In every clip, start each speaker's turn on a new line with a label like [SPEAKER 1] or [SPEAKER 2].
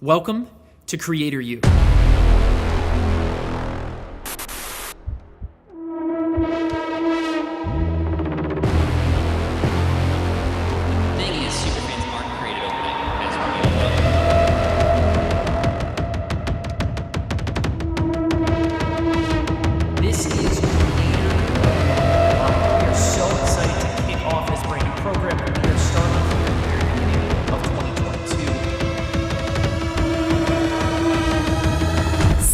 [SPEAKER 1] Welcome to CreatorU.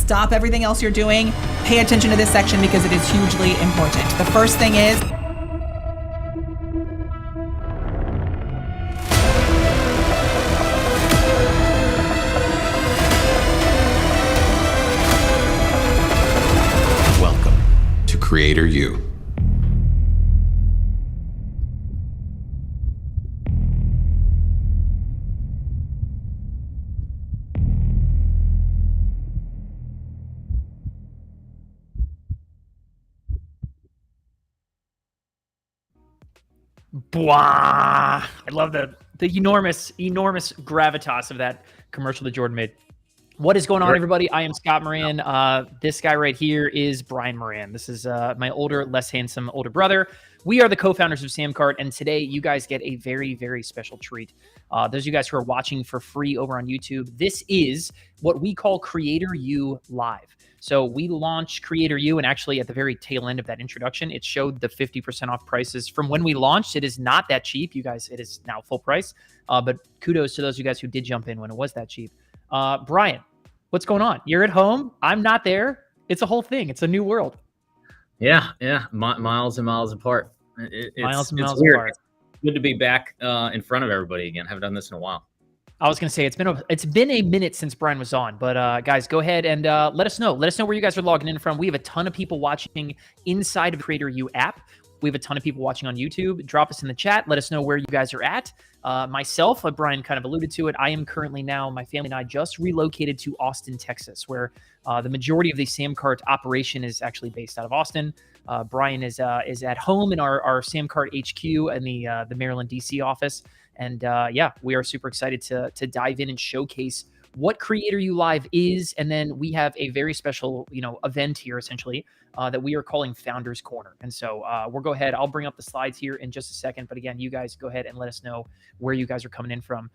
[SPEAKER 2] Stop everything else you're doing. Pay attention to this section because it is hugely important. The first thing is
[SPEAKER 3] welcome to CreatorU.
[SPEAKER 1] Bwah! I love the enormous gravitas of that commercial that Jordan made. What is going on, everybody? I am Scott Moran. This guy right here is Brian Moran. This is my older, less handsome older brother. We are the co-founders of Samcart, and today you guys get a very, very special treat. Those of you guys who are watching for free over on YouTube, this is what we call CreatorU Live. So we launched CreatorU, and actually at the very tail end of that introduction, it showed the 50% off prices from when we launched. It is not that cheap, you guys. It is now full price, but kudos to those of you guys who did jump in when it was that cheap. Brian, what's going on? You're at home. I'm not there. It's a whole thing. It's a new world.
[SPEAKER 4] Yeah. Miles and miles apart.
[SPEAKER 1] Miles
[SPEAKER 4] weird.
[SPEAKER 1] apart.
[SPEAKER 4] It's good to be back in front of everybody again. Haven't done this in a while.
[SPEAKER 1] I was going to say it's been a minute since Brian was on, but guys, go ahead and let us know. Let us know where you guys are logging in from. We have a ton of people watching inside of the CreatorU app. We have a ton of people watching on YouTube. Drop us in the chat. Let us know where you guys are at. Myself, Brian kind of alluded to it. I am currently now, my family and I just relocated to Austin, Texas, where the majority of the Samcart operation is actually based out of Austin. Brian is at home in our Samcart HQ in the Maryland, DC office. And yeah, we are super excited to dive in and showcase what CreatorU Live is. And then we have a very special, event here essentially that we are calling Founders Corner. And so we'll go ahead. I'll bring up the slides here in just a second. But again, you guys go ahead and let us know where you guys are coming in from.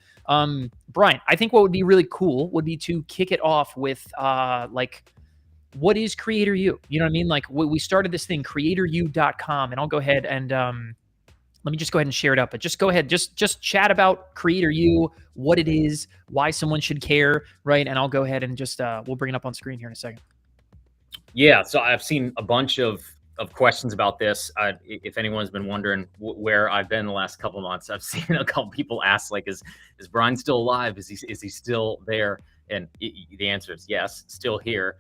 [SPEAKER 1] Brian, I think what would be really cool would be to kick it off with what is CreatorU? You know what I mean? Like we started this thing, CreatorU.com, and I'll go ahead and let me just go ahead and share it up. But just go ahead, just chat about CreatorU, what it is, why someone should care, right? And I'll go ahead and just we'll bring it up on screen here in a second.
[SPEAKER 4] Yeah, so I've seen a bunch of questions about this. If anyone's been wondering where I've been the last couple of months, I've seen a couple people ask, like, is Brian still alive? Is he still there? And the answer is yes, still here.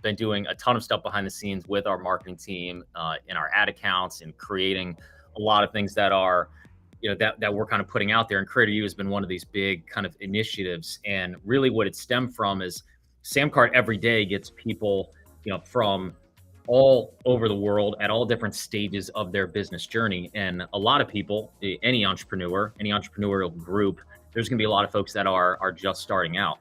[SPEAKER 4] Been doing a ton of stuff behind the scenes with our marketing team, in our ad accounts, and creating a lot of things that are, that we're kind of putting out there. And CreatorU has been one of these big kind of initiatives. And really what it stemmed from is Samcart every day gets people, from all over the world at all different stages of their business journey. And a lot of people, any entrepreneur, any entrepreneurial group, there's going to be a lot of folks that are just starting out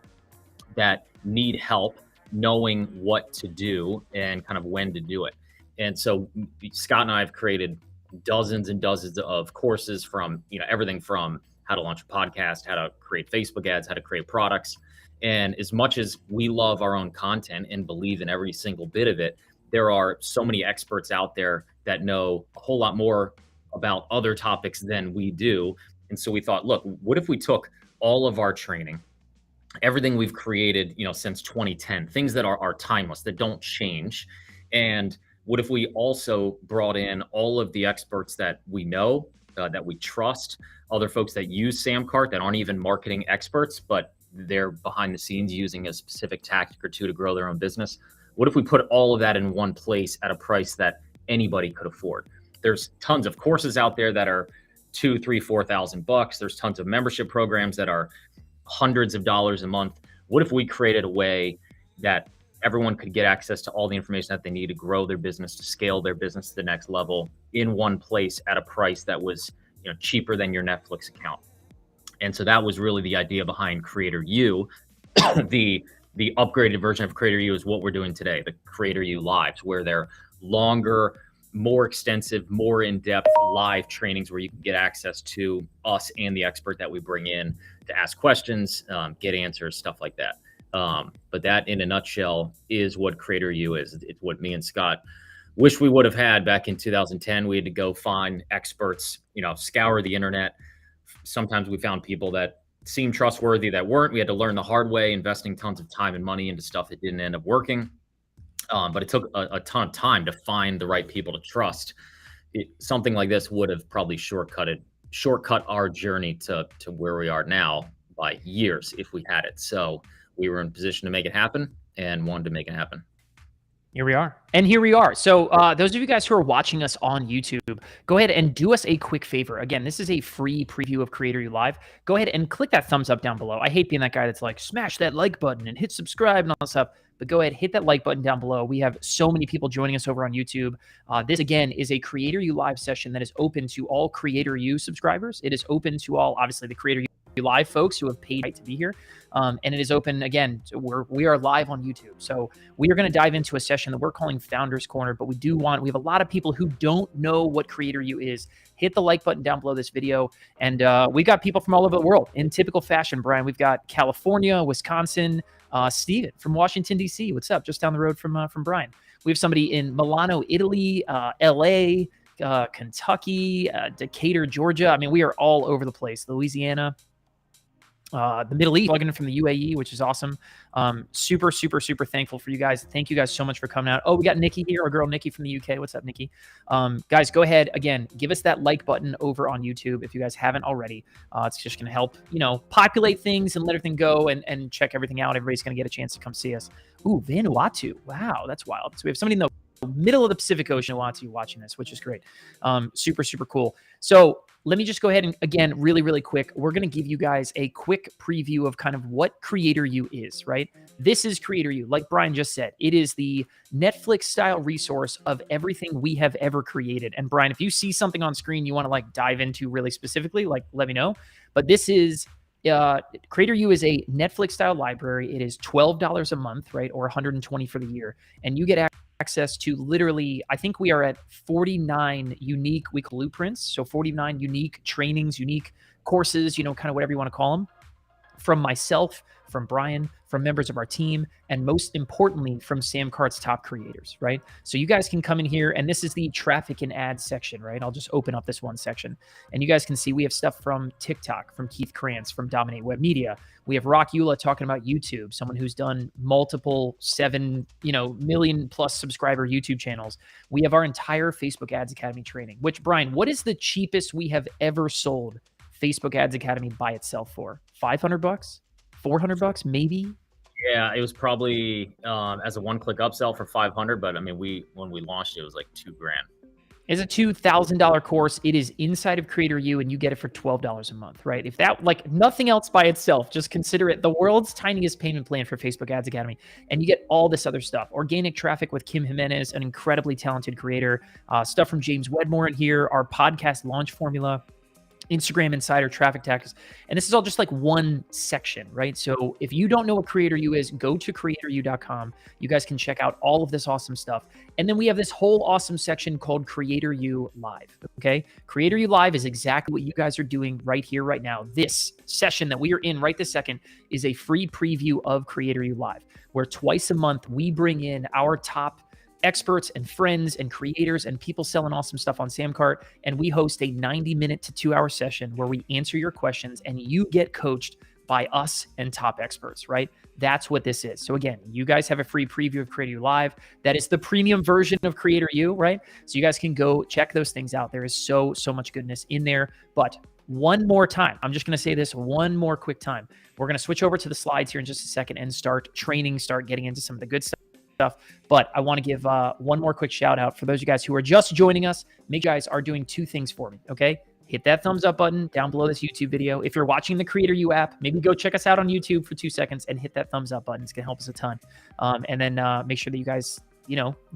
[SPEAKER 4] that need help knowing what to do and kind of when to do it. And so Scott and I have created dozens and dozens of courses from, everything from how to launch a podcast, how to create Facebook ads, how to create products. And as much as we love our own content and believe in every single bit of it, there are so many experts out there that know a whole lot more about other topics than we do. And so we thought, look, what if we took all of our training, everything we've created, since 2010, things that are timeless, that don't change, and what if we also brought in all of the experts that we know, that we trust, other folks that use Samcart that aren't even marketing experts, but they're behind the scenes using a specific tactic or two to grow their own business? What if we put all of that in one place at a price that anybody could afford? There's tons of courses out there that are $2,000, $3,000, $4,000. There's tons of membership programs that are hundreds of dollars a month. What if we created a way that everyone could get access to all the information that they need to grow their business, to scale their business to the next level in one place at a price that was, cheaper than your Netflix account? And so that was really the idea behind CreatorU. the upgraded version of CreatorU is what we're doing today, the CreatorU Lives, where they're longer, more extensive, more in-depth live trainings where you can get access to us and the expert that we bring in to ask questions, get answers, stuff like that. But that, in a nutshell, is what CreatorU is. It's what me and Scott wish we would have had back in 2010. We had to go find experts, scour the internet. Sometimes we found people that seemed trustworthy that weren't. We had to learn the hard way, investing tons of time and money into stuff that didn't end up working. But it took a ton of time to find the right people to trust. Something like this would have probably shortcut our journey to where we are now by years if we had it. So we were in a position to make it happen and wanted to make it happen.
[SPEAKER 1] Here we are. And here we are. So those of you guys who are watching us on YouTube, go ahead and do us a quick favor. Again, this is a free preview of CreatorU Live. Go ahead and click that thumbs up down below. I hate being that guy that's like, smash that like button and hit subscribe and all that stuff. But go ahead, hit that like button down below. We have so many people joining us over on YouTube. This, again, is a CreatorU Live session that is open to all CreatorU subscribers. It is open to all, obviously, the CreatorU Live folks who have paid to be here. And it is open, again, we are live on YouTube. So we are going to dive into a session that we're calling Founders Corner, but we have a lot of people who don't know what CreatorU is. Hit the like button down below this video. And we got people from all over the world in typical fashion, Brian. We've got California, Wisconsin, Steven from Washington, D.C. What's up? Just down the road from Brian. We have somebody in Milano, Italy, L.A., Kentucky, Decatur, Georgia. I mean, we are all over the place. Louisiana. The Middle East, plugging in from the UAE, which is awesome. Super, super, super thankful for you guys. Thank you guys so much for coming out. Oh, we got Nikki here, our girl Nikki from the UK. What's up, Nikki? Guys, go ahead. Again, give us that like button over on YouTube if you guys haven't already. It's just going to help, populate things and let everything go and check everything out. Everybody's going to get a chance to come see us. Ooh, Vanuatu. Wow, that's wild. So we have somebody in the middle of the Pacific Ocean, Vanuatu, watching this, which is great. Super, super cool. So let me just go ahead and, again, really, really quick, we're going to give you guys a quick preview of kind of what CreatorU is, right? This is CreatorU. Like Brian just said, it is the Netflix-style resource of everything we have ever created. And Brian, if you see something on screen you want to dive into really specifically, let me know. But this is, CreatorU is a Netflix-style library. It is $12 a month, right? Or $120 for the year. And you get access to literally, I think we are at 49 unique week blueprints. So 49 unique trainings, unique courses, kind of whatever you want to call them, from myself, from Brian, from members of our team, and most importantly, from Sam Cart's top creators, right? So you guys can come in here, and this is the traffic and ads section, right? I'll just open up this one section, and you guys can see we have stuff from TikTok, from Keith Krantz, from Dominate Web Media. We have Rock Eula talking about YouTube, someone who's done multiple 7 million plus subscriber YouTube channels. We have our entire Facebook Ads Academy training, which, Brian, what is the cheapest we have ever sold Facebook Ads Academy by itself for? $500? $400 maybe?
[SPEAKER 4] Yeah, it was probably as a one-click upsell for $500, but I mean, when we launched it was like $2,000.
[SPEAKER 1] It's a $2,000 course. It is inside of CreatorU, and you get it for $12 a month, right? If that, nothing else by itself, just consider it the world's tiniest payment plan for Facebook Ads Academy, and you get all this other stuff. Organic traffic with Kim Jimenez, an incredibly talented creator. Stuff from James Wedmore in here, our podcast launch formula, Instagram Insider traffic tactics. And this is all just one section, right? So if you don't know what CreatorU is, go to CreatorU.com. You guys can check out all of this awesome stuff. And then we have this whole awesome section called CreatorU Live, okay? CreatorU Live is exactly what you guys are doing right here, right now. This session that we are in right this second is a free preview of CreatorU Live, where twice a month we bring in our top experts and friends and creators and people selling awesome stuff on Samcart, and we host a 90-minute to 2-hour session where we answer your questions and you get coached by us and top experts, right? That's what this is. So again, you guys have a free preview of CreatorU Live. That is the premium version of CreatorU, right? So you guys can go check those things out. There is so much goodness in there. But one more time, I'm just going to say this one more quick time. We're going to switch over to the slides here in just a second and start getting into some of the good stuff. But I want to give one more quick shout out for those of you guys who are just joining us. Make you guys are doing 2 things for me, okay? Hit that thumbs up button down below this YouTube video. If you're watching the CreatorU app, maybe go check us out on YouTube for 2 seconds and hit that thumbs up button. It's going to help us a ton. And then make sure that you guys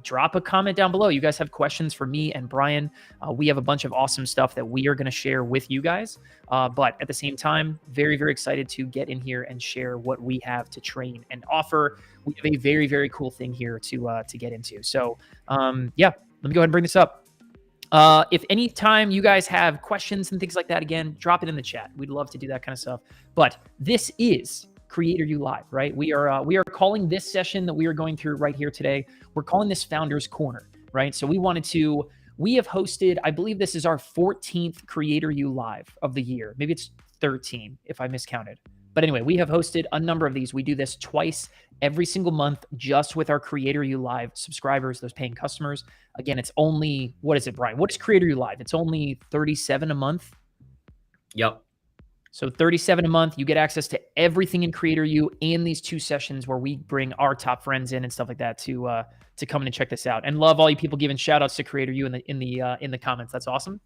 [SPEAKER 1] drop a comment down below. You guys have questions for me and Brian. We have a bunch of awesome stuff that we are going to share with you guys. But at the same time, very, very excited to get in here and share what we have to train and offer. We have a very, very cool thing here to get into. So yeah, let me go ahead and bring this up. If any time you guys have questions and things like that, again, drop it in the chat. We'd love to do that kind of stuff. But this is CreatorU Live, right? We are calling this session that we are going through right here today, we're calling this Founders Corner, right? So we have hosted, I believe this is our 14th CreatorU Live of the year. Maybe it's 13 if I miscounted. But anyway, we have hosted a number of these. We do this twice every single month just with our CreatorU Live subscribers, those paying customers. Again, it's only, what is it, Brian? What is CreatorU Live? It's only $37 a month.
[SPEAKER 4] Yep.
[SPEAKER 1] So $37 a month, you get access to everything in CreatorU and these 2 sessions where we bring our top friends in and stuff like that to come in and check this out. And love all you people giving shout outs to CreatorU in the comments. That's awesome.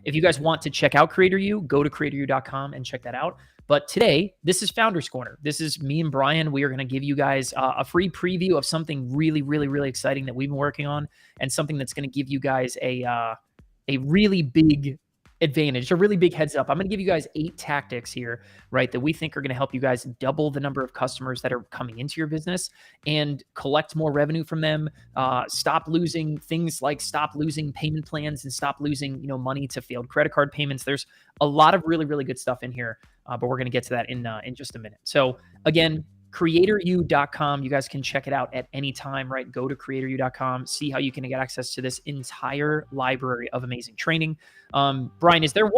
[SPEAKER 1] If you guys want to check out CreatorU, go to CreatorU.com and check that out. But today, this is Founders Corner. This is me and Brian. We are going to give you guys a free preview of something really, really, really exciting that we've been working on, and something that's going to give you guys a really big advantage, a really big heads up. I'm going to give you guys 8 tactics here, right, that we think are going to help you guys double the number of customers that are coming into your business and collect more revenue from them. Stop losing payment plans and stop losing, money to failed credit card payments. There's a lot of really, really good stuff in here, but we're going to get to that in just a minute. So again, CreatorU.com. You guys can check it out at any time, right? Go to CreatorU.com, see how you can get access to this entire library of amazing training. Brian, is there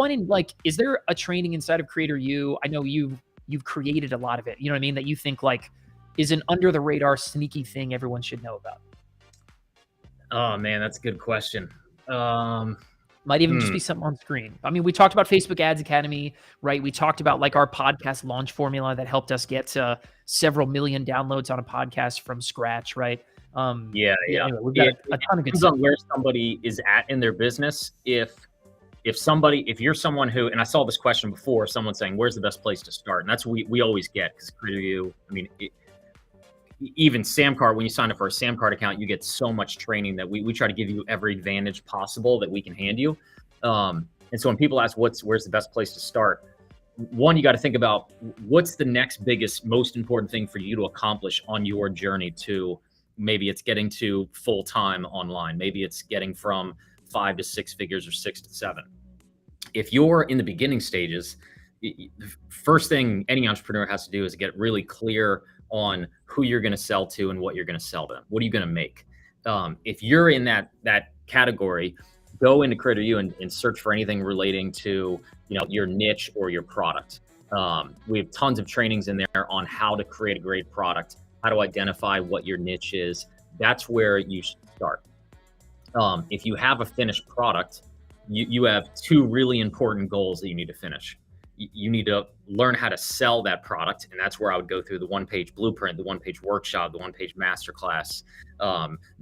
[SPEAKER 1] a training inside of CreatorU? I know you've created a lot of it, you know what I mean, that you think is an under the radar sneaky thing everyone should know about?
[SPEAKER 4] Oh man, that's a good question.
[SPEAKER 1] Might even just be something on screen. I mean, we talked about Facebook Ads Academy, right? We talked about our podcast launch formula that helped us get to several million downloads on a podcast from scratch, right?
[SPEAKER 4] Yeah.
[SPEAKER 1] Anyway, we've got a ton of good stuff.
[SPEAKER 4] On where somebody is at in their business. If you're someone who, and I saw this question before, someone saying, where's the best place to start? And that's what we always get, because CreatorU, I mean, even Samcard, when you sign up for a Samcard account, you get so much training that we try to give you every advantage possible that we can hand you. And so when people ask where's the best place to start, one, you got to think about what's the next biggest, most important thing for you to accomplish on your journey to, maybe it's getting to full-time online. Maybe it's getting from 5 to 6 figures or 6 to 7. If you're in the beginning stages, the first thing any entrepreneur has to do is get really clear on who you're going to sell to and what you're going to sell to them. What are you going to make? If you're in that category, go into CreatorU and search for anything relating to your niche or your product. We have tons of trainings in there on how to create a great product, how to identify what your niche is. That's where you should start. If you have a finished product, you have 2 really important goals that you need to finish. You need to learn how to sell that product. And that's where I would go through the 1-page blueprint, the 1-page workshop, the 1-page masterclass,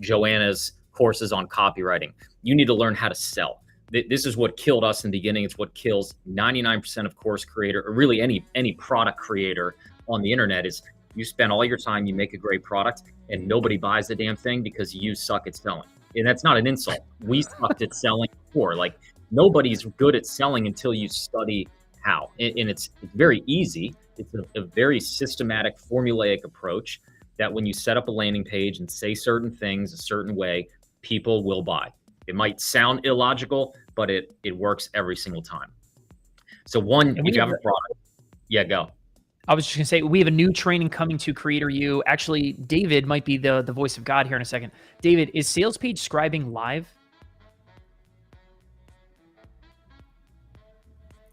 [SPEAKER 4] Joanna's courses on copywriting. You need to learn how to sell. This is what killed us in the beginning. It's what kills 99% of course creator, or really any product creator on the internet, is you spend all your time, you make a great product, and nobody buys the damn thing because you suck at selling. And that's not an insult. We sucked at selling before. Nobody's good at selling until you study how. And it's very easy. It's a very systematic, formulaic approach that when you set up a landing page and say certain things a certain way, people will buy. It might sound illogical, but it works every single time. So one, if you have a product, go.
[SPEAKER 1] I was just going to say, we have a new training coming to CreatorU. Actually, David might be the voice of God here in a second. David, is sales page scribing live?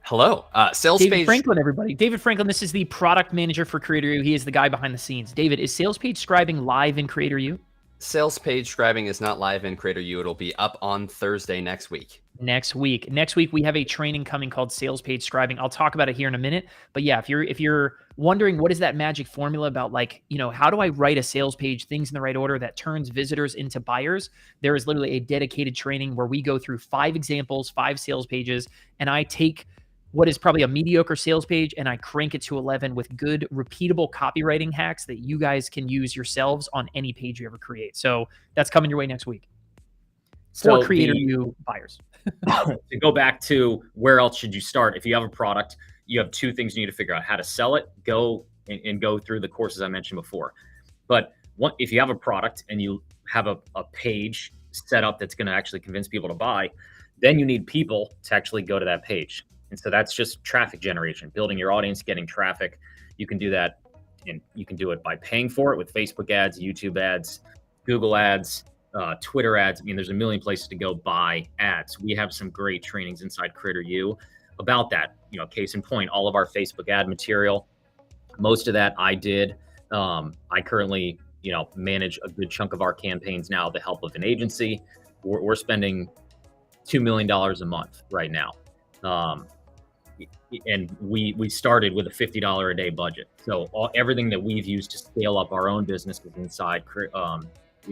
[SPEAKER 5] Hello, sales
[SPEAKER 1] David
[SPEAKER 5] page.
[SPEAKER 1] Franklin, everybody. David Franklin, this is the product manager for CreatorU. He is the guy behind the scenes. David, is sales page scribing live in CreatorU?
[SPEAKER 5] Sales page scribing is not live in CreatorU. It'll be up on Thursday next week.
[SPEAKER 1] Next week, we have a training coming called Sales Page Scribing. I'll talk about it here in a minute. But yeah, if you're wondering what is that magic formula about, how do I write a sales page, things in the right order that turns visitors into buyers, there is literally a dedicated training where we go through 5 examples, 5 sales pages, and I take what is probably a mediocre sales page and I crank it to 11 with good repeatable copywriting hacks that you guys can use yourselves on any page you ever create. So that's coming your way next week for CreatorU buyers.
[SPEAKER 4] To go back to where else should you start? If you have a product, you have two things you need to figure out: how to sell it, go through the courses I mentioned before. But if you have a product and you have a page set up that's going to actually convince people to buy, then you need people to actually go to that page. And so that's just traffic generation, building your audience, getting traffic. You can do that, and you can do it by paying for it with Facebook ads, YouTube ads, Google ads, Twitter ads. I mean, there's a million places to go buy ads. We have some great trainings inside CreatorU about that. You know, case in point, all of our Facebook ad material, most of that I did. I currently, manage a good chunk of our campaigns now with the help of an agency. We're spending $2 million a month right now. And we started with a $50 a day budget. So everything that we've used to scale up our own business is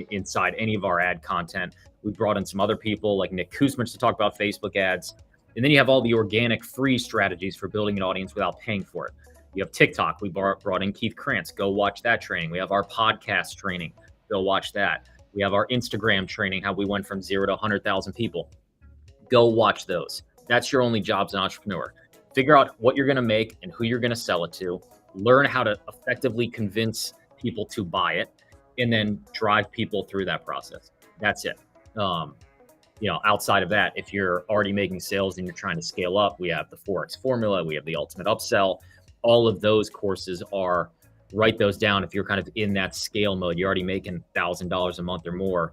[SPEAKER 4] inside any of our ad content. We brought in some other people like Nick Kuzmich to talk about Facebook ads. And then you have all the organic free strategies for building an audience without paying for it. You have TikTok. We brought in Keith Krantz. Go watch that training. We have our podcast training. Go watch that. We have our Instagram training, how we went from 0 to 100,000 people. Go watch those. That's your only job as an entrepreneur. Figure out what you're going to make and who you're going to sell it to. Learn how to effectively convince people to buy it, and then drive people through that process. That's it. Outside of that, if you're already making sales and you're trying to scale up, we have the 4X formula. We have the ultimate upsell. All of those courses are, write those down. If you're kind of in that scale mode, you're already making $1,000 a month or more.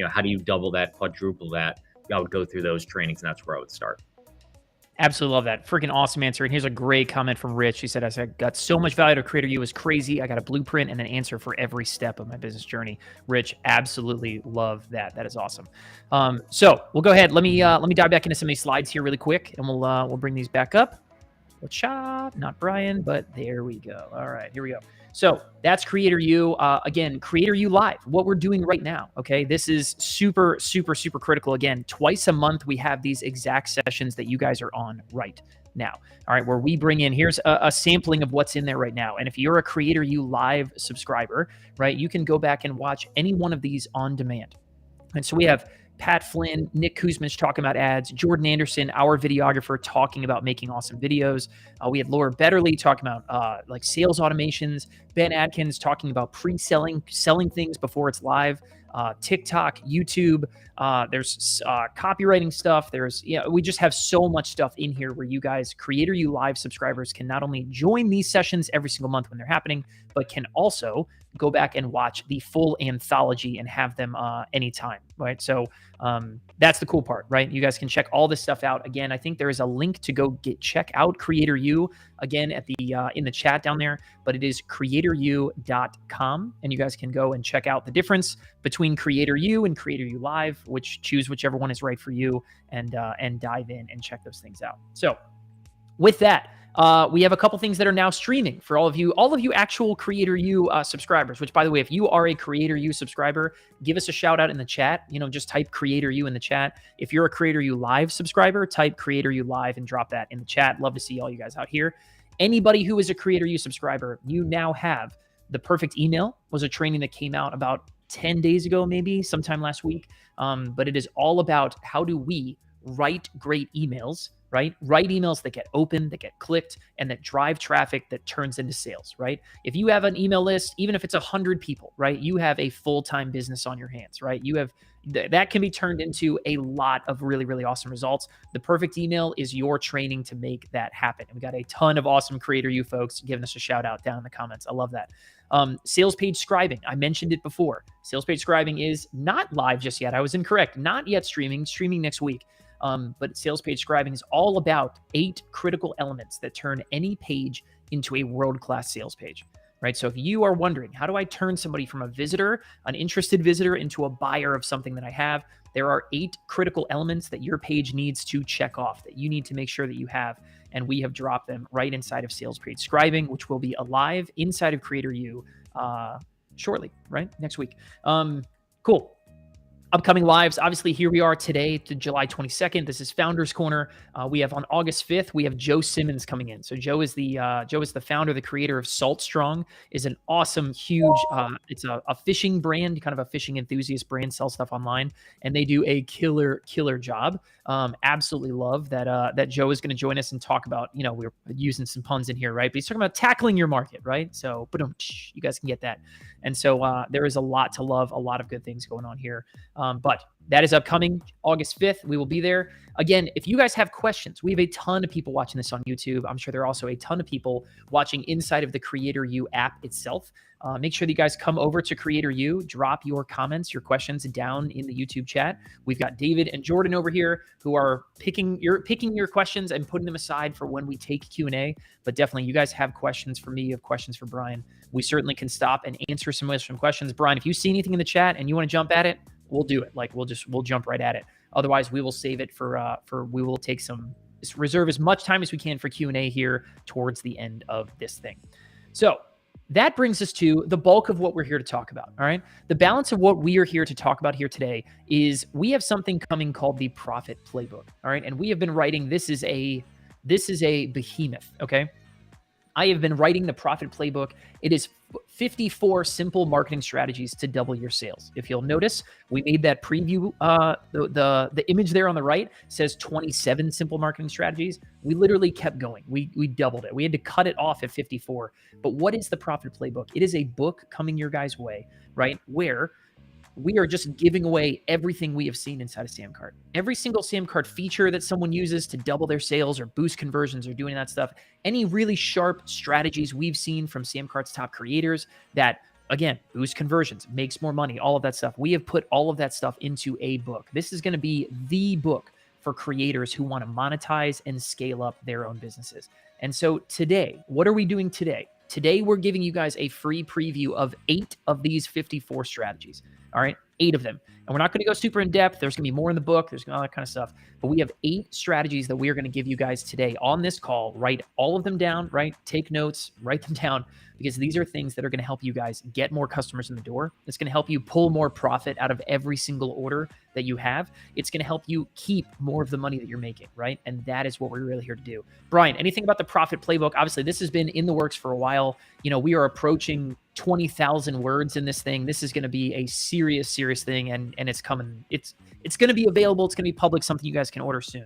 [SPEAKER 4] How do you double that, quadruple that? I would go through those trainings, and that's where I would start.
[SPEAKER 1] Absolutely love that. Freaking awesome answer. And here's a great comment from Rich. He said, I got so much value to CreatorU. It was crazy. I got a blueprint and an answer for every step of my business journey. Rich, absolutely love that. That is awesome. So we'll go ahead. Let me dive back into some of these slides here really quick, and we'll bring these back up. What's up? Not Brian, but there we go. All right, here we go. So that's CreatorU. Again, CreatorU Live, what we're doing right now. Okay, this is super, super, super critical. Again, twice a month, we have these exact sessions that you guys are on right now. All right, where we bring in, here's a sampling of what's in there right now. And if you're a CreatorU Live subscriber, right, you can go back and watch any one of these on demand. And so we have Pat Flynn, Nick Kuzmich talking about ads, Jordan Anderson, our videographer, talking about making awesome videos. We have Laura Betterly talking about like sales automations, Ben Adkins talking about pre-selling, selling things before it's live, TikTok, YouTube. There's copywriting stuff. We just have so much stuff in here where you guys, CreatorU Live subscribers, can not only join these sessions every single month when they're happening, but can also go back and watch the full anthology and have them anytime, right? So that's the cool part, right? You guys can check all this stuff out. Again, I think there is a link to go check out CreatorU again at the in the chat down there, but it is CreatorU.com, and you guys can go and check out the difference between CreatorU and CreatorU Live, choose whichever one is right for you, and dive in and check those things out. So with that, we have a couple things that are now streaming for all of you actual CreatorU subscribers, which, by the way, if you are a CreatorU subscriber, give us a shout out in the chat. Just type CreatorU in the chat. If you're a CreatorU Live subscriber, type CreatorU Live and drop that in the chat. Love to see all you guys out here. Anybody who is a CreatorU subscriber, you now have the perfect email. Was a training that came out about 10 days ago, maybe sometime last week. But it is all about how do we write great emails, right? Write emails that get opened, that get clicked, and that drive traffic that turns into sales, right? If you have an email list, even if it's 100 people, right? You have a full-time business on your hands, right? You have that can be turned into a lot of really, really awesome results. The perfect email is your training to make that happen. And we got a ton of awesome CreatorU folks giving us a shout out down in the comments. I love that. Sales page scribing. I mentioned it before. Sales page scribing is not live just yet. I was incorrect. Not yet streaming next week. But sales page scribing is all about 8 critical elements that turn any page into a world-class sales page, right? So if you are wondering, how do I turn somebody from a visitor, an interested visitor, into a buyer of something that I have, there are 8 critical elements that your page needs to check off, that you need to make sure that you have. And we have dropped them right inside of sales page scribing, which will be alive inside of CreatorU shortly, right? Next week. Cool. upcoming lives. Obviously, here we are today to July 22nd. This is Founders Corner. We have on August 5th, we have Joe Simmons coming in. So Joe is the founder, the creator of Salt Strong, is an awesome, huge, it's a fishing brand, kind of a fishing enthusiast brand, sells stuff online, and they do a killer job. Absolutely love that Joe is going to join us and talk about, we're using some puns in here, right? But he's talking about tackling your market, right? So, but you guys can get that. And so there is a lot to love, a lot of good things going on here. But that is upcoming August 5th. We will be there. Again, if you guys have questions, we have a ton of people watching this on YouTube. I'm sure there are also a ton of people watching inside of the CreatorU app itself. Make sure that you guys come over to CreatorU, drop your comments, your questions down in the YouTube chat. We've got David and Jordan over here who are picking your questions and putting them aside for when we take Q&A. But definitely, you guys have questions for me, you have questions for Brian. We certainly can stop and answer some questions. Brian, if you see anything in the chat and you want to jump at it, we'll do it. Like we'll jump right at it. Otherwise, we will save it we will take reserve as much time as we can for Q&A here towards the end of this thing. So that brings us to the bulk of what we're here to talk about. All right. The balance of what we are here to talk about here today is we have something coming called the Profit Playbook. All right. And we have been writing, this is a behemoth. Okay. I have been writing the Profit Playbook. It is 54 simple marketing strategies to double your sales. If you'll notice, we made that preview. The image there on the right says 27 simple marketing strategies. We literally kept going. We doubled it. We had to cut it off at 54. But what is the Profit Playbook? It is a book coming your guys' way, right? Where we are just giving away everything we have seen inside of SamCart. Every single SamCart feature that someone uses to double their sales or boost conversions or doing that stuff, any really sharp strategies we've seen from SamCart's top creators that, again, boost conversions, makes more money, all of that stuff. We have put all of that stuff into a book. This is going to be the book for creators who want to monetize and scale up their own businesses. And so today, what are we doing today? Today, we're giving you guys a free preview of 8 of these 54 strategies. All right, 8 of them. And we're not going to go super in depth. There's going to be more in the book. There's all that kind of stuff. But we have 8 strategies that we are going to give you guys today on this call. Write all of them down, right? Take notes, write them down, because these are things that are going to help you guys get more customers in the door. It's going to help you pull more profit out of every single order that you have. It's going to help you keep more of the money that you're making, right? And that is what we're really here to do. Brian, anything about the Profit Playbook? Obviously, this has been in the works for a while. We are approaching 20,000 words in this thing. This is going to be a serious thing, and it's coming. It's going to be available. It's going to be public, something you guys can order soon.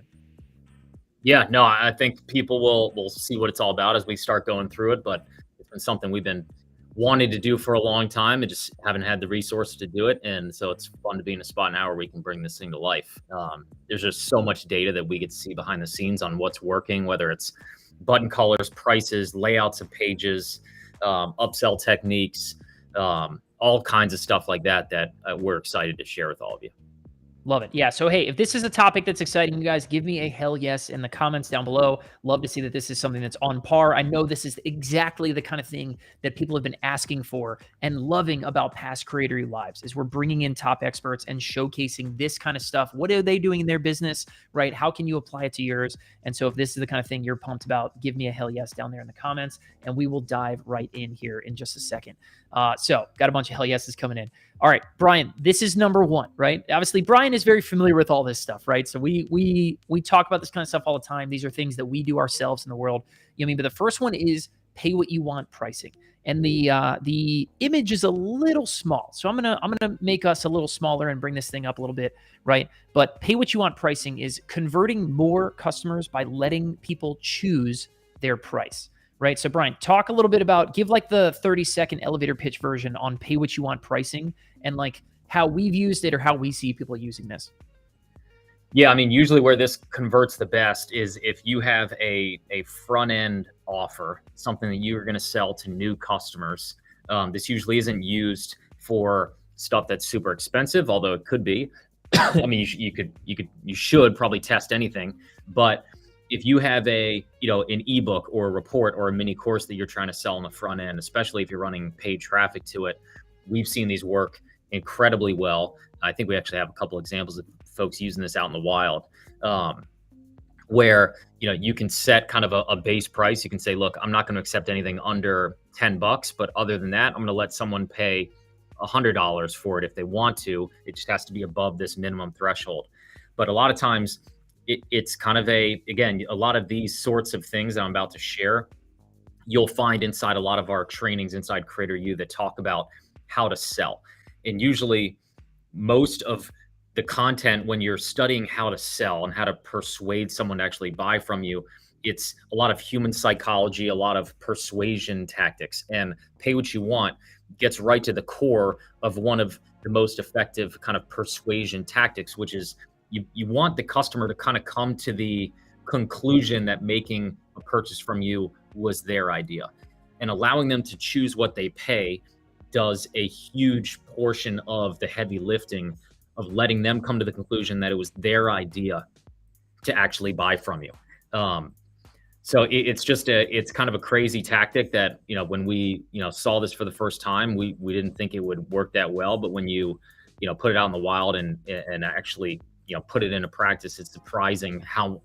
[SPEAKER 4] Yeah, no, I think people will see what it's all about as we start going through it, but it's been something we've been wanting to do for a long time and just haven't had the resources to do it. And so it's fun to be in a spot now where we can bring this thing to life. There's just so much data that we get to see behind the scenes on what's working, whether it's button colors, prices, layouts of pages, upsell techniques, all kinds of stuff like that we're excited to share with all of you.
[SPEAKER 1] Love it. Yeah. So, hey, if this is a topic that's exciting you guys, give me a hell yes in the comments down below. Love to see that this is something that's on par. I know this is exactly the kind of thing that people have been asking for and loving about past CreatorU Lives is we're bringing in top experts and showcasing this kind of stuff. What are they doing in their business, right? How can you apply it to yours? And so if this is the kind of thing you're pumped about, give me a hell yes down there in the comments, and we will dive right in here in just a second. So got a bunch of hell yeses coming in. All right, Brian, this is number 1, right? Obviously, Brian is very familiar with all this stuff, right? So we talk about this kind of stuff all the time. These are things that we do ourselves in the world. But the first one is pay what you want pricing. And the image is a little small. So I'm gonna make us a little smaller and bring this thing up a little bit, right? But pay what you want pricing is converting more customers by letting people choose their price. Right. So Brian, talk a little bit about, give like the 30-second elevator pitch version on pay what you want pricing and like how we've used it or how we see people using this.
[SPEAKER 4] Yeah. Usually where this converts the best is if you have a front end offer, something that you're going to sell to new customers. This usually isn't used for stuff that's super expensive, although it could be. You should probably test anything, but if you have an ebook or a report or a mini course that you're trying to sell on the front end, especially if you're running paid traffic to it, we've seen these work incredibly well. I think we actually have a couple examples of folks using this out in the wild, where you can set kind of a base price. You can say, look, I'm not going to accept anything under $10, but other than that, I'm going to let someone pay $100 for it if they want to. It just has to be above this minimum threshold. But a lot of times it's kind of again, a lot of these sorts of things that I'm about to share, you'll find inside a lot of our trainings inside CreatorU that talk about how to sell. And usually most of the content when you're studying how to sell and how to persuade someone to actually buy from you, it's a lot of human psychology, a lot of persuasion tactics. And Pay What You Want gets right to the core of one of the most effective kind of persuasion tactics, which is you want the customer to kind of come to the conclusion that making a purchase from you was their idea. And allowing them to choose what they pay does a huge portion of the heavy lifting of letting them come to the conclusion that it was their idea to actually buy from you. So it's kind of a crazy tactic that, when we, saw this for the first time, we didn't think it would work that well. But when you put it out in the wild and actually, put it into practice, it's surprising how,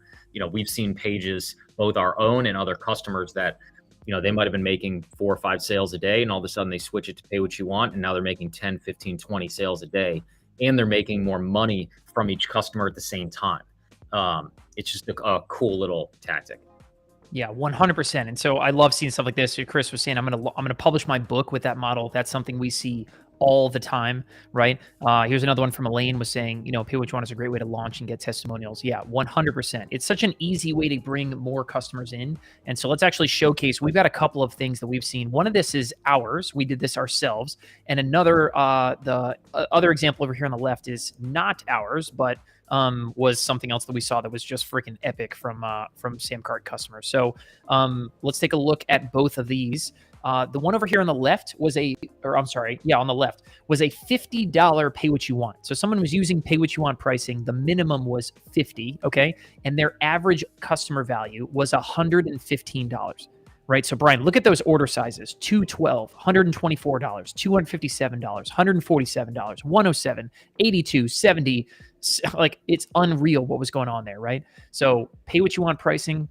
[SPEAKER 4] we've seen pages, both our own and other customers that, they might've been making 4 or 5 sales a day, and all of a sudden they switch it to Pay What You Want. And now they're making 10, 15, 20 sales a day, and they're making more money from each customer at the same time. It's just a cool little tactic.
[SPEAKER 1] Yeah, 100%. And so I love seeing stuff like this. Chris was saying, I'm gonna publish my book with that model. That's something we see all the time, right? Here's another one from Elaine was saying, Pay What You Want is a great way to launch and get testimonials. Yeah, 100%. It's such an easy way to bring more customers in. And so let's actually showcase. We've got a couple of things that we've seen. One of this is ours. We did this ourselves. And another, the other example over here on the left is not ours, but was something else that we saw that was just freaking epic from Samcart customers. So let's take a look at both of these. The one over here on the left was on the left was a $50 Pay What You Want. So someone was using Pay What You Want pricing. The minimum was $50, okay? And their average customer value was $115, right? So Brian, look at those order sizes: $212, $124, $257, $147, $107, $82, $70. Like, it's unreal what was going on there, right? So Pay What You Want pricing,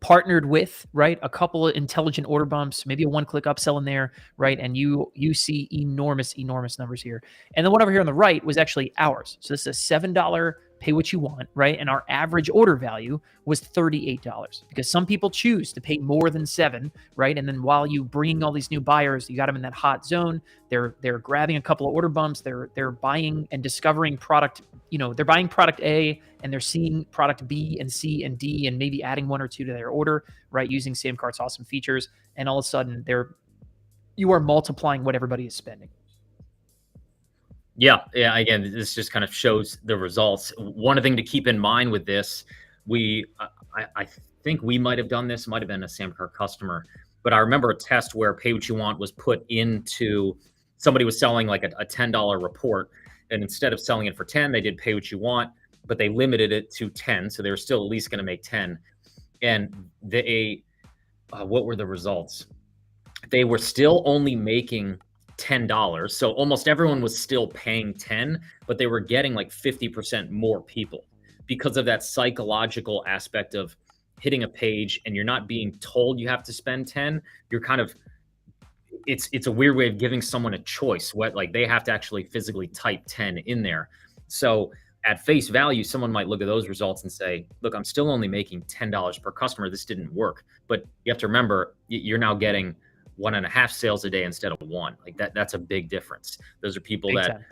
[SPEAKER 1] partnered with, right, a couple of intelligent order bumps, maybe a one-click upsell in there, right? And you see enormous numbers here. And the one over here on the right was actually ours. So this is a $7 Pay What You Want, right? And our average order value was $38, because some people choose to pay more than $7, right? And then while you bring all these new buyers, you got them in that hot zone. They're grabbing a couple of order bumps. They're buying and discovering product. They're buying product A and they're seeing product B and C and D and maybe adding 1 or 2 to their order, right? Using Samcart's awesome features. And all of a sudden you are multiplying what everybody is spending.
[SPEAKER 4] Yeah. Again, this just kind of shows the results. One thing to keep in mind with this, I think we might have done this, might have been a Samcart customer, but I remember a test where Pay What You Want was put into, somebody was selling like a $10 report, and instead of selling it for 10, they did Pay What You Want, but they limited it to 10. So they were still at least going to make 10. And what were the results? They were still only making $10. So almost everyone was still paying 10, but they were getting like 50% more people because of that psychological aspect of hitting a page and you're not being told you have to spend 10. You're kind of, it's a weird way of giving someone a choice. Like they have to actually physically type 10 in there. So at face value, someone might look at those results and say, look, I'm still only making $10 per customer. This didn't work. But you have to remember, you're now getting 1.5 sales a day instead of 1. Like that's a big difference. Those are people that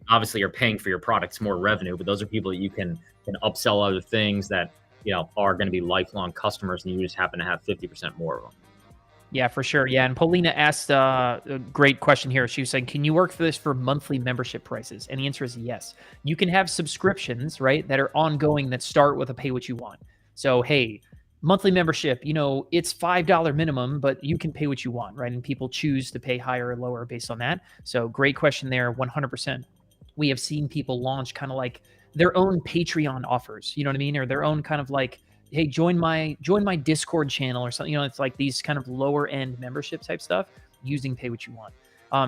[SPEAKER 4] obviously are paying for your products, more revenue, but those are people that you can upsell other things that, are going to be lifelong customers, and you just happen to have 50% more of them.
[SPEAKER 1] Yeah, for sure. Yeah. And Paulina asked a great question here. She was saying, can you work for this for monthly membership prices? And the answer is yes. You can have subscriptions, right, that are ongoing that start with a Pay What You Want. So, hey, monthly membership, it's $5 minimum, but you can pay what you want, right? And people choose to pay higher or lower based on that. So great question there, 100%. We have seen people launch kind of like their own Patreon offers, you know what I mean? Or their own kind of like, hey, join my Discord channel or something. It's like these kind of lower end membership type stuff using Pay What You Want.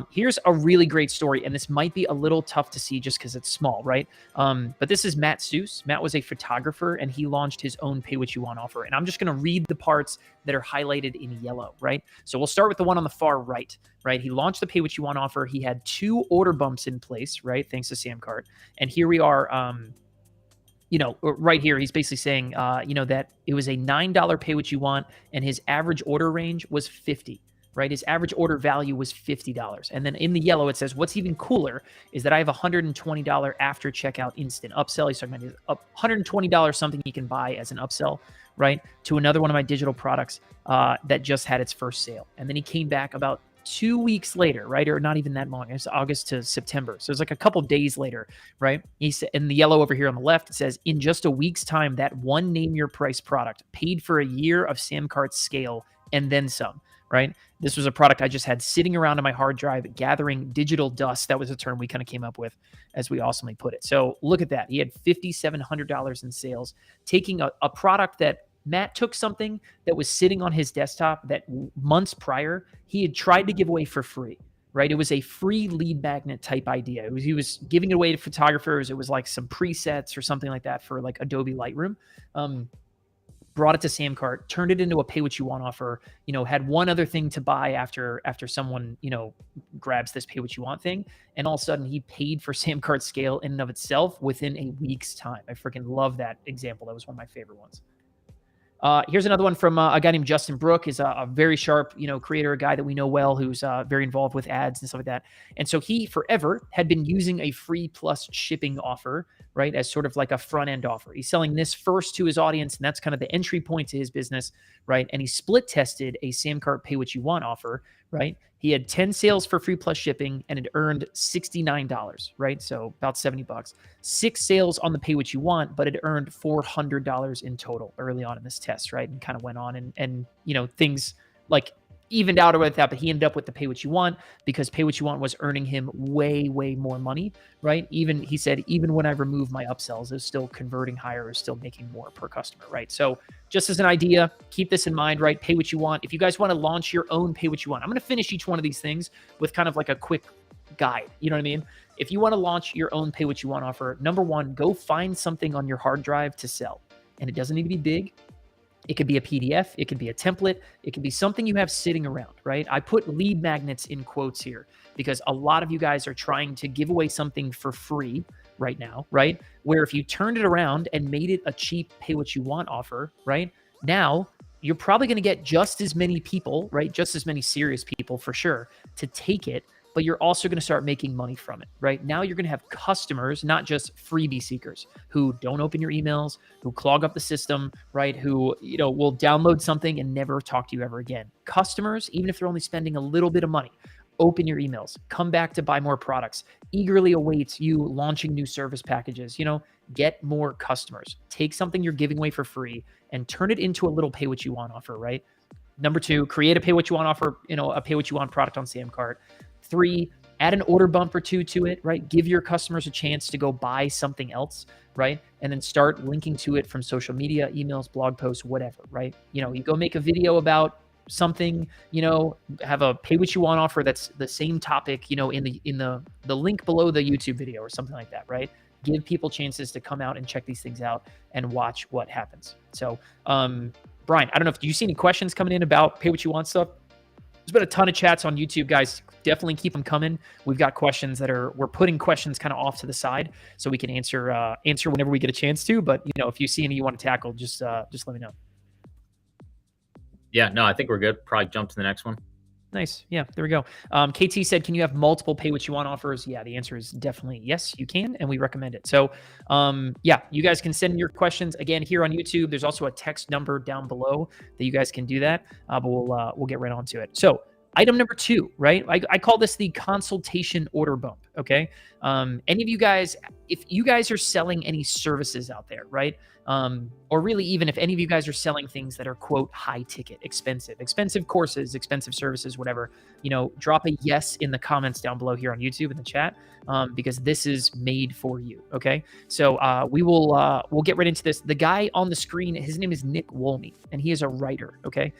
[SPEAKER 1] Here's a really great story, and this might be a little tough to see just because it's small, right? But this is Matt Seuss. Matt was a photographer, and he launched his own pay what you want offer. And I'm just going to read the parts that are highlighted in yellow, right? So we'll start with the one on the far right, right? He launched the pay what you want offer. He had 2 order bumps in place, right? Thanks to Samcart. And here we are, right here, he's basically saying, that it was a $9 pay what you want, and his average order range was 50. Right? His average order value was $50. And then in the yellow, it says, what's even cooler is that I have a $120 after checkout instant upsell. He's talking about $120 something you can buy as an upsell, right? To another one of my digital products that just had its first sale. And then he came back about 2 weeks later, right? Or not even that long. It's August to September. So it's like a couple days later, right? He said, in the yellow over here on the left, it says, in just a week's time, that one name your price product paid for a year of Samcart's scale and then some. Right? This was a product I just had sitting around on my hard drive, gathering digital dust. That was a term we kind of came up with, as we awesomely put it. So look at that. He had $5,700 in sales, taking a product that Matt took something that was sitting on his desktop that months prior, he had tried to give away for free. Right? It was a free lead magnet type idea. He was giving it away to photographers. It was like some presets or something like that for like Adobe Lightroom. Brought it to Samcart, turned it into a pay what you want offer, had one other thing to buy after someone, grabs this pay what you want thing. And all of a sudden he paid for Samcart's scale in and of itself within a week's time. I freaking love that example. That was one of my favorite ones. Here's another one from a guy named Justin Brook. Is a very sharp, creator, a guy that we know well, who's very involved with ads and stuff like that. And so he forever had been using a free plus shipping offer, right, as sort of like a front end offer. He's selling this first to his audience, and that's kind of the entry point to his business, right? And he split tested a Samcart pay what you want offer, right? He had 10 sales for free plus shipping and it earned $69, right? So about $70. 6 sales on the pay what you want, but it earned $400 in total early on in this test, right? And kind of went on and things like evened out with that, but he ended up with the pay what you want because pay what you want was earning him way, way more money, right? He said, even when I remove my upsells, it's still converting higher, is still making more per customer, right? So just as an idea, keep this in mind, right? Pay what you want. If you guys want to launch your own pay what you want, I'm going to finish each one of these things with kind of like a quick guide. You know what I mean? If you want to launch your own pay what you want offer, number one, go find something on your hard drive to sell. And it doesn't need to be big. It could be a PDF. It could be a template. It could be something you have sitting around, right? I put lead magnets in quotes here because a lot of you guys are trying to give away something for free right now, right? Where if you turned it around and made it a cheap pay what you want offer, right? Now you're probably going to get just as many people, right? Just as many serious people for sure to take it, but you're also going to start making money from it, right? Now you're going to have customers, not just freebie seekers who don't open your emails, who clog up the system, right? Who, will download something and never talk to you ever again. Customers, even if they're only spending a little bit of money, open your emails, come back to buy more products, eagerly awaits you launching new service packages, get more customers. Take something you're giving away for free and turn it into a little pay what you want offer, right? Number 2, create a pay what you want offer, a pay what you want product on Samcart. 3, add an order bump or 2 to it, right? Give your customers a chance to go buy something else, right? And then start linking to it from social media, emails, blog posts, whatever, right? You go make a video about something, have a pay what you want offer that's the same topic, in the link below the YouTube video or something like that, right? Give people chances to come out and check these things out and watch what happens. So, Brian, I don't know if you see any questions coming in about pay what you want stuff. There's been a ton of chats on YouTube, guys. Definitely keep them coming. We've got questions we're putting questions kind of off to the side so we can answer whenever we get a chance to. But if you see any you want to tackle, just let me know.
[SPEAKER 4] Yeah, no, I think we're good. Probably jump to the next one.
[SPEAKER 1] Nice. Yeah, there we go. KT said, can you have multiple pay what you want offers? Yeah, the answer is definitely yes, you can, and we recommend it. So yeah, you guys can send your questions again here on YouTube. There's also a text number down below that you guys can do that, but we'll get right onto it. So item number 2, right? I call this the consultation order bump. Okay. Any of you guys, if you guys are selling any services out there, right? Or really even if any of you guys are selling things that are quote high ticket, expensive courses, expensive services, whatever, drop a yes in the comments down below here on YouTube in the chat, because this is made for you. Okay. So we'll get right into this. The guy on the screen, his name is Nick Wolmy, and he is a writer. Okay.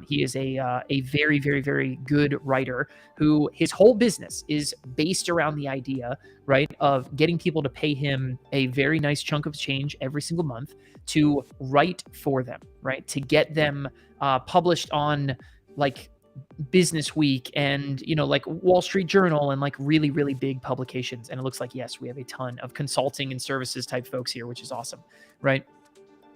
[SPEAKER 1] He is a very, very, very good writer who his whole business is based around the idea, right, of getting people to pay him a very nice chunk of change every single month to write for them, right, to get them published on like Business Week and like Wall Street Journal and like really, really big publications. And it looks like, yes, we have a ton of consulting and services type folks here, which is awesome, right?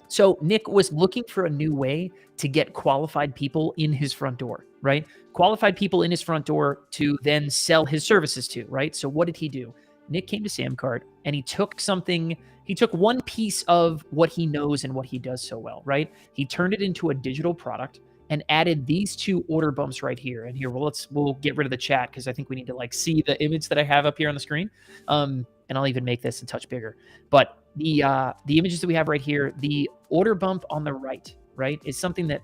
[SPEAKER 1] So Nick was looking for a new way to get qualified people in his front door, right? Qualified people in his front door to then sell his services to, right? So what did he do? Nick came to Samcart and he took one piece of what he knows and what he does so well, right? He turned it into a digital product and added these two order bumps right here. And here, we'll get rid of the chat because I think we need to like see the image that I have up here on the screen. And I'll even make this a touch bigger. But the images that we have right here, the order bump on the right, is something that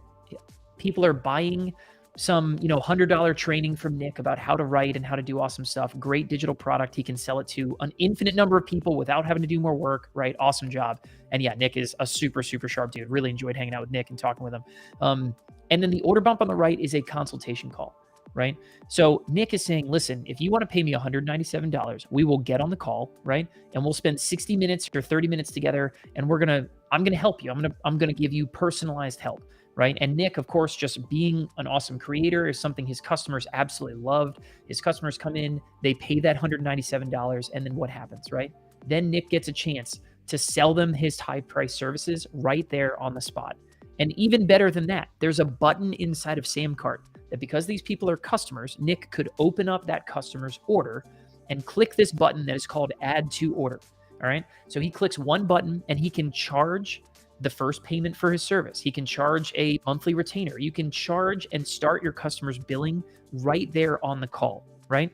[SPEAKER 1] people are buying some, $100 training from Nick about how to write and how to do awesome stuff. Great digital product. He can sell it to an infinite number of people without having to do more work, right? Awesome job. And yeah, Nick is a super, super sharp dude. Really enjoyed hanging out with Nick and talking with him. And then the order bump on the right is a consultation call, right? So Nick is saying, listen, if you want to pay me $197, we will get on the call, right? And we'll spend 60 minutes or 30 minutes together, and I'm going to help you. I'm going to give you personalized help, right? And Nick, of course, just being an awesome creator is something his customers absolutely loved. His customers come in, they pay that $197, and then what happens, right? Then Nick gets a chance to sell them his high price services right there on the spot. And even better than that, there's a button inside of Samcart that because these people are customers, Nick could open up that customer's order and click this button that is called Add to Order. All right. So he clicks one button and he can charge the first payment for his service. He can charge a monthly retainer. You can charge and start your customer's billing right there on the call, right?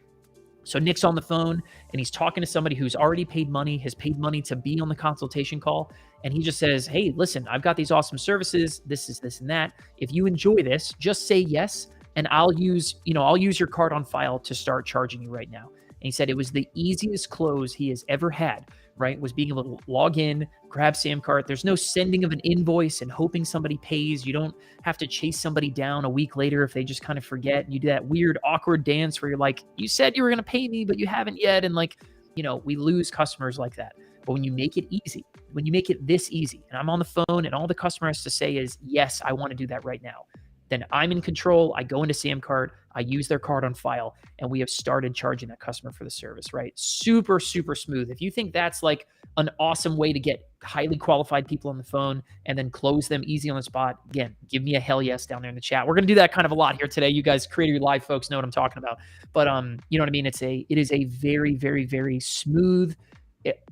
[SPEAKER 1] So Nick's on the phone and he's talking to somebody who's already paid money, has paid money to be on the consultation call. And he just says, hey, listen, I've got these awesome services. This is this and that. If you enjoy this, just say yes. And I'll use your card on file to start charging you right now. And he said it was the easiest close he has ever had, right? Was being able to log in, grab Samcart. There's no sending of an invoice and hoping somebody pays. You don't have to chase somebody down a week later if they just kind of forget. You do that weird, awkward dance where you're like, you said you were going to pay me, but you haven't yet. And like, we lose customers like that. But when you make it easy, when you make it this easy, and I'm on the phone and all the customer has to say is, yes, I want to do that right now, then I'm in control. I go into Samcart, I use their card on file, and we have started charging that customer for the service, right? Super, super smooth. If you think that's like an awesome way to get highly qualified people on the phone and then close them easy on the spot, again, give me a hell yes down there in the chat. We're going to do that kind of a lot here today. You guys, CreatorU Live folks know what I'm talking about. But you know what I mean? It is a very, very, very smooth,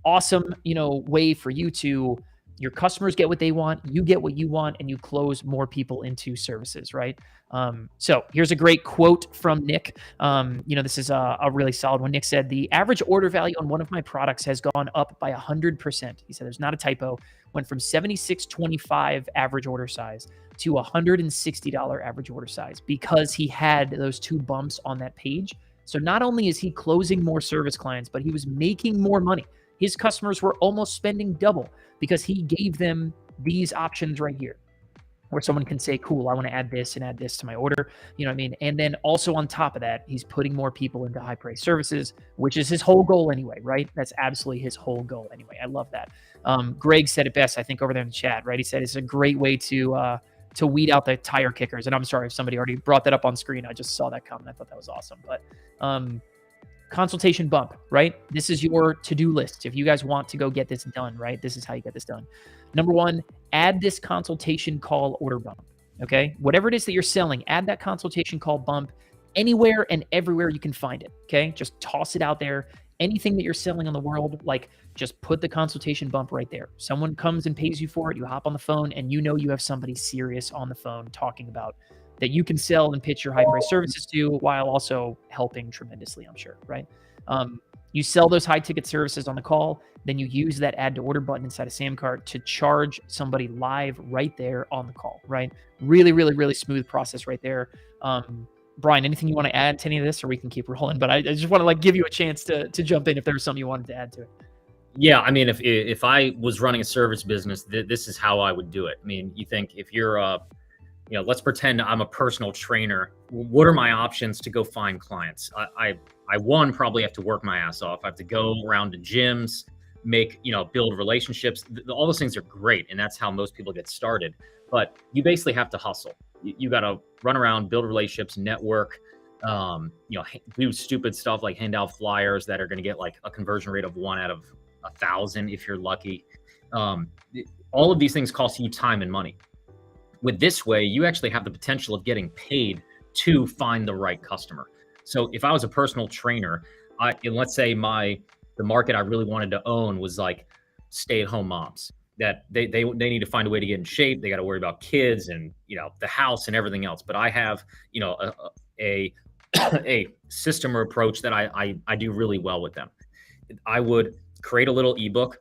[SPEAKER 1] awesome, way for you to, your customers get what they want, you get what you want, and you close more people into services, right? So here's a great quote from Nick. This is a really solid one. Nick said, the average order value on one of my products has gone up by 100%. He said, there's not a typo, went from $76.25 average order size to $160 average order size because he had those two bumps on that page. So not only is he closing more service clients, but he was making more money. His customers were almost spending double because he gave them these options right here where someone can say, cool, I want to add this and add this to my order. You know what I mean? And then also on top of that, he's putting more people into high price services, which is his whole goal anyway, right? That's absolutely his whole goal anyway. I love that. Greg said it best, I think, over there in the chat, right? He said it's a great way to weed out the tire kickers. And I'm sorry if somebody already brought that up on screen. I just saw that comment. I thought that was awesome. But consultation bump, right? This is your to-do list. If you guys want to go get this done, right? This is how you get this done. Number one, add this consultation call order bump, okay? Whatever it is that you're selling, add that consultation call bump anywhere and everywhere you can find it, okay? Just toss it out there. Anything that you're selling on the world, like just put the consultation bump right there. Someone comes and pays you for it, you hop on the phone, and you know you have somebody serious on the phone talking about that you can sell and pitch your high price services to while also helping tremendously, I'm sure, right? You sell those high ticket services on the call, then you use that add to order button inside of Samcart to charge somebody live right there on the call, right? Really, really, really smooth process right there. Brian, anything you want to add to any of this, or we can keep rolling? But I just want to like give you a chance to jump in if there was something you wanted to add to it.
[SPEAKER 4] Yeah, I mean, if I was running a service business, this is how I would do it. I mean, you think if you're let's pretend I'm a personal trainer. What are my options to go find clients? I probably have to work my ass off. I have to go around to gyms, build relationships. All those things are great, and that's how most people get started. But you basically have to hustle. You got to run around, build relationships, network, do stupid stuff like hand out flyers that are going to get like a conversion rate of 1 out of 1,000 if you're lucky. All of these things cost you time and money. With this way, you actually have the potential of getting paid to find the right customer. So if I was a personal trainer, and let's say the market I really wanted to own was like stay-at-home moms, that they need to find a way to get in shape. They got to worry about kids and the house and everything else. But I have a system or approach that I do really well with them. I would create a little ebook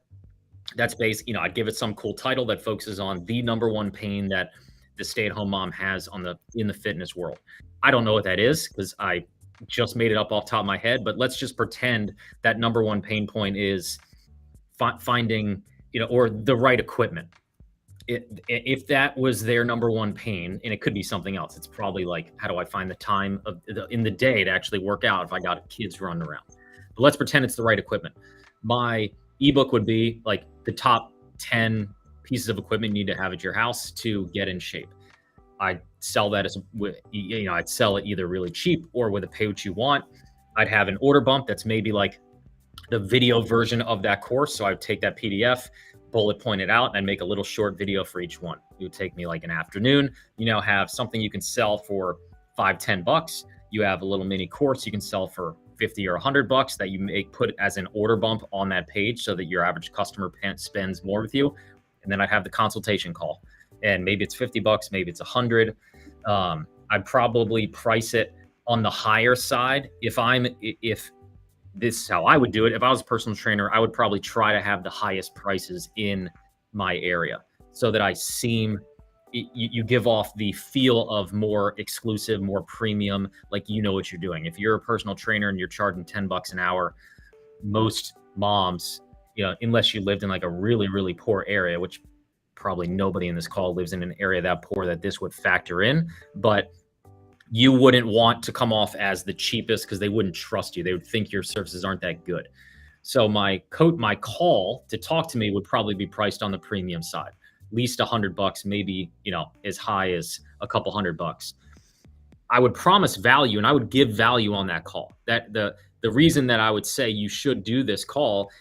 [SPEAKER 4] that's based, I'd give it some cool title that focuses on the number one pain that the stay-at-home mom has in the fitness world. I don't know what that is because I just made it up off the top of my head, but let's just pretend that number one pain point is finding, or the right equipment. If that was their number one pain, and it could be something else, it's probably like, how do I find the time in the day to actually work out if I got kids running around? But let's pretend it's the right equipment. My ebook would be like the top 10 pieces of equipment you need to have at your house to get in shape. I'd sell that I'd sell it either really cheap or with a pay what you want. I'd have an order bump that's maybe like the video version of that course. So I would take that PDF, bullet point it out, and make a little short video for each one. It would take me like an afternoon. You now have something you can sell for $5-10. You have a little mini course you can sell for $50 or $100 that you put as an order bump on that page so that your average customer spends more with you. And then I'd have the consultation call, and maybe it's $50, maybe it's $100. I'd probably price it on the higher side. If this is how I would do it, if I was a personal trainer, I would probably try to have the highest prices in my area so that you give off the feel of more exclusive, more premium, like what you're doing. If you're a personal trainer and you're charging $10 an hour, most moms, unless you lived in like a really, really poor area, which probably nobody in this call lives in an area that poor that this would factor in, but you wouldn't want to come off as the cheapest because they wouldn't trust you. They would think your services aren't that good. So my call to talk to me would probably be priced on the premium side, at least $100, maybe, as high as a couple $100. I would promise value, and I would give value on that call. That the reason that I would say you should do this call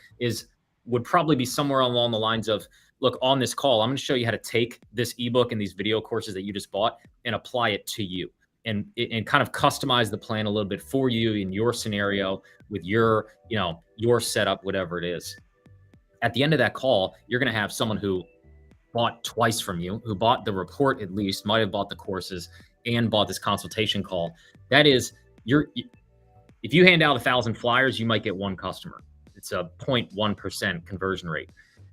[SPEAKER 4] would probably be somewhere along the lines of, look, on this call, I'm going to show you how to take this ebook and these video courses that you just bought and apply it to you and kind of customize the plan a little bit for you in your scenario with your setup, whatever it is. At the end of that call, you're going to have someone who bought twice from you, who bought the report at least, might have bought the courses and bought this consultation call. That is, if you hand out 1,000 flyers, you might get one customer. It's a 0.1% conversion rate.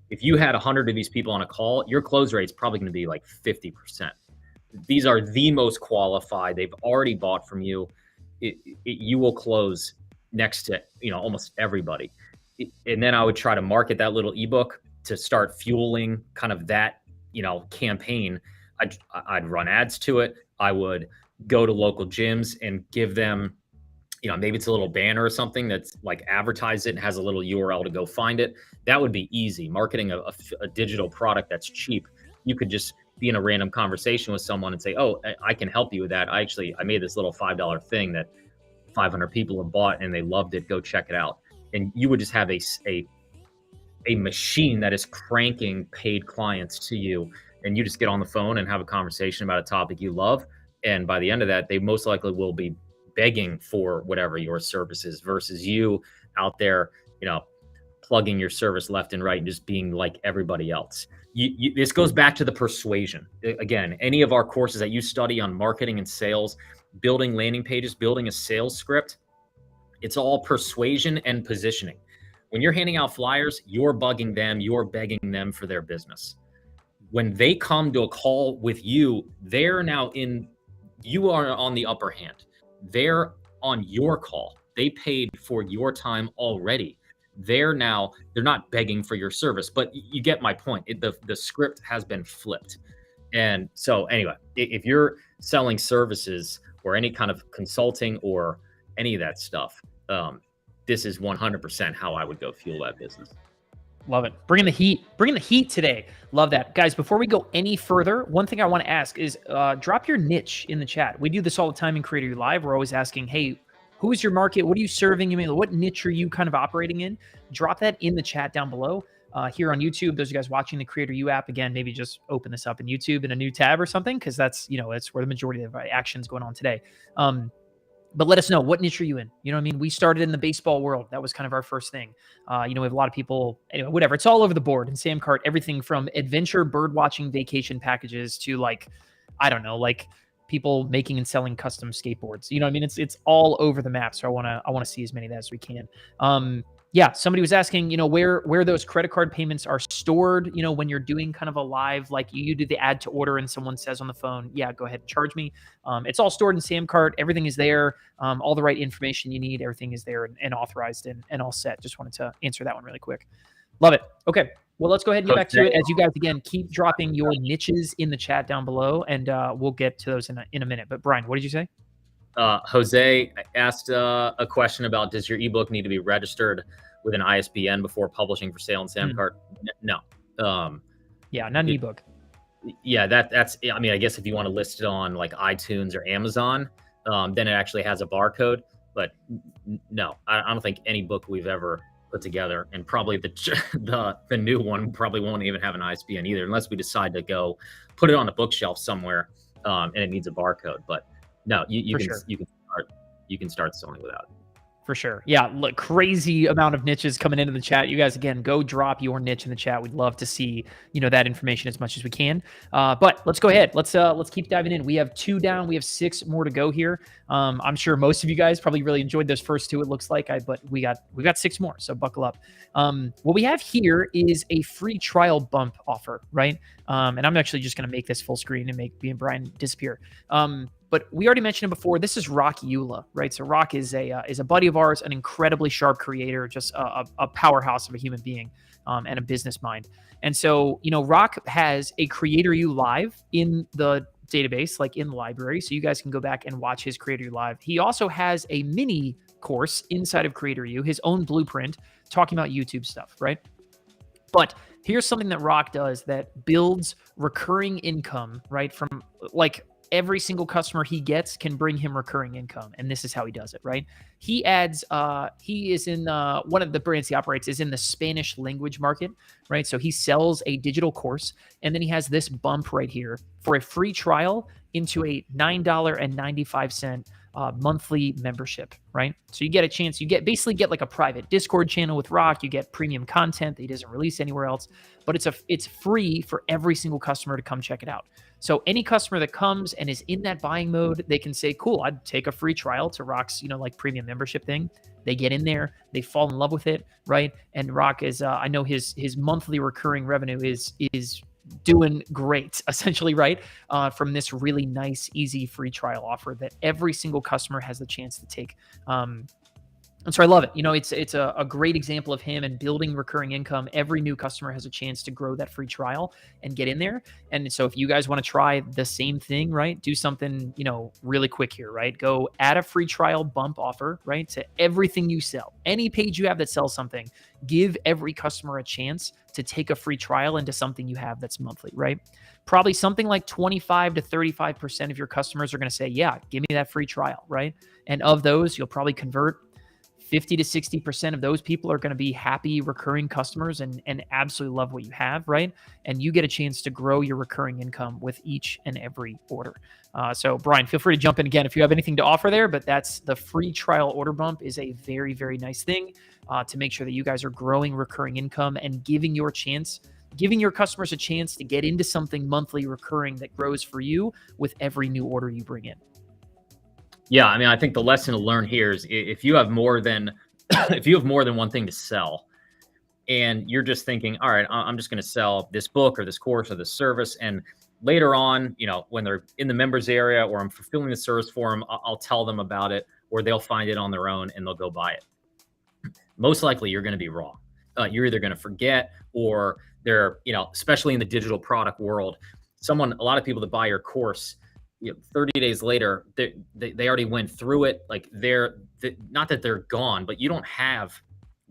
[SPEAKER 4] If you had 100 of these people on a call, your close rate is probably going to be like 50%. These are the most qualified. They've already bought from you. You will close next to almost everybody. And then I would try to market that little ebook to start fueling kind of that campaign. I'd run ads to it. I would go to local gyms and give them, maybe it's a little banner or something that's like advertise it and has a little URL to go find it. That would be easy. Marketing a digital product that's cheap. You could just be in a random conversation with someone and say, oh, I can help you with that. I made this little $5 thing that 500 people have bought and they loved it. Go check it out. And you would just have a machine that is cranking paid clients to you. And you just get on the phone and have a conversation about a topic you love. And by the end of that, they most likely will be begging for whatever your service is versus you out there, plugging your service left and right and just being like everybody else. This goes back to the persuasion. Again, any of our courses that you study on marketing and sales, building landing pages, building a sales script, It's all persuasion and positioning. When you're handing out flyers, you're bugging them, you're begging them for their business. When they come to a call with you, you are on the upper hand. They're on your call. They paid for your time already. They're not begging for your service, but you get my point. The script has been flipped. And so anyway, if you're selling services or any kind of consulting or any of that stuff, this is 100% how I would go fuel that business.
[SPEAKER 1] Love it. Bringing the heat today. Love that. Guys, before we go any further, one thing I want to ask is drop your niche in the chat. We do this all the time in CreatorU Live. We're always asking, hey, who is your market? What are you serving? What niche are you kind of operating in? Drop that in the chat down below. Here on YouTube, those of you guys watching the CreatorU app, again, maybe just open this up in YouTube in a new tab or something, because that's where the majority of action's going on today. But let us know, what niche are you in? You know what I mean? We started in the baseball world. That was kind of our first thing. We have a lot of people, anyway, whatever. It's all over the board. And Sam Cart, everything from adventure bird watching vacation packages to I don't know, people making and selling custom skateboards. You know what I mean? It's all over the map. So I want to see as many of that as we can. Yeah, somebody was asking, where those credit card payments are stored, when you're doing kind of a live, like you do the add to order and someone says on the phone, yeah, go ahead and charge me. It's all stored in Samcart. Everything is there. All the right information you need. Everything is there and authorized and all set. Just wanted to answer that one really quick. Love it. Okay. Well, let's go ahead and get back to it. As you guys, again, keep dropping your niches in the chat down below, and we'll get to those in a minute. But Brian, what did you say?
[SPEAKER 4] Jose asked a question about, does your ebook need to be registered with an ISBN before publishing for sale in Samcart? No.
[SPEAKER 1] Yeah, not an ebook.
[SPEAKER 4] Yeah, that's. I mean, I guess if you want to list it on iTunes or Amazon, then it actually has a barcode. But no, I don't think any book we've ever put together, and probably the new one probably won't even have an ISBN either, unless we decide to go put it on a bookshelf somewhere, and it needs a barcode. But no, you can start selling without it.
[SPEAKER 1] For sure. Yeah, look, crazy amount of niches coming into the chat. You guys, again, go drop your niche in the chat. We'd love to see, that information as much as we can. But let's go ahead. Let's keep diving in. We have 2 down. We have 6 more to go here. I'm sure most of you guys probably really enjoyed those first 2, it looks like, but we got 6 more, so buckle up. What we have here is a free trial bump offer, right? And I'm actually just going to make this full screen and make me and Brian disappear. But we already mentioned it before. This is Rock Eula, right? So Rock is a buddy of ours, an incredibly sharp creator, just a powerhouse of a human being, and a business mind. And so, Rock has a CreatorU Live in the database, in the library. So you guys can go back and watch his CreatorU Live. He also has a mini course inside of CreatorU, his own blueprint, talking about YouTube stuff, right? But here's something that Rock does that builds recurring income, right? From every single customer he gets can bring him recurring income. And this is how he does it, right? He adds, he is in one of the brands he operates is in the Spanish language market, right? So he sells a digital course, and then he has this bump right here for a free trial into a $9.95 monthly membership, right? So you get a chance, basically get a private Discord channel with Rock. You get premium content that he doesn't release anywhere else, but it's free for every single customer to come check it out. So any customer that comes and is in that buying mode, they can say, cool, I'd take a free trial to Rock's, premium membership thing. They get in there, they fall in love with it, right? And Rock is, I know his monthly recurring revenue is doing great, essentially, right? From this really nice, easy free trial offer that every single customer has the chance to take. And so I love it. It's a great example of him and building recurring income. Every new customer has a chance to grow that free trial and get in there. And so if you guys want to try the same thing, right, do something, really quick here, right? Go add a free trial bump offer, right, to everything you sell. Any page you have that sells something, give every customer a chance to take a free trial into something you have that's monthly, right? Probably something like 25 to 35% of your customers are going to say, yeah, give me that free trial, right? And of those, you'll probably convert 50 to 60% of those people are going to be happy recurring customers and absolutely love what you have, right? And you get a chance to grow your recurring income with each and every order. So Brian, feel free to jump in again if you have anything to offer there, but that's the free trial order bump is a very, very nice thing to make sure that you guys are growing recurring income and giving your customers a chance to get into something monthly recurring that grows for you with every new order you bring in.
[SPEAKER 4] Yeah, I mean, I think the lesson to learn here is if you have more than if you have more than one thing to sell, and you're just thinking, all right, I'm just going to sell this book or this course or this service, and later on, when they're in the members area or I'm fulfilling the service for them, I'll tell them about it, or they'll find it on their own and they'll go buy it. Most likely, you're going to be wrong. You're either going to forget, or they're, especially in the digital product world, a lot of people that buy your course, 30 days later, they already went through it. Like not that they're gone, but you don't have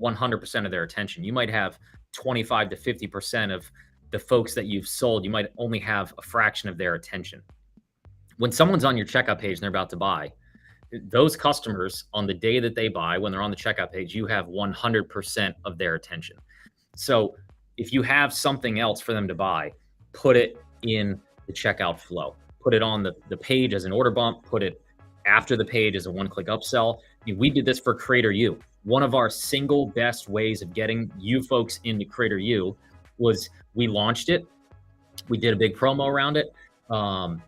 [SPEAKER 4] 100% of their attention. You might have 25 to 50% of the folks that you've sold. You might only have a fraction of their attention. When someone's on your checkout page and they're about to buy, those customers, on the day that they buy, when they're on the checkout page, you have 100% of their attention. So if you have something else for them to buy, put it in the checkout flow. Put it on the page as an order bump, put it after the page as a one-click upsell. We did this for CreatorU. One of our single best ways of getting you folks into CreatorU was we launched it. We did a big promo around it. And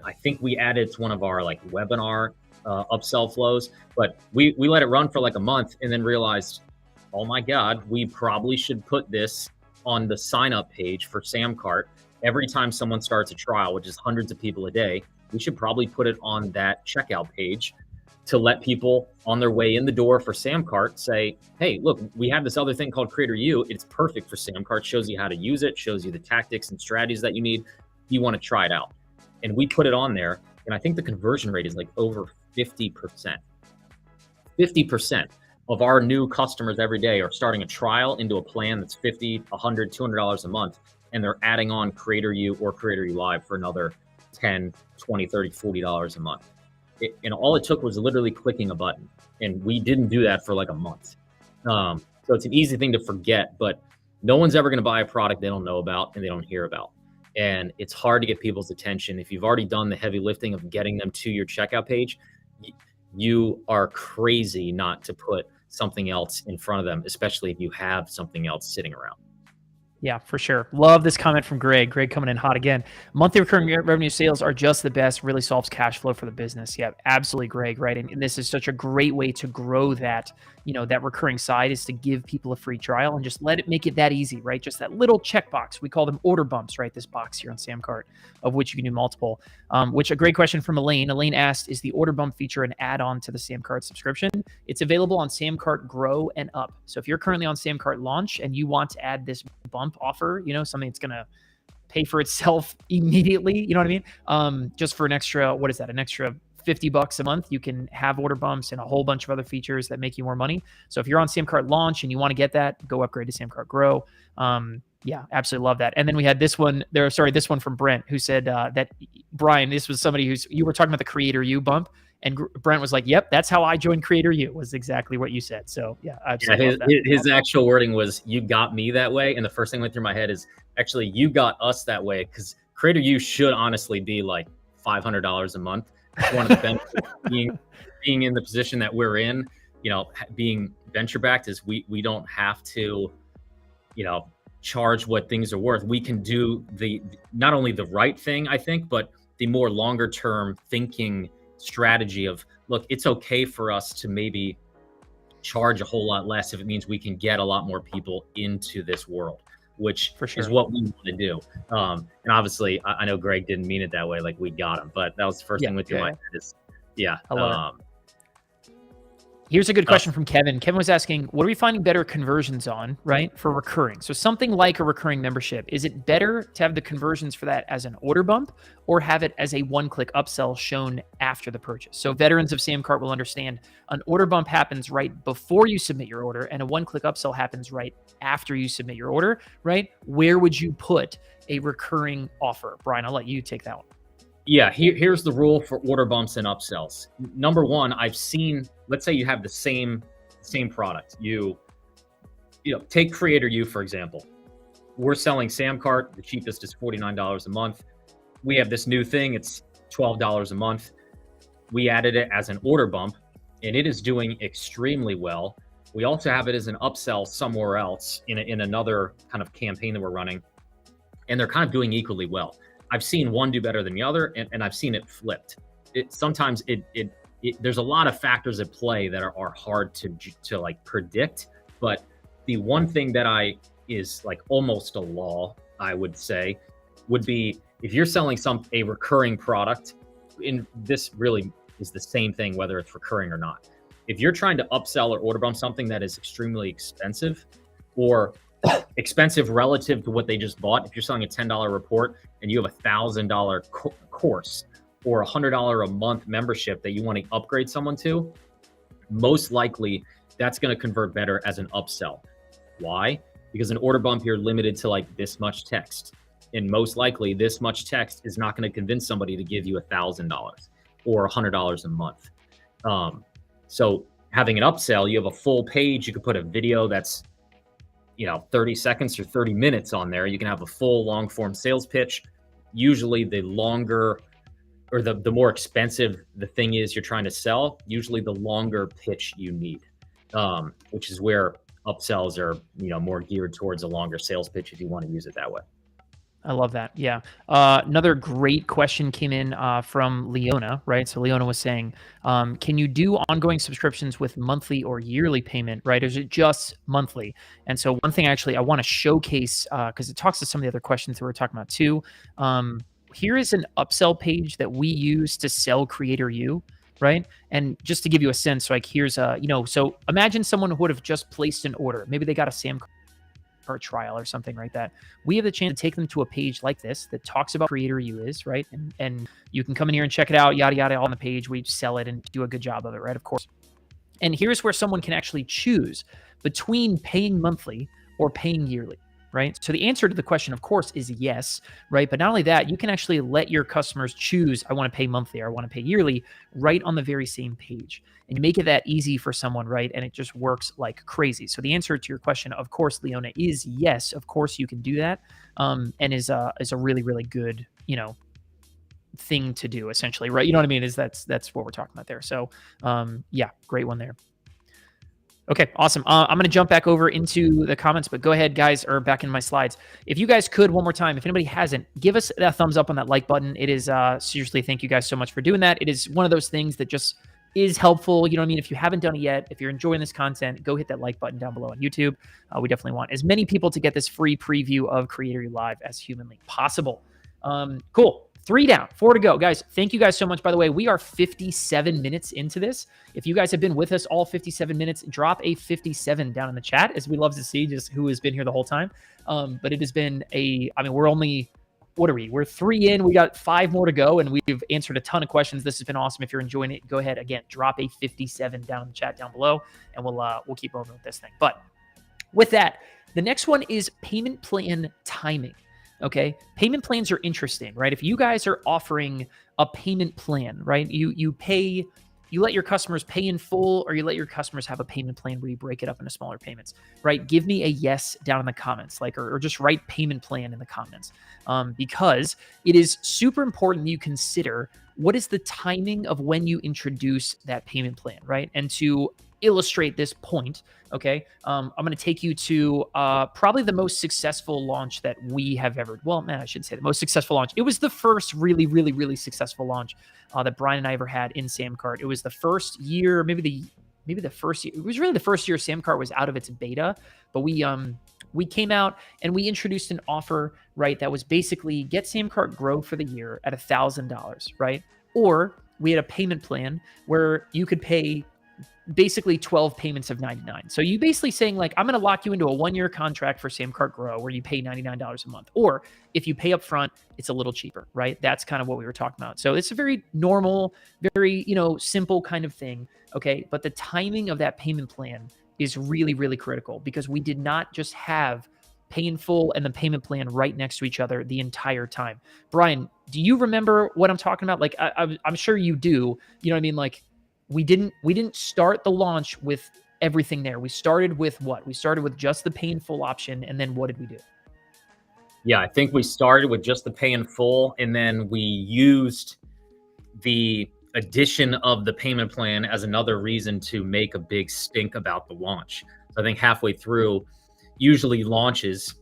[SPEAKER 4] I think we added to one of our webinar upsell flows, but we let it run for a month and then realized, oh my God, we probably should put this on the sign up page for Samcart. Every time someone starts a trial, which is hundreds of people a day, we should probably put it on that checkout page to let people on their way in the door for Samcart say, hey, look, we have this other thing called CreatorU. It's perfect for Samcart, shows you how to use it, shows you the tactics and strategies that you need. You want to try it out. And we put it on there. And I think the conversion rate is over 50%. 50% of our new customers every day are starting a trial into a plan that's $50, $100, $200 a month. And they're adding on CreatorU or CreatorU Live for another $10, $20, $30, $40 a month. And all it took was literally clicking a button. And we didn't do that for a month. So it's an easy thing to forget, but no one's ever going to buy a product they don't know about and they don't hear about. And it's hard to get people's attention. If you've already done the heavy lifting of getting them to your checkout page, you are crazy not to put something else in front of them, especially if you have something else sitting around.
[SPEAKER 1] Yeah, for sure. Love this comment from Greg. Greg coming in hot again. Monthly recurring revenue sales are just the best, really solves cash flow for the business. Yeah, absolutely, Greg, right? And this is such a great way to grow that, that recurring side, is to give people a free trial and just make it that easy, right? Just that little checkbox. We call them order bumps, right? This box here on Samcart, of which you can do multiple. Which a great question from Elaine. Elaine asked, is the order bump feature an add-on to the Samcart subscription? It's available on Samcart Grow and Up. So if you're currently on Samcart Launch and you want to add this bump offer, something that's going to pay for itself immediately, you know what I mean? Just for an extra, what is that? An extra $50 a month, you can have order bumps and a whole bunch of other features that make you more money. So if you're on Samcart Launch and you want to get that, go upgrade to Samcart Grow. Yeah, absolutely love that. And then we had this one from Brent, who said that, Brian, this was somebody you were talking about the CreatorU bump. And Brent was like, yep, that's how I joined CreatorU, was exactly what you said. So yeah, absolutely.
[SPEAKER 4] His actual wording was, you got me that way. And the first thing that went through my head is, actually, you got us that way, because CreatorU should honestly be $500 a month. It's one of the benefits being in the position that we're in, being venture backed, is we don't have to, charge what things are worth. We can do not only the right thing, I think, but the more longer term thinking strategy of, look, it's okay for us to maybe charge a whole lot less if it means we can get a lot more people into this world, which is what we want to do. And obviously, I know Greg didn't mean it that way, we got him, but that was the first thing went through my head is,
[SPEAKER 1] I love it. Here's a good question from Kevin. Kevin was asking, what are we finding better conversions on, right, for recurring? So something like a recurring membership, is it better to have the conversions for that as an order bump, or have it as a one-click upsell shown after the purchase? So veterans of Samcart will understand an order bump happens right before you submit your order, and a one-click upsell happens right after you submit your order, right? Where would you put a recurring offer? Brian, I'll let you take that one.
[SPEAKER 4] Yeah, here's the rule for order bumps and upsells. Number one, I've seen, let's say you have the same product. You take CreatorU, for example. We're selling Samcart. The cheapest is $49 a month. We have this new thing. It's $12 a month. We added it as an order bump, and it is doing extremely well. We also have it as an upsell somewhere else in another kind of campaign that we're running, and they're kind of doing equally well. I've seen one do better than the other, and I've seen it flipped. Sometimes it there's a lot of factors at play that are hard to like predict. But the one thing that is like almost a law, I would say, would be if you're selling a recurring product, in this really is the same thing, whether it's recurring or not. If you're trying to upsell or order bump something that is extremely expensive or expensive relative to what they just bought, if you're selling a $10 report and you have $1,000 course or $100 a month membership that you want to upgrade someone to, most likely that's going to convert better as an upsell. Why? Because an order bump, you're limited to like this much text. And most likely this much text is not going to convince somebody to give you $1,000 or $100 a month. So having an upsell, you have a full page. You could put a video that's, 30 seconds or 30 minutes on there. You can have a full long form sales pitch. Usually the longer or the more expensive the thing is you're trying to sell, usually the longer pitch you need, which is where upsells are, more geared towards a longer sales pitch if you want to use it that way.
[SPEAKER 1] I love that. Yeah. Another great question came in from Leona, right? So Leona was saying, can you do ongoing subscriptions with monthly or yearly payment, right? Or is it just monthly? And so one thing actually I want to showcase, because it talks to some of the other questions that we're talking about too. Here is an upsell page that we use to sell CreatorU, right? And just to give you a sense, like here's so imagine someone who would have just placed an order. Maybe they got a Sam trial or something like that. We have the chance to take them to a page like this that talks about CreatorU is, right? And you can come in here and check it out, yada, yada, on the page. We sell it and do a good job of it, right? Of course. And here's where someone can actually choose between paying monthly or paying yearly, right? So the answer to the question, of course, is yes, right? But not only that, you can actually let your customers choose, I want to pay monthly or I want to pay yearly, right on the very same page. And you make it that easy for someone, right? And it just works like crazy. So the answer to your question, of course, Leona, is yes. Of course, you can do that, and is a really, really good, thing to do, essentially, right? You know what I mean? That's what we're talking about there. So, yeah, great one there. Okay, awesome. I'm going to jump back over into the comments, but go ahead, guys, or back in my slides. If you guys could, one more time, if anybody hasn't, give us that thumbs up on that like button. It is, seriously, thank you guys so much for doing that. It is one of those things that just is helpful. You know what I mean? If you haven't done it yet, if you're enjoying this content, go hit that like button down below on YouTube. We definitely want as many people to get this free preview of CreatorU Live as humanly possible. Cool. 3 down, 4 to go. Guys, thank you guys so much. By the way, we are 57 minutes into this. If you guys have been with us all 57 minutes, drop a 57 down in the chat, as we love to see just who has been here the whole time. But it has been we're only, what are we? We're 3 in. We got 5 more to go, and we've answered a ton of questions. This has been awesome. If you're enjoying it, go ahead, again, drop a 57 down in the chat down below, and we'll keep moving with this thing. But with that, the next one is payment plan timing. Okay, payment plans are interesting, right? If you guys are offering a payment plan, right? You let your customers pay in full, or you let your customers have a payment plan where you break it up into smaller payments, right? Give me a yes down in the comments, or just write payment plan in the comments, because it is super important that you consider what is the timing of when you introduce that payment plan, right? And to illustrate this point, okay, I'm going to take you to probably the most successful launch that we have ever, I shouldn't say the most successful launch. It was the first really, really, really successful launch that Brian and I ever had in Samcart. It was the first year, maybe the first year. It was really the first year Samcart was out of its beta, but we came out and we introduced an offer, right, that was basically get Samcart Grow for the year at $1,000, right? Or we had a payment plan where you could pay basically 12 payments of $99. So you basically saying like, I'm going to lock you into a 1-year contract for Samcart Grow where you pay $99 a month. Or if you pay up front, it's a little cheaper, right? That's kind of what we were talking about. So it's a very normal, very, simple kind of thing. Okay. But the timing of that payment plan is really, really critical, because we did not just have pay in full and the payment plan right next to each other the entire time. Brian, do you remember what I'm talking about? Like, I'm sure you do. You know what I mean? Like, we didn't start the launch with everything there. We started with what? We started with just the pay in full option, and then what did we do?
[SPEAKER 4] Yeah, I think we started with just the pay in full, and then we used the addition of the payment plan as another reason to make a big stink about the launch. So I think halfway through, usually launches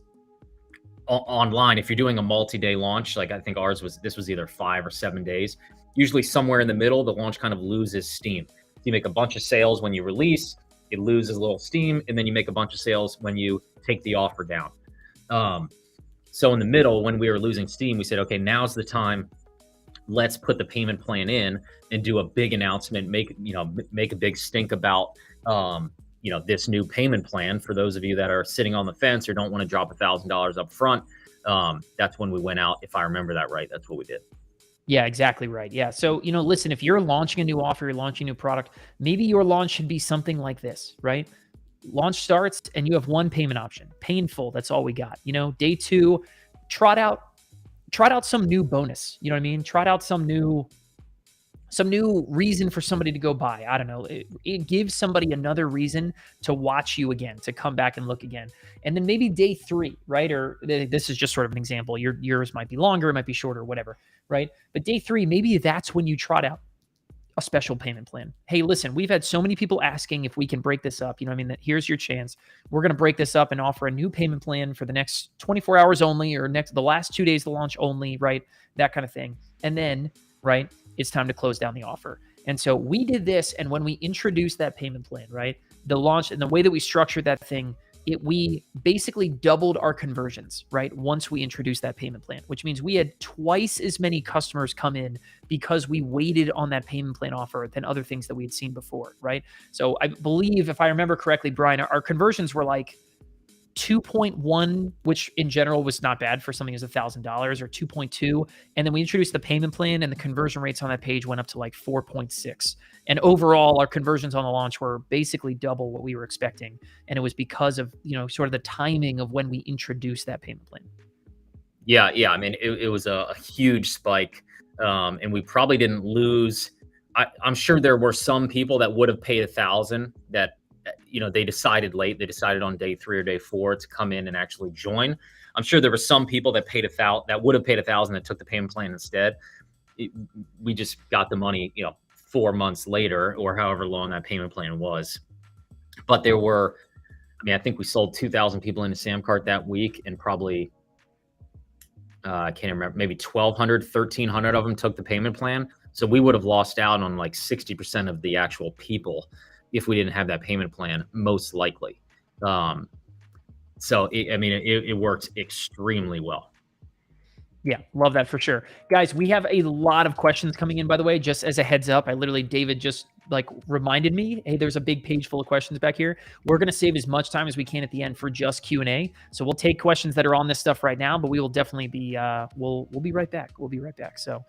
[SPEAKER 4] online, if you're doing a multi-day launch, like I think this was either 5 or 7 days, usually somewhere in the middle, the launch kind of loses steam. You make a bunch of sales when you release, it loses a little steam, and then you make a bunch of sales when you take the offer down. So in the middle, when we were losing steam, we said, okay, now's the time. Let's put the payment plan in and do a big announcement, make a big stink about, this new payment plan. For those of you that are sitting on the fence or don't want to drop $1,000 up front, that's when we went out. If I remember that right, that's what we did.
[SPEAKER 1] Yeah, exactly right. Yeah. So, listen, if you're launching a new offer, you're launching a new product, maybe your launch should be something like this, right? Launch starts and you have one payment option. Painful. That's all we got. Day 2, trot out some new bonus. You know what I mean? Trot out some new reason for somebody to go buy. I don't know. It gives somebody another reason to watch you again, to come back and look again. And then maybe day 3, right? Or this is just sort of an example. Yours might be longer, it might be shorter, whatever, right? But day 3, maybe that's when you trot out a special payment plan. Hey, listen, we've had so many people asking if we can break this up. That here's your chance. We're going to break this up and offer a new payment plan for the next 24 hours only, or the last 2 days of the launch only, right? That kind of thing. And then, right, it's time to close down the offer. And so we did this. And when we introduced that payment plan, right, the launch and the way that we structured that thing, we basically doubled our conversions, right? Once we introduced that payment plan, which means we had twice as many customers come in because we waited on that payment plan offer than other things that we had seen before, right? So I believe, if I remember correctly, Brian, our conversions were like 2.1, which in general was not bad for something as $1,000, or 2.2. And then we introduced the payment plan and the conversion rates on that page went up to like 4.6. And overall, our conversions on the launch were basically double what we were expecting. And it was because of, sort of the timing of when we introduced that payment plan.
[SPEAKER 4] Yeah. I mean, it was a huge spike. And we probably didn't lose. I'm sure there were some people that would have paid $1,000 that, they decided late. They decided on day 3 or day 4 to come in and actually join. I'm sure there were some people that paid $1,000 that would have paid $1,000 that took the payment plan instead. We just got the money, 4 months later, or however long that payment plan was. But there were, I think we sold 2,000 people into Samcart that week, and probably I can't remember, maybe 1,200, 1,300 of them took the payment plan. So we would have lost out on like 60% of the actual people if we didn't have that payment plan, most likely. So it worked extremely well.
[SPEAKER 1] Yeah, love that for sure. Guys, we have a lot of questions coming in, by the way, just as a heads up. David just reminded me, hey, there's a big page full of questions back here. We're going to save as much time as we can at the end for just Q&A. So we'll take questions that are on this stuff right now, but we will definitely be, we'll be right back. We'll be right back. So,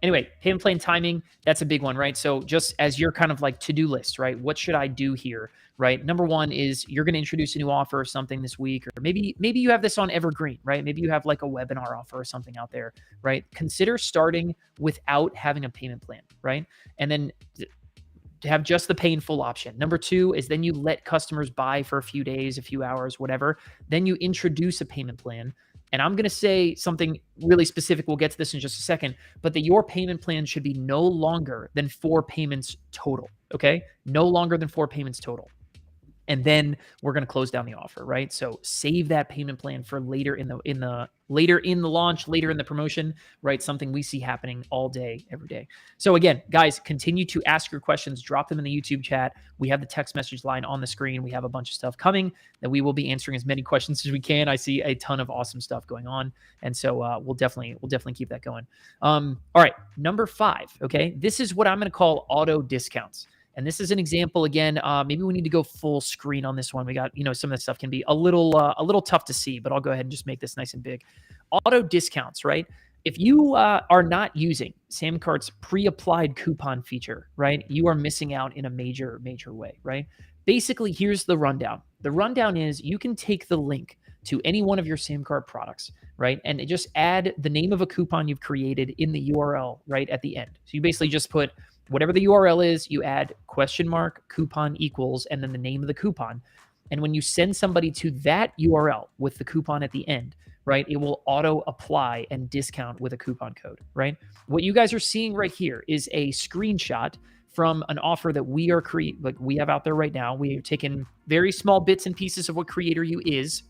[SPEAKER 1] anyway, payment plan timing, that's a big one, right? So just as your kind of to-do list, right? What should I do here, right? Number 1 is you're going to introduce a new offer or something this week, or maybe you have this on Evergreen, right? Maybe you have a webinar offer or something out there, right? Consider starting without having a payment plan, right? And then to have just the pay in full option. Number 2 is then you let customers buy for a few days, a few hours, whatever. Then you introduce a payment plan. And I'm going to say something really specific. We'll get to this in just a second, but that your payment plan should be no longer than 4 payments total. Okay. No longer than 4 payments total. And then we're going to close down the offer, right? So save that payment plan for later in the launch, later in the promotion, right? Something we see happening all day, every day. So again, guys, continue to ask your questions, drop them in the YouTube chat. We have the text message line on the screen. We have a bunch of stuff coming that we will be answering as many questions as we can. I see a ton of awesome stuff going on. And so we'll definitely keep that going. All right. Number 5. Okay. This is what I'm going to call auto discounts. And this is an example again. Maybe we need to go full screen on this one. We got, some of the stuff can be a little tough to see, but I'll go ahead and just make this nice and big. Auto discounts, right? If you are not using Samcart's pre-applied coupon feature, right, you are missing out in a major way, right? Basically, here's the rundown. The rundown is you can take the link to any one of your Samcart products, right, and just add the name of a coupon you've created in the URL right at the end. So you basically just put whatever the URL is, you add $coupon equals, and then the name of the coupon. And when you send somebody to that URL with the coupon at the end, right, it will auto apply and discount with a coupon code, right? What you guys are seeing right here is a screenshot from an offer that we are we have out there right now. We are taking very small bits and pieces of what CreatorU is,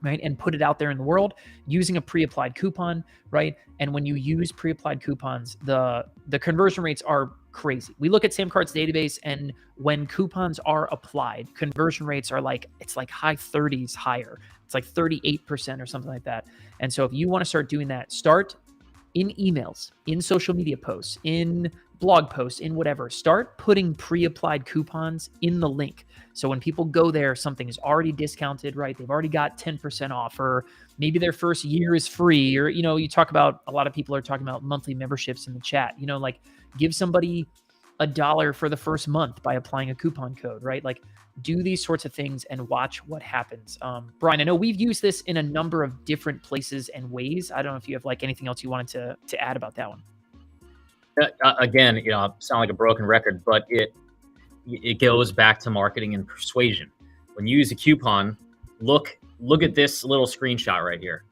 [SPEAKER 1] right? And put it out there in the world using a pre-applied coupon, right? And when you use pre-applied coupons, the conversion rates are crazy. We look at Samcart's database, and when coupons are applied, conversion rates are like, it's like high 30s higher. It's like 38% or something like that. And so if you want to start doing that, start in emails, in social media posts, in blog posts, in whatever, start putting pre-applied coupons in the link. So when people go there, something is already discounted, right? They've already got 10% off, or maybe their first year is free, or, you know, you talk about, a lot of people are talking about monthly memberships in the chat, you know, like give somebody $1 for the first month by applying a coupon code, right? Like do these sorts of things and watch what happens. Brian, I know we've used this in a number of different places and ways. I don't know if you have like anything else you wanted to add about that one.
[SPEAKER 4] Again, you know, I sound like a broken record, but it goes back to marketing and persuasion. When you use a coupon, look at this little screenshot right here.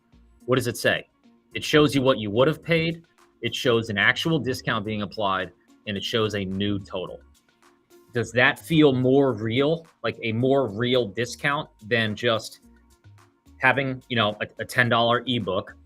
[SPEAKER 4] What does it say? It shows you what you would have paid. It shows an actual discount being applied, and it shows a new total. Does that feel more real, like a more real discount than just having, you know, a $10 ebook,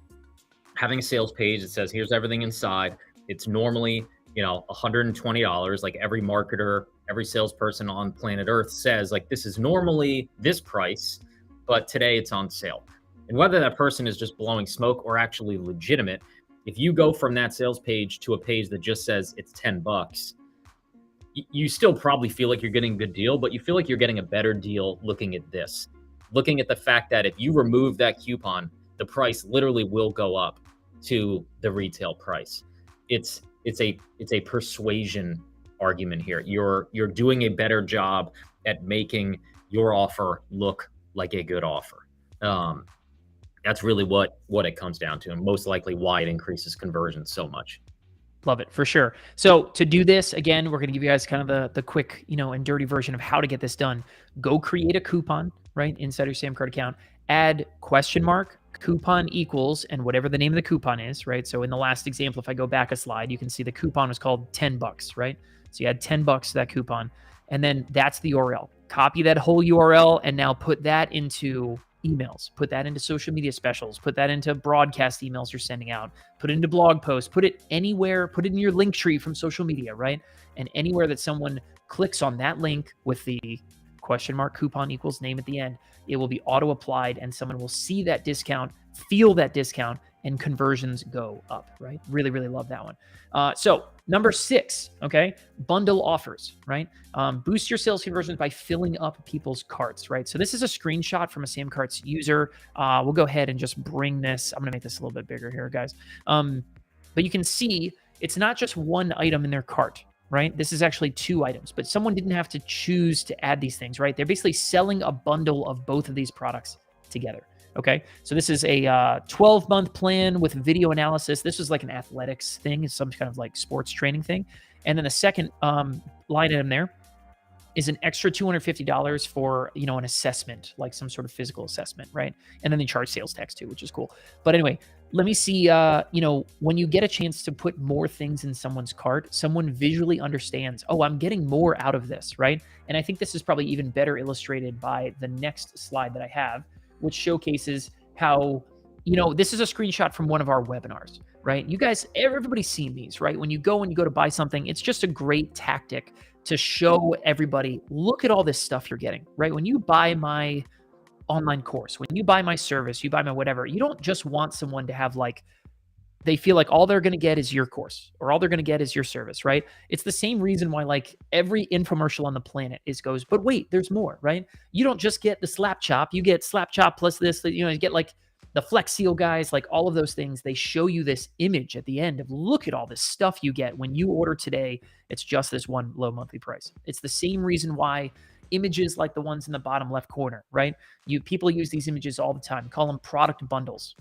[SPEAKER 4] having a sales page that says, here's everything inside. It's normally, you know, $120. Like every marketer, every salesperson on planet Earth says, like, this is normally this price, but today it's on sale. And whether that person is just blowing smoke or actually legitimate, if you go from that sales page to a page that just says it's $10, you still probably feel like you're getting a good deal, but you feel like you're getting a better deal looking at this. Looking at the fact that if you remove that coupon, the price literally will go up to the retail price. It's a persuasion argument here. You're doing a better job at making your offer look like a good offer. That's really what it comes down to, and most likely why it increases conversion so much.
[SPEAKER 1] Love it, for sure. So to do this, again, we're going to give you guys kind of the quick, you know, and dirty version of how to get this done. Go create a coupon, right, inside your Samcart account. Add question mark, coupon equals, and whatever the name of the coupon is, right? So in the last example, if I go back a slide, you can see the coupon was called $10, right? So you add $10 to that coupon, and then that's the URL. Copy that whole URL and now put that into emails, put that into social media specials, put that into broadcast emails you're sending out, put it into blog posts, put it anywhere, put it in your link tree from social media, right? And anywhere that someone clicks on that link with the question mark coupon equals name at the end, it will be auto applied and someone will see that discount, feel that discount, and conversions go up, right? Really, really love that one. So number 6, okay, bundle offers, right? Boost your sales conversions by filling up people's carts, right? So this is a screenshot from a Samcarts user. We'll go ahead and just bring this. I'm gonna make this a little bit bigger here, guys. But you can see it's not just one item in their cart, right? This is actually 2 items, but someone didn't have to choose to add these things, right? They're basically selling a bundle of both of these products together. Okay, so this is a 12-month plan with video analysis. This is like an athletics thing. It's some kind of like sports training thing. And then the second line item there is an extra $250 for, you know, an assessment, like some sort of physical assessment, right? And then they charge sales tax too, which is cool. But anyway, let me see, you know, when you get a chance to put more things in someone's cart, someone visually understands, oh, I'm getting more out of this, right? And I think this is probably even better illustrated by the next slide that I have, which showcases how, you know, this is a screenshot from one of our webinars, right? You guys, everybody's seen these, right? When you go to buy something, it's just a great tactic to show everybody, look at all this stuff you're getting, right? When you buy my online course, when you buy my service, you buy my whatever, you don't just want someone to have like, they feel like all they're going to get is your course or all they're going to get is your service, right? It's the same reason why like every infomercial on the planet goes, but wait, there's more, right? You don't just get the slap chop, you get slap chop plus this, you know, you get like the Flex Seal guys, like all of those things. They show you this image at the end of look at all this stuff you get when you order today. It's just this one low monthly price. It's the same reason why images like the ones in the bottom left corner, right? People use these images all the time, call them product bundles,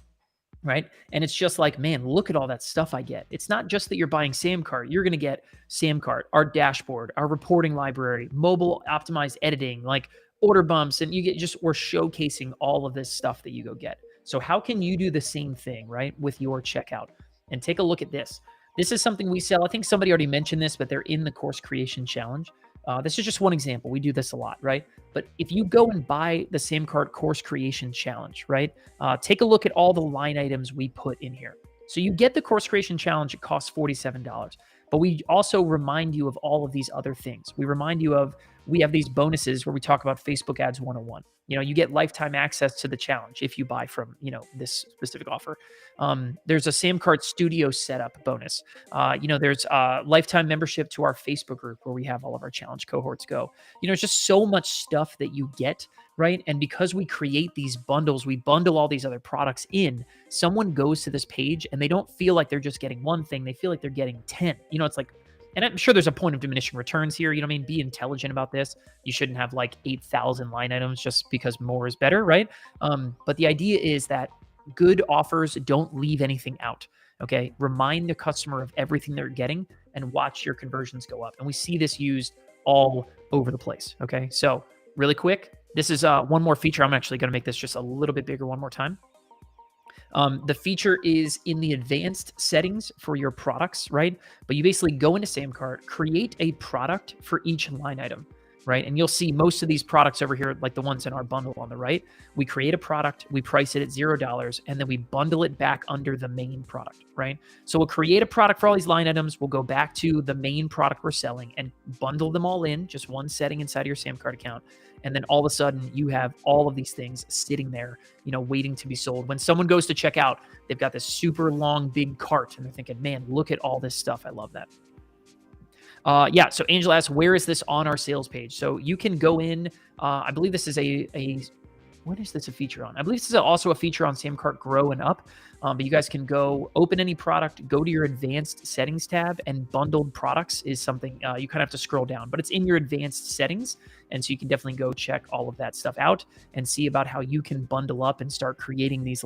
[SPEAKER 1] right? And it's just like, man, look at all that stuff I get. It's not just that you're buying Samcart. You're going to get Samcart, our dashboard, our reporting library, mobile optimized editing, like order bumps, and you get just, we're showcasing all of this stuff that you go get. So how can you do the same thing, right, with your checkout? And take a look at this. This is something we sell. I think somebody already mentioned this, but they're in the course creation challenge. This is just one example. We do this a lot, right? But if you go and buy the Samcart course creation challenge, right? Take a look at all the line items we put in here. So you get the course creation challenge, it costs $47. But we also remind you of all of these other things. We remind you of, we have these bonuses where we talk about Facebook ads 101. You get lifetime access to the challenge if you buy from, this specific offer. There's a Samcart Studio setup bonus. There's a lifetime membership to our Facebook group where we have all of our challenge cohorts go. It's just so much stuff that you get, right? And because we create these bundles, we bundle all these other products in, someone goes to this page and they don't feel like they're just getting one thing. They feel like they're getting 10. It's like, and I'm sure there's a point of diminishing returns here. You know what I mean? Be intelligent about this. You shouldn't have like 8,000 line items just because more is better, right? But the idea is that good offers don't leave anything out, okay? Remind the customer of everything they're getting and watch your conversions go up. And we see this used all over the place, okay? So really quick, this is one more feature. I'm actually going to make this just a little bit bigger one more time. The feature is in the advanced settings for your products, right? But you basically go into Samcart, create a product for each line item, right? And you'll see most of these products over here, like the ones in our bundle on the right. We create a product, we price it at $0, and then we bundle it back under the main product, right? So we'll create a product for all these line items. We'll go back to the main product we're selling and bundle them all in, just one setting inside of your Samcart account. And then all of a sudden you have all of these things sitting there, waiting to be sold. When someone goes to check out, they've got this super long, big cart and they're thinking, man, look at all this stuff. I love that. So Angela asks, where is this on our sales page? So you can go in, I believe this is what is this a feature on? I believe this is also a feature on Samcart Grow and Up, but you guys can go open any product, go to your advanced settings tab, and bundled products is something you kind of have to scroll down, but it's in your advanced settings. And so you can definitely go check all of that stuff out and see about how you can bundle up and start creating these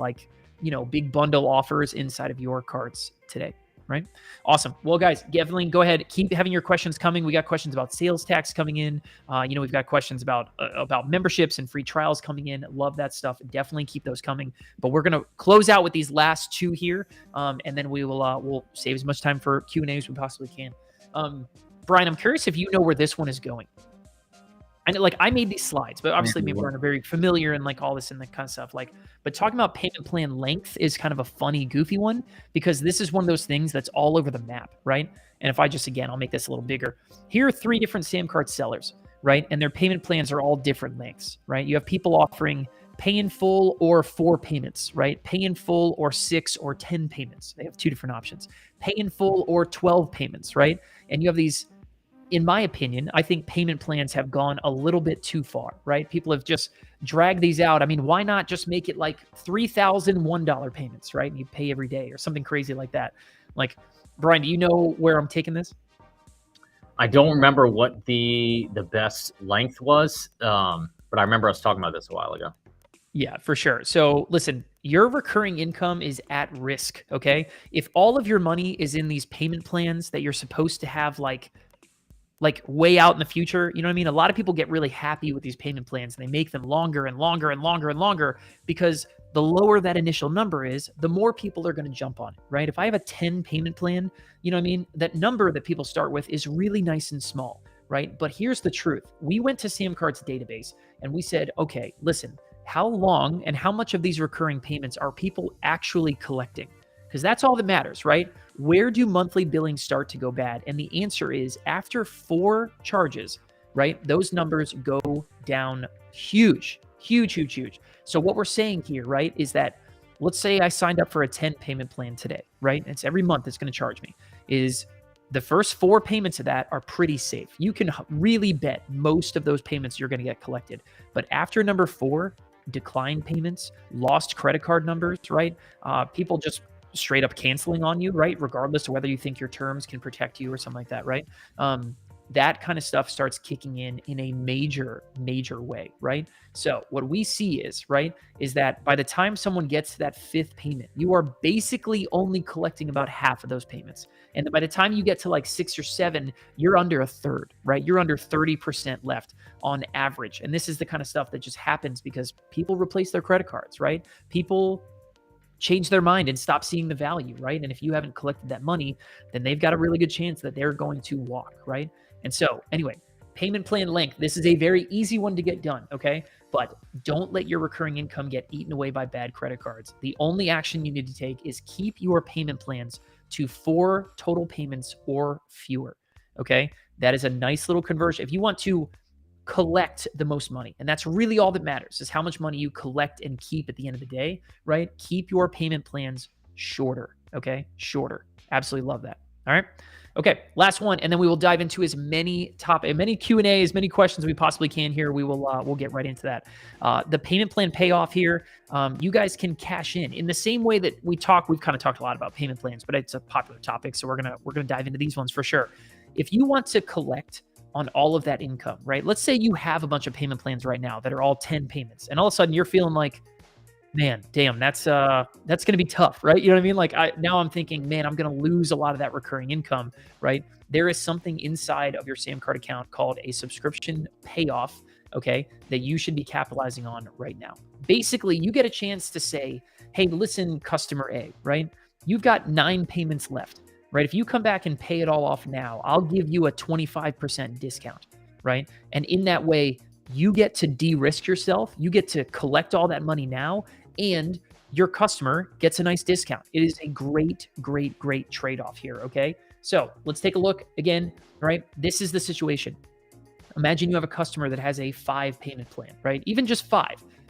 [SPEAKER 1] big bundle offers inside of your carts today. Right? Awesome. Well, guys, definitely go ahead. Keep having your questions coming. We got questions about sales tax coming in. We've got questions about memberships and free trials coming in. Love that stuff. Definitely keep those coming. But we're going to close out with these last two here. And then we'll save as much time for Q&A as we possibly can. Brian, I'm curious if you know where this one is going. And I made these slides, but obviously me and Brian are very familiar and all this and that kind of stuff. But talking about payment plan length is kind of a funny, goofy one because this is one of those things that's all over the map, right? And if I just, again, I'll make this a little bigger. Here are 3 different Samcart sellers, right? And their payment plans are all different lengths, right? You have people offering pay in full or 4 payments, right? Pay in full or 6 or 10 payments. They have 2 different options. Pay in full or 12 payments, right? And you have these. In my opinion, I think payment plans have gone a little bit too far, right? People have just dragged these out. I mean, why not just make it like $3,001 payments, right? And you pay every day or something crazy like that. Brian, do you know where I'm taking this?
[SPEAKER 4] I don't remember what the best length was, but I remember us talking about this a while ago.
[SPEAKER 1] Yeah, for sure. So listen, your recurring income is at risk, okay? If all of your money is in these payment plans that you're supposed to have way out in the future, you know what I mean? A lot of people get really happy with these payment plans and they make them longer and longer and longer and longer because the lower that initial number is, the more people are going to jump on it, right? If I have a 10 payment plan, you know what I mean? That number that people start with is really nice and small, right? But here's the truth. We went to Samcart's database and we said, okay, listen, how long and how much of these recurring payments are people actually collecting? Because that's all that matters, right? Where do monthly billings start to go bad? And the answer is after 4 charges, right? Those numbers go down huge. So what we're saying here, right, is that let's say I signed up for a 10 payment plan today, right? It's every month it's going to charge me. Is the first 4 payments of that are pretty safe. You can really bet most of those payments you're going to get collected. But after number 4, declined payments, lost credit card numbers, right? People just straight up canceling on you, right? Regardless of whether you think your terms can protect you or something like that, right? That kind of stuff starts kicking in a major way, right? So what we see is, right, is that by the time someone gets to that 5th payment, you are basically only collecting about half of those payments. And by the time you get to 6 or 7, you're under a third, right? You're under 30% left on average. And this is the kind of stuff that just happens because people replace their credit cards, right? People change their mind and stop seeing the value, right? And if you haven't collected that money, then they've got a really good chance that they're going to walk, right? And so anyway, Payment plan length. This is a very easy one to get done, okay? But don't let your recurring income get eaten away by bad credit cards. The only action you need to take is keep your payment plans to 4 total payments or fewer, okay? That is a nice little conversion. If you want to collect the most money, and that's really all that matters, is how much money you collect and keep at the end of the day, right? Keep your payment plans shorter, okay? Shorter. Absolutely love that. All right. Okay, last one, and then we will dive into as many Q&A, as many questions we possibly can here. We'll get right into that. The payment plan payoff here, you guys can cash in the same way that we've kind of talked a lot about payment plans, but it's a popular topic, so we're gonna dive into these ones for sure. If you want to collect on all of that income, right? Let's say you have a bunch of payment plans right now that are all 10 payments, and all of a sudden you're feeling like, man, damn, that's going to be tough, right? You know what I mean? Like now I'm thinking, man, I'm going to lose a lot of that recurring income, right? There is something inside of your Sam Card account called a subscription payoff, okay, that you should be capitalizing on right now. Basically, you get a chance to say, hey, listen, customer A, right? You've got 9 payments left, right? If you come back and pay it all off now, I'll give you a 25% discount, right? And in that way, you get to de-risk yourself. You get to collect all that money now, and your customer gets a nice discount. It is a great, great, great trade-off here, okay? So let's take a look again, right? This is the situation. Imagine you have a customer that has a 5 payment plan, right? Even just 5,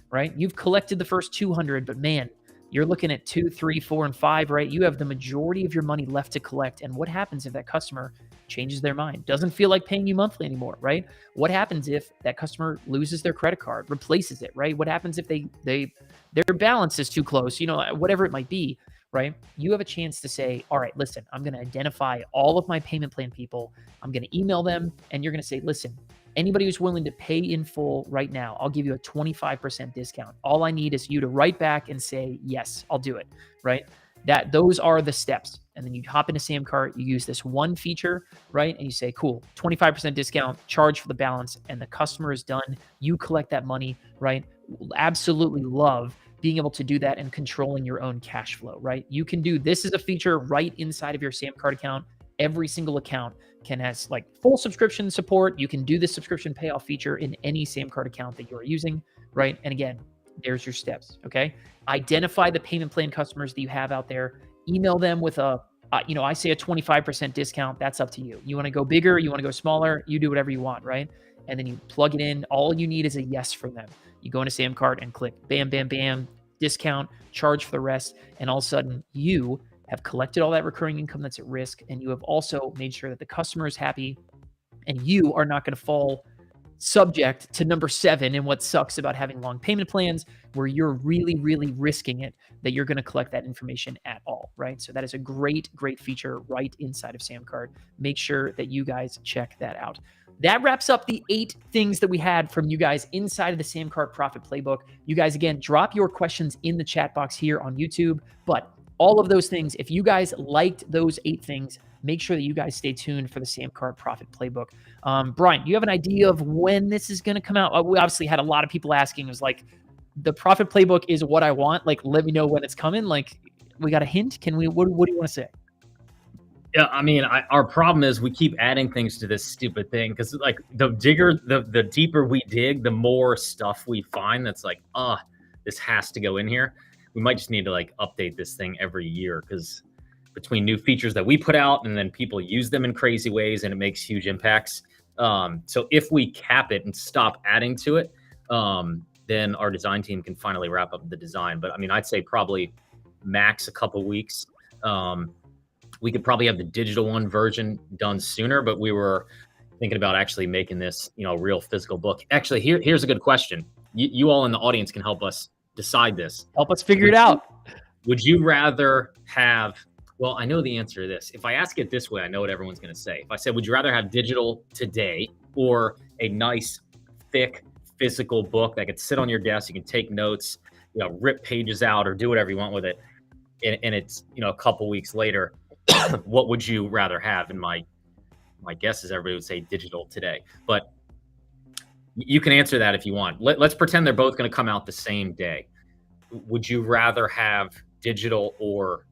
[SPEAKER 1] right? You've collected the first 200, but man, you're looking at 2, 3, 4, and 5, right? You have the majority of your money left to collect. And what happens if that customer changes their mind, doesn't feel like paying you monthly anymore, right? What happens if that customer loses their credit card, replaces it, right? What happens if their balance is too close, whatever it might be, right? You have a chance to say, all right, listen, I'm going to identify all of my payment plan people. I'm going to email them, and you're going to say, listen, anybody who's willing to pay in full right now, I'll give you a 25% discount. All I need is you to write back and say, yes, I'll do it, right? Those are the steps. And then you hop into Samcart, you use this one feature, right? And you say, cool, 25% discount, charge for the balance, and the customer is done. You collect that money, right? Absolutely love being able to do that and controlling your own cash flow, right? You can do this as a feature right inside of your Samcart account. Every single account has like full subscription support. You can do this subscription payoff feature in any Samcart account that you are using, right? And again, there's your steps, okay? Identify the payment plan customers that you have out there. Email them with I say a 25% discount. That's up to you. You want to go bigger, you want to go smaller, you do whatever you want, right? And then you plug it in. All you need is a yes from them. You go into Samcart and click bam, bam, bam, discount, charge for the rest. And all of a sudden you have collected all that recurring income that's at risk. And you have also made sure that the customer is happy and you are not going to fall subject to number 7 and what sucks about having long payment plans where you're really, really risking it that you're going to collect that information at all, right? So that is a great, great feature right inside of Samcart. Make sure that you guys check that out. That wraps up the 8 things that we had from you guys inside of the Samcart Profit Playbook. You guys, again, drop your questions in the chat box here on YouTube, but all of those things, if you guys liked those 8 things, make sure that you guys stay tuned for the Samcart Profit Playbook. Brian, do you have an idea of when this is going to come out? We obviously had a lot of people asking. It was like, the Profit Playbook is what I want. Like, let me know when it's coming. Like, we got a hint? What do you want to say?
[SPEAKER 4] Yeah, I mean, our problem is we keep adding things to this stupid thing because, like, the deeper we dig, the more stuff we find that's like, this has to go in here. We might just need to, like, update this thing every year because between new features that we put out and then people use them in crazy ways and it makes huge impacts. So if we cap it and stop adding to it, then our design team can finally wrap up the design. But I mean, I'd say probably max a couple weeks. We could probably have the digital one version done sooner, but we were thinking about actually making this, a real physical book. Actually, here's a good question. You all in the audience can help us decide this.
[SPEAKER 1] Help us figure it out.
[SPEAKER 4] Would you rather have, well, I know the answer to this. If I ask it this way, I know what everyone's going to say. If I said, would you rather have digital today or a nice, thick, physical book that could sit on your desk, you can take notes, rip pages out or do whatever you want with it, and it's, a couple weeks later, what would you rather have? And my guess is everybody would say digital today. But you can answer that if you want. Let's pretend they're both going to come out the same day. Would you rather have digital or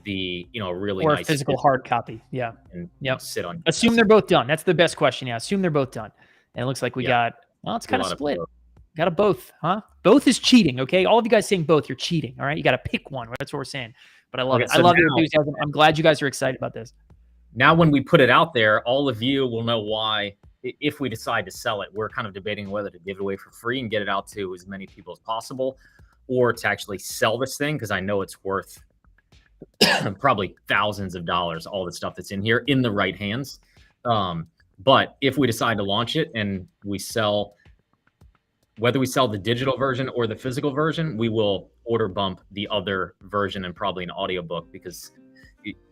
[SPEAKER 4] the really
[SPEAKER 1] or
[SPEAKER 4] nice
[SPEAKER 1] a physical hard copy? Yeah.
[SPEAKER 4] And
[SPEAKER 1] yep.
[SPEAKER 4] sit on.
[SPEAKER 1] Assume they're both done. That's the best question. Yeah. Assume they're both done. And it looks like we
[SPEAKER 4] Yeah.
[SPEAKER 1] got, well, it's
[SPEAKER 4] A
[SPEAKER 1] kind of
[SPEAKER 4] lot of
[SPEAKER 1] split.
[SPEAKER 4] both.
[SPEAKER 1] Got a both, huh? Both is cheating, okay? All of you guys saying both, you're cheating, all right? You got to pick one. That's what we're saying. But I love
[SPEAKER 4] Okay,
[SPEAKER 1] it. I
[SPEAKER 4] so
[SPEAKER 1] love your
[SPEAKER 4] now-
[SPEAKER 1] enthusiasm. I'm glad you guys are excited about this.
[SPEAKER 4] Now, when we put it out there, all of you will know why. If we decide to sell it, we're kind of debating whether to give it away for free and get it out to as many people as possible, or to actually sell this thing, because I know it's worth probably thousands of dollars, all the stuff that's in here, in the right hands. But if we decide to launch it and we sell, whether we sell the digital version or the physical version, we will order bump the other version and probably an audiobook, because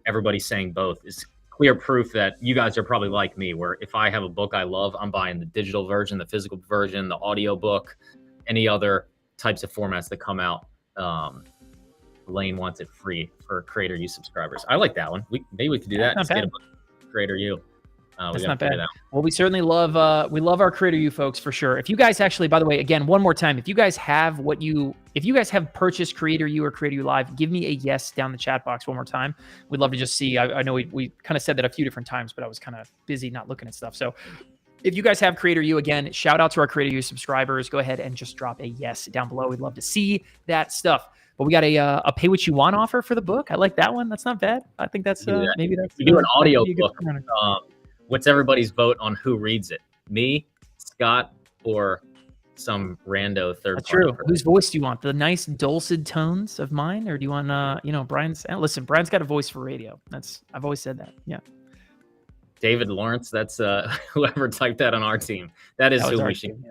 [SPEAKER 4] everybody's saying both is clear proof that you guys are probably like me, where if I have a book I love, I'm buying the digital version, the physical version, the audiobook, any other types of formats that come out. Lane wants it free for CreatorU subscribers. I like that one. Maybe we could do that.
[SPEAKER 1] That's not
[SPEAKER 4] Just get a book for CreatorU.
[SPEAKER 1] That's not bad. Well, we certainly love our CreatorU folks for sure. If you guys actually, by the way, again, one more time, if you guys have purchased CreatorU or CreatorU Live, give me a yes down the chat box one more time. We'd love to just see. I know we kind of said that a few different times, but I was kind of busy not looking at stuff. So if you guys have CreatorU, again, shout out to our CreatorU subscribers. Go ahead and just drop a yes down below. We'd love to see that stuff. But we got a pay what you want offer for the book. I like that one. That's not bad. I think that's maybe that's.
[SPEAKER 4] We do an audio book. What's everybody's vote on who reads it? Me, Scott, or some rando third
[SPEAKER 1] That's
[SPEAKER 4] party?
[SPEAKER 1] true. Whose voice do you want? The nice dulcet tones of mine, or do you want Brian's? Listen, Brian's got a voice for radio. I've always said that. Yeah.
[SPEAKER 4] David Lawrence. That's whoever typed that on our team. That is who we should.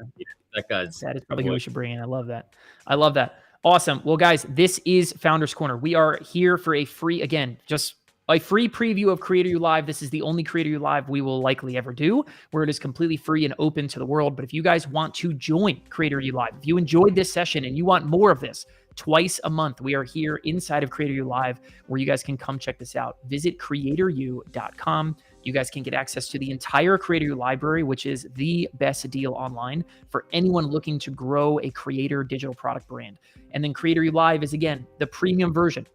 [SPEAKER 4] That guy's.
[SPEAKER 1] That is probably who we should bring in. I love that. I love that. Awesome. Well, guys, this is Founders Corner. We are here for a free, again, just a free preview of CreatorU Live. This is the only CreatorU Live we will likely ever do, where it is completely free and open to the world. But if you guys want to join CreatorU Live, if you enjoyed this session and you want more of this, twice a month, we are here inside of CreatorU Live, where you guys can come check this out. Visit CreatorU.com. You guys can get access to the entire CreatorU library, which is the best deal online for anyone looking to grow a creator digital product brand. And then CreatorU Live is, again, the premium version,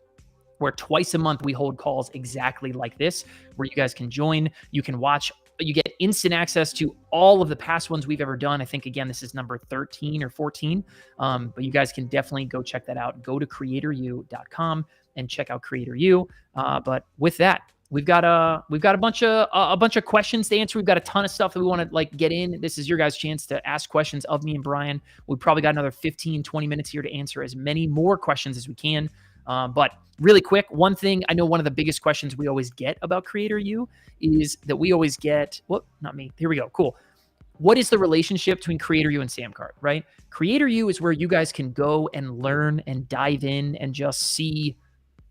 [SPEAKER 1] where twice a month we hold calls exactly like this, where you guys can join, you can watch, you get instant access to all of the past ones we've ever done. I think, again, this is number 13 or 14, but you guys can definitely go check that out. Go to CreatorU.com and check out CreatorU. But with that, we've got a bunch of questions to answer. We've got a ton of stuff that we want to get in. This is your guys' chance to ask questions of me and Brian. We've probably got another 15, 20 minutes here to answer as many more questions as we can. But really quick, one thing, I know one of the biggest questions we always get about CreatorU is that we always get, not me. Here we go. Cool. What is the relationship between CreatorU and Samcart, right? CreatorU is where you guys can go and learn and dive in and just see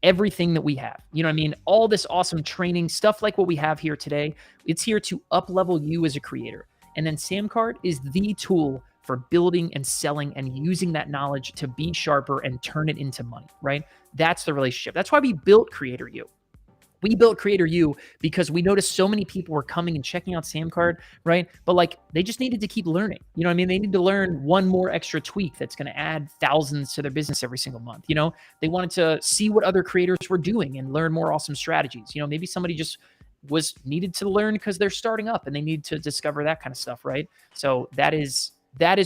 [SPEAKER 1] everything that we have. You know what I mean? All this awesome training, stuff like what we have here today. It's here to up-level you as a creator. And then Samcart is the tool for building and selling and using that knowledge to be sharper and turn it into money, right? That's the relationship. That's why we built CreatorU. We built CreatorU because we noticed so many people were coming and checking out Samcart, right? But they just needed to keep learning. You know what I mean? They need to learn one more extra tweak that's going to add thousands to their business every single month. You know, they wanted to see what other creators were doing and learn more awesome strategies. You know, maybe somebody just needed to learn because they're starting up and they need to discover that kind of stuff, right? So that is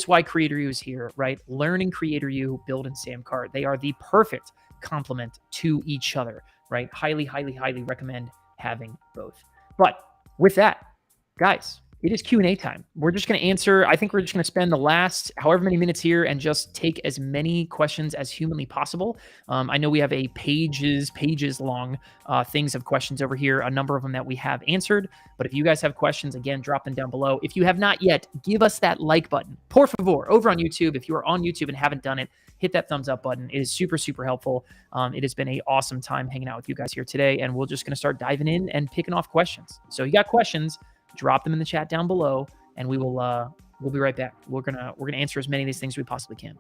[SPEAKER 1] why CreatorU is here, right? Learning CreatorU, building Samcart. They are the perfect complement to each other, right? Highly, highly, highly recommend having both. But with that, guys, it is Q&A time. We're just going to answer. I think we're just going to spend the last however many minutes here and just take as many questions as humanly possible. I know we have a pages long things of questions over here, a number of them that we have answered. But if you guys have questions, again, drop them down below. If you have not yet, give us that like button. Por favor, over on YouTube. If you are on YouTube and haven't done it, hit that thumbs up button. It is super, super helpful. It has been an awesome time hanging out with you guys here today. And we're just going to start diving in and picking off questions. So you got questions, drop them in the chat down below, and we will we'll be right back. We're gonna answer as many of these things as we possibly can.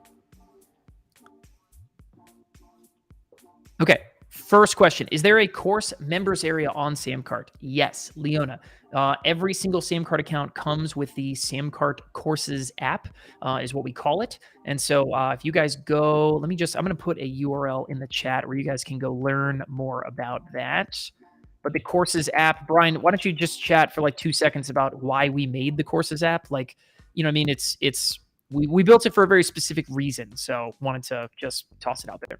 [SPEAKER 1] Okay, first question: is there a course members area on Samcart? Yes, Leona. Every single Samcart account comes with the Samcart Courses app, is what we call it. And so if you guys go, I'm going to put a URL in the chat where you guys can go learn more about that. But the Courses app, Brian, why don't you just chat for like 2 seconds about why we made the Courses app? Like, you know what I mean? We built it for a very specific reason. So wanted to just toss it out there.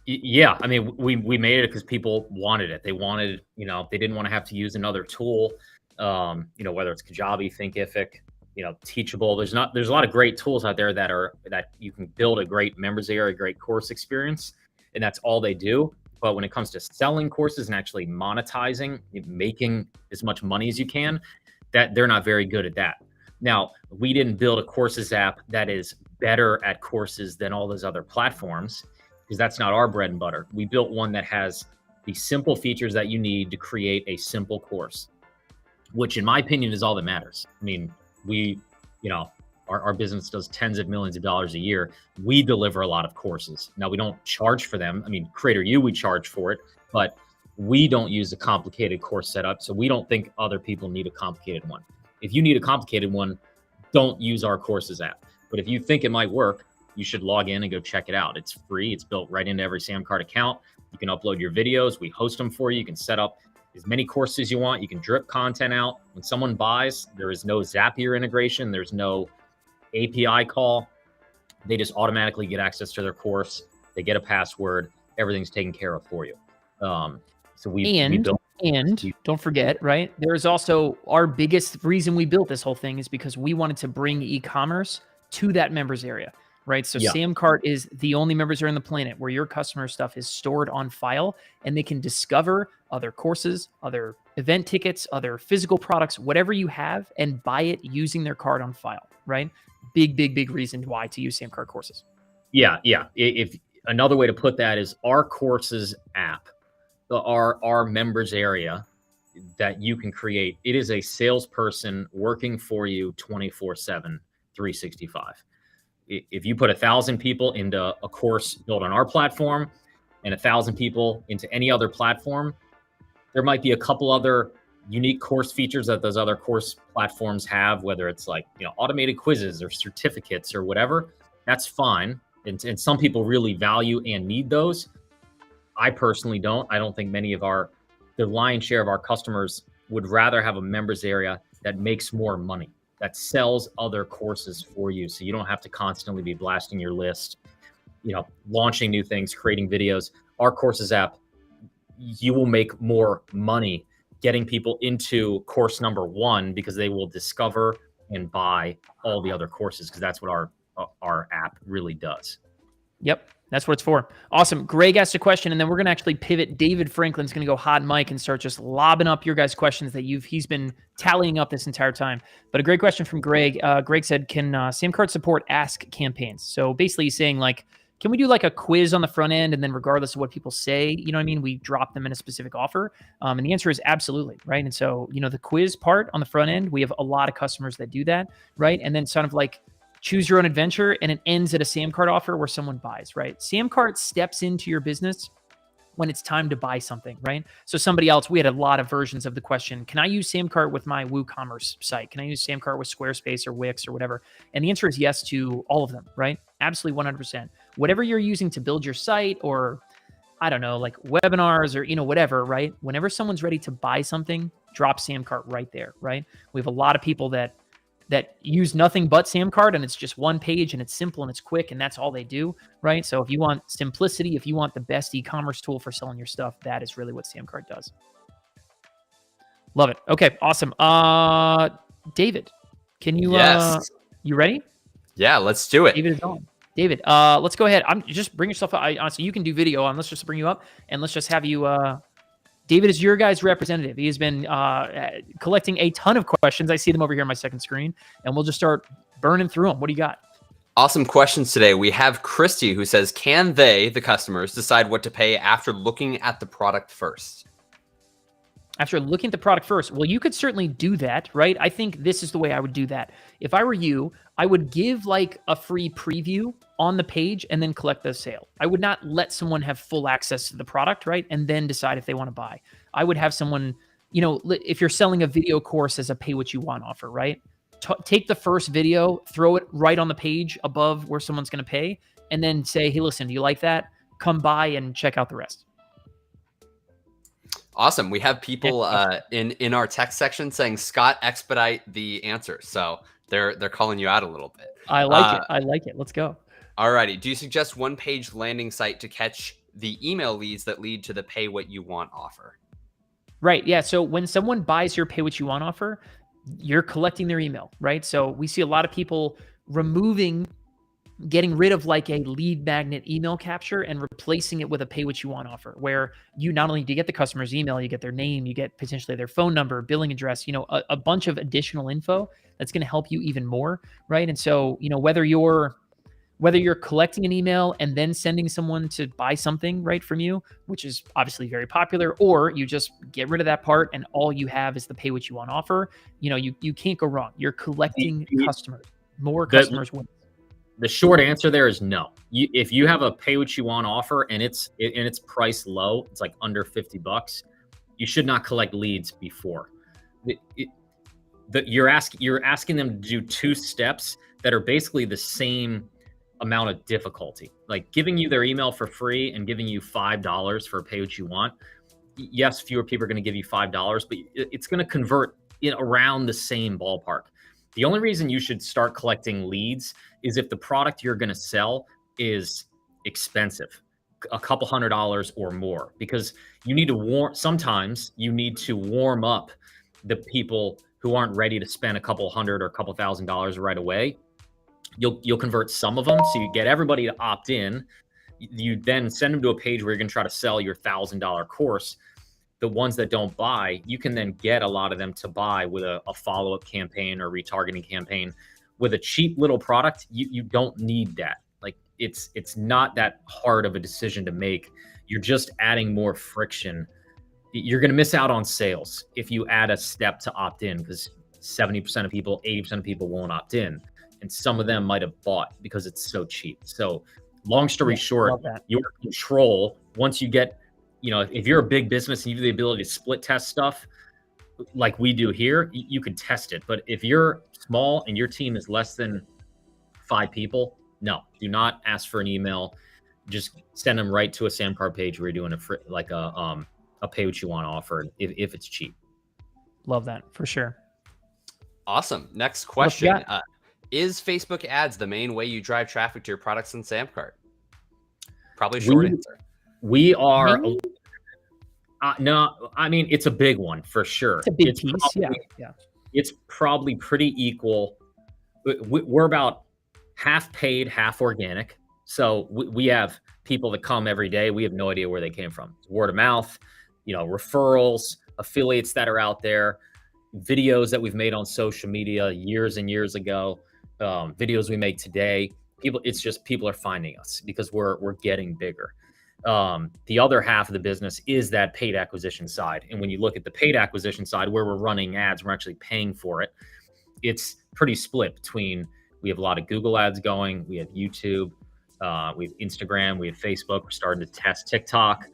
[SPEAKER 4] Yeah, I mean, we made it because people wanted it. They wanted, you know, they didn't want to have to use another tool. You know, whether it's Kajabi, Thinkific, you know, Teachable. There's a lot of great tools out there that you can build a great members area, great course experience, and that's all they do. But when it comes to selling courses and actually monetizing, making as much money as you can, that they're not very good at that. Now, we didn't build a Courses app that is better at courses than all those other platforms, because that's not our bread and butter. We built one that has the simple features that you need to create a simple course, which in my opinion is all that matters. I mean, we, you know, our business does tens of millions of dollars a year. We deliver a lot of courses. Now, we don't charge for them. I mean, CreatorU, we charge for it, but we don't use a complicated course setup. So we don't think other people need a complicated one. If you need a complicated one, don't use our Courses app. But if you think it might work, you should log in and go check it out. It's free. It's built right into every Samcart account. You can upload your videos. We host them for you. You can set up as many courses as you want. You can drip content out. When someone buys, there is no Zapier integration. There's no API call. They just automatically get access to their course. They get a password. Everything's taken care of for you. So we built.
[SPEAKER 1] And don't forget, right? There's also our biggest reason we built this whole thing is because we wanted to bring e-commerce to that members area, right? So Samcart is the only members area on the planet where your customer stuff is stored on file and they can discover other courses, other event tickets, other physical products, whatever you have, and buy it using their card on file, right? Big reason why to use Samcart Courses.
[SPEAKER 4] Yeah. If another way to put that is our Courses app, our members area that you can create. It is a salesperson working for you 24/7, 365. If you put 1,000 people into a course built on our platform and 1,000 people into any other platform, there might be a couple other unique course features that those other course platforms have, whether it's like, you know, automated quizzes or certificates or whatever. That's fine. And some people really value and need those. I personally don't. I don't think many of the lion's share of our customers would rather have a members area that makes more money, that sells other courses for you. So you don't have to constantly be blasting your list, you know, launching new things, creating videos. Our Courses app, you will make more money getting people into course number 1 because they will discover and buy all the other courses, because that's what our app really does.
[SPEAKER 1] Yep. That's what it's for. Awesome. Greg asked a question, and then we're going to actually pivot. David Franklin's going to go hot mic and start just lobbing up your guys' questions that he's been tallying up this entire time. But a great question from Greg. Greg said, can Samcart support ask campaigns? So basically he's saying, like, can we do like a quiz on the front end, and then regardless of what people say, you know what I mean, we drop them in a specific offer? And the answer is absolutely, right? And so, you know, the quiz part on the front end, we have a lot of customers that do that, right? And then sort of like, choose your own adventure, and it ends at a Samcart offer where someone buys, right? Samcart steps into your business when it's time to buy something, right? So somebody else, we had a lot of versions of the question, can I use Samcart with my Woocommerce site? Can I use Samcart with Squarespace or Wix or whatever? And the answer is yes to all of them, right? Absolutely 100%. Whatever you're using to build your site, or I don't know, like webinars or, you know, whatever, right? Whenever someone's ready to buy something, drop Samcart right there, right? We have a lot of people that use nothing but Samcart, and it's just one page and it's simple and it's quick and that's all they do, right? So if you want simplicity, if you want the best e-commerce tool for selling your stuff, that is really what Samcart does. Love it. Okay, awesome. David, can you, you ready?
[SPEAKER 5] Yeah, let's do it.
[SPEAKER 1] David is on. David, let's go ahead. Just bring yourself up. Honestly, you can do video on. Let's just bring you up and let's just have you, David is your guys' representative. He has been collecting a ton of questions. I see them over here on my second screen, and we'll just start burning through them. What do you got?
[SPEAKER 5] Awesome questions today. We have Christy who says, can they, the customers, decide what to pay after looking at the product first?
[SPEAKER 1] After looking at the product first? Well, you could certainly do that, right? I think this is the way I would do that. If I were you, I would give like a free preview on the page and then collect the sale. I would not let someone have full access to the product, right? And then decide if they want to buy. I would have someone, you know, if you're selling a video course as a pay what you want offer, right? Take the first video, throw it right on the page above where someone's going to pay, and then say, hey, listen, do you like that? Come by and check out the rest.
[SPEAKER 5] Awesome. We have people in our text section saying, Scott, expedite the answer. So they're calling you out a little bit.
[SPEAKER 1] I like it. I like it. Let's go.
[SPEAKER 5] Alrighty. Do you suggest one-page landing site to catch the email leads that lead to the pay what you want offer?
[SPEAKER 1] Right. Yeah. So when someone buys your pay what you want offer, you're collecting their email, right? So we see a lot of people getting rid of like a lead magnet email capture and replacing it with a pay what you want offer, where you not only do you get the customer's email, you get their name, you get potentially their phone number, billing address, a bunch of additional info that's going to help you even more, right? And so, whether you're collecting an email and then sending someone to buy something right from you, which is obviously very popular, or you just get rid of that part and all you have is the pay what you want offer, you can't go wrong. You're collecting customers. More customers win.
[SPEAKER 4] The short answer there is no. If you have a pay what you want offer and it's priced low, it's like under $50, you should not collect leads before. You're asking them to do two steps that are basically the same amount of difficulty, like giving you their email for free and giving you $5 for pay what you want. Yes, fewer people are going to give you $5, but it's going to convert in around the same ballpark. The only reason you should start collecting leads is if the product you're going to sell is expensive, a couple $100 or more, because you need to sometimes you need to warm up the people who aren't ready to spend a couple $100 or a couple $1,000 right away. You'll convert some of them, so you get everybody to opt in. You then send them to a page where you're going to try to sell your $1,000 course. The ones that don't buy, you can then get a lot of them to buy with a follow-up campaign or retargeting campaign. With a cheap little product, you don't need that. Like it's not that hard of a decision to make. You're just adding more friction. You're going to miss out on sales if you add a step to opt in, because 70% of people, 80% of people won't opt in. And some of them might have bought because it's so cheap. So long story short, your control, once you get, if you're a big business and you have the ability to split test stuff like we do here, you can test it. But if you're small and your team is less than 5 people, no, do not ask for an email. Just send them right to a Sam card page where you're doing a pay what you want offer if it's cheap.
[SPEAKER 1] Love that for sure.
[SPEAKER 5] Awesome. Next question. Is Facebook ads the main way you drive traffic to your products in Samcart? Probably short answer.
[SPEAKER 4] We are. No, I mean, it's a big one for sure.
[SPEAKER 1] It's a big piece. Probably, yeah.
[SPEAKER 4] It's probably pretty equal. We're about half paid, half organic. So we have people that come every day. We have no idea where they came from. It's word of mouth, referrals, affiliates that are out there, videos that we've made on social media years and years ago. Videos we make today, people are finding us because we're getting bigger. The other half of the business is that paid acquisition side. And when you look at the paid acquisition side where we're running ads, we're actually paying for it. It's pretty split between, we have a lot of Google ads going. We have YouTube, we have Instagram, we have Facebook. We're starting to test TikTok.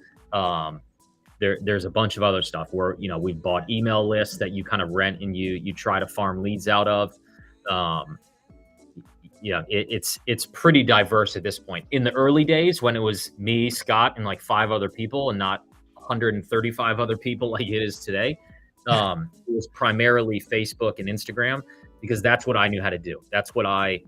[SPEAKER 4] There's a bunch of other stuff where, we've bought email lists that you kind of rent and you try to farm leads out of. It's pretty diverse at this point. In the early days when it was me, Scott, and like 5 other people and not 135 other people like it is today, it was primarily Facebook and Instagram because that's what I knew how to do. That's what I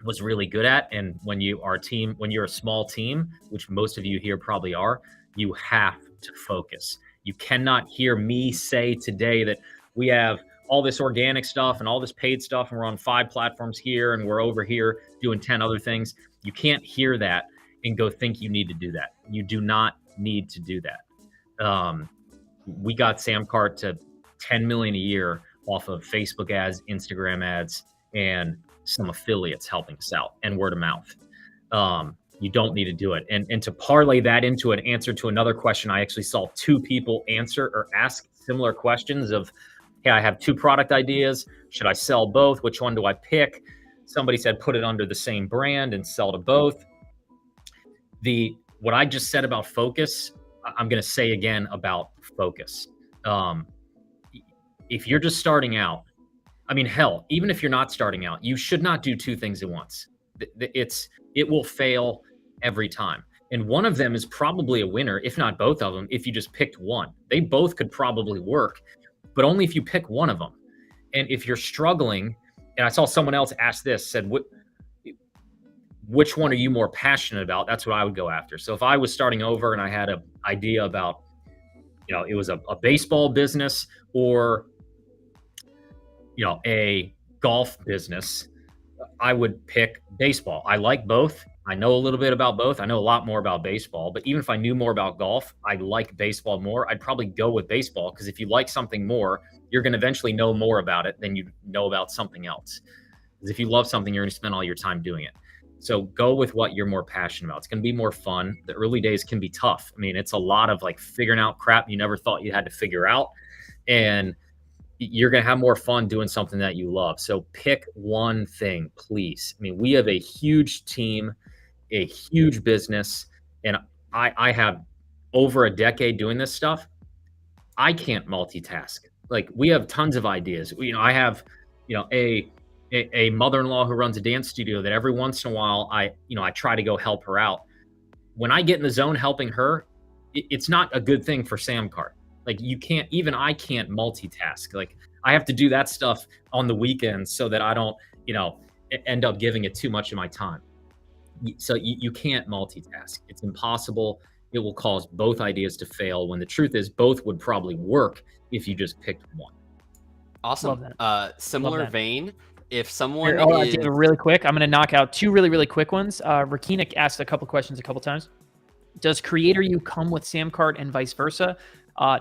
[SPEAKER 4] was really good at. And when you're a small team, which most of you here probably are, you have to focus. You cannot hear me say today that we have all this organic stuff and all this paid stuff, and we're on 5 platforms here, and we're over here doing 10 other things. You can't hear that and go think you need to do that. You do not need to do that. We got Samcart to 10 million a year off of Facebook ads, Instagram ads, and some affiliates helping us out, and word of mouth. You don't need to do it. And to parlay that into an answer to another question, I actually saw 2 people answer or ask similar questions of, hey, I have 2 product ideas. Should I sell both? Which one do I pick? Somebody said, put it under the same brand and sell to both. What I just said about focus, I'm going to say again about focus. If you're just starting out, I mean, hell, even if you're not starting out, you should not do 2 things at once. It will fail every time. And one of them is probably a winner, if not both of them, if you just picked one. They both could probably work, but only if you pick one of them. And if you're struggling, and I saw someone else ask this, said, which one are you more passionate about? That's what I would go after. So if I was starting over and I had an idea about, it was a baseball business or, a golf business, I would pick baseball. I like both. I know a little bit about both. I know a lot more about baseball, but even if I knew more about golf, I like baseball more. I'd probably go with baseball because if you like something more, you're going to eventually know more about it than you know about something else. Because if you love something, you're going to spend all your time doing it. So go with what you're more passionate about. It's going to be more fun. The early days can be tough. I mean, it's a lot of like figuring out crap you never thought you had to figure out. And you're going to have more fun doing something that you love. So pick one thing, please. I mean, we have a huge team, a huge business, and I have over a decade doing this stuff. I can't multitask. Like, we have tons of ideas. I have, a mother-in-law who runs a dance studio that every once in a while I try to go help her out. When I get in the zone helping her, it's not a good thing for Samcart. Like, I can't multitask. Like, I have to do that stuff on the weekends so that I don't, end up giving it too much of my time. So you can't multitask. It's impossible. It will cause both ideas to fail when the truth is both would probably work if you just picked one.
[SPEAKER 5] Awesome. Similar vein, if someone
[SPEAKER 1] David, really quick, I'm going to knock out two really, really quick ones. Rakina asked a couple questions a couple times. Does CreatorU come with Samcart and vice versa?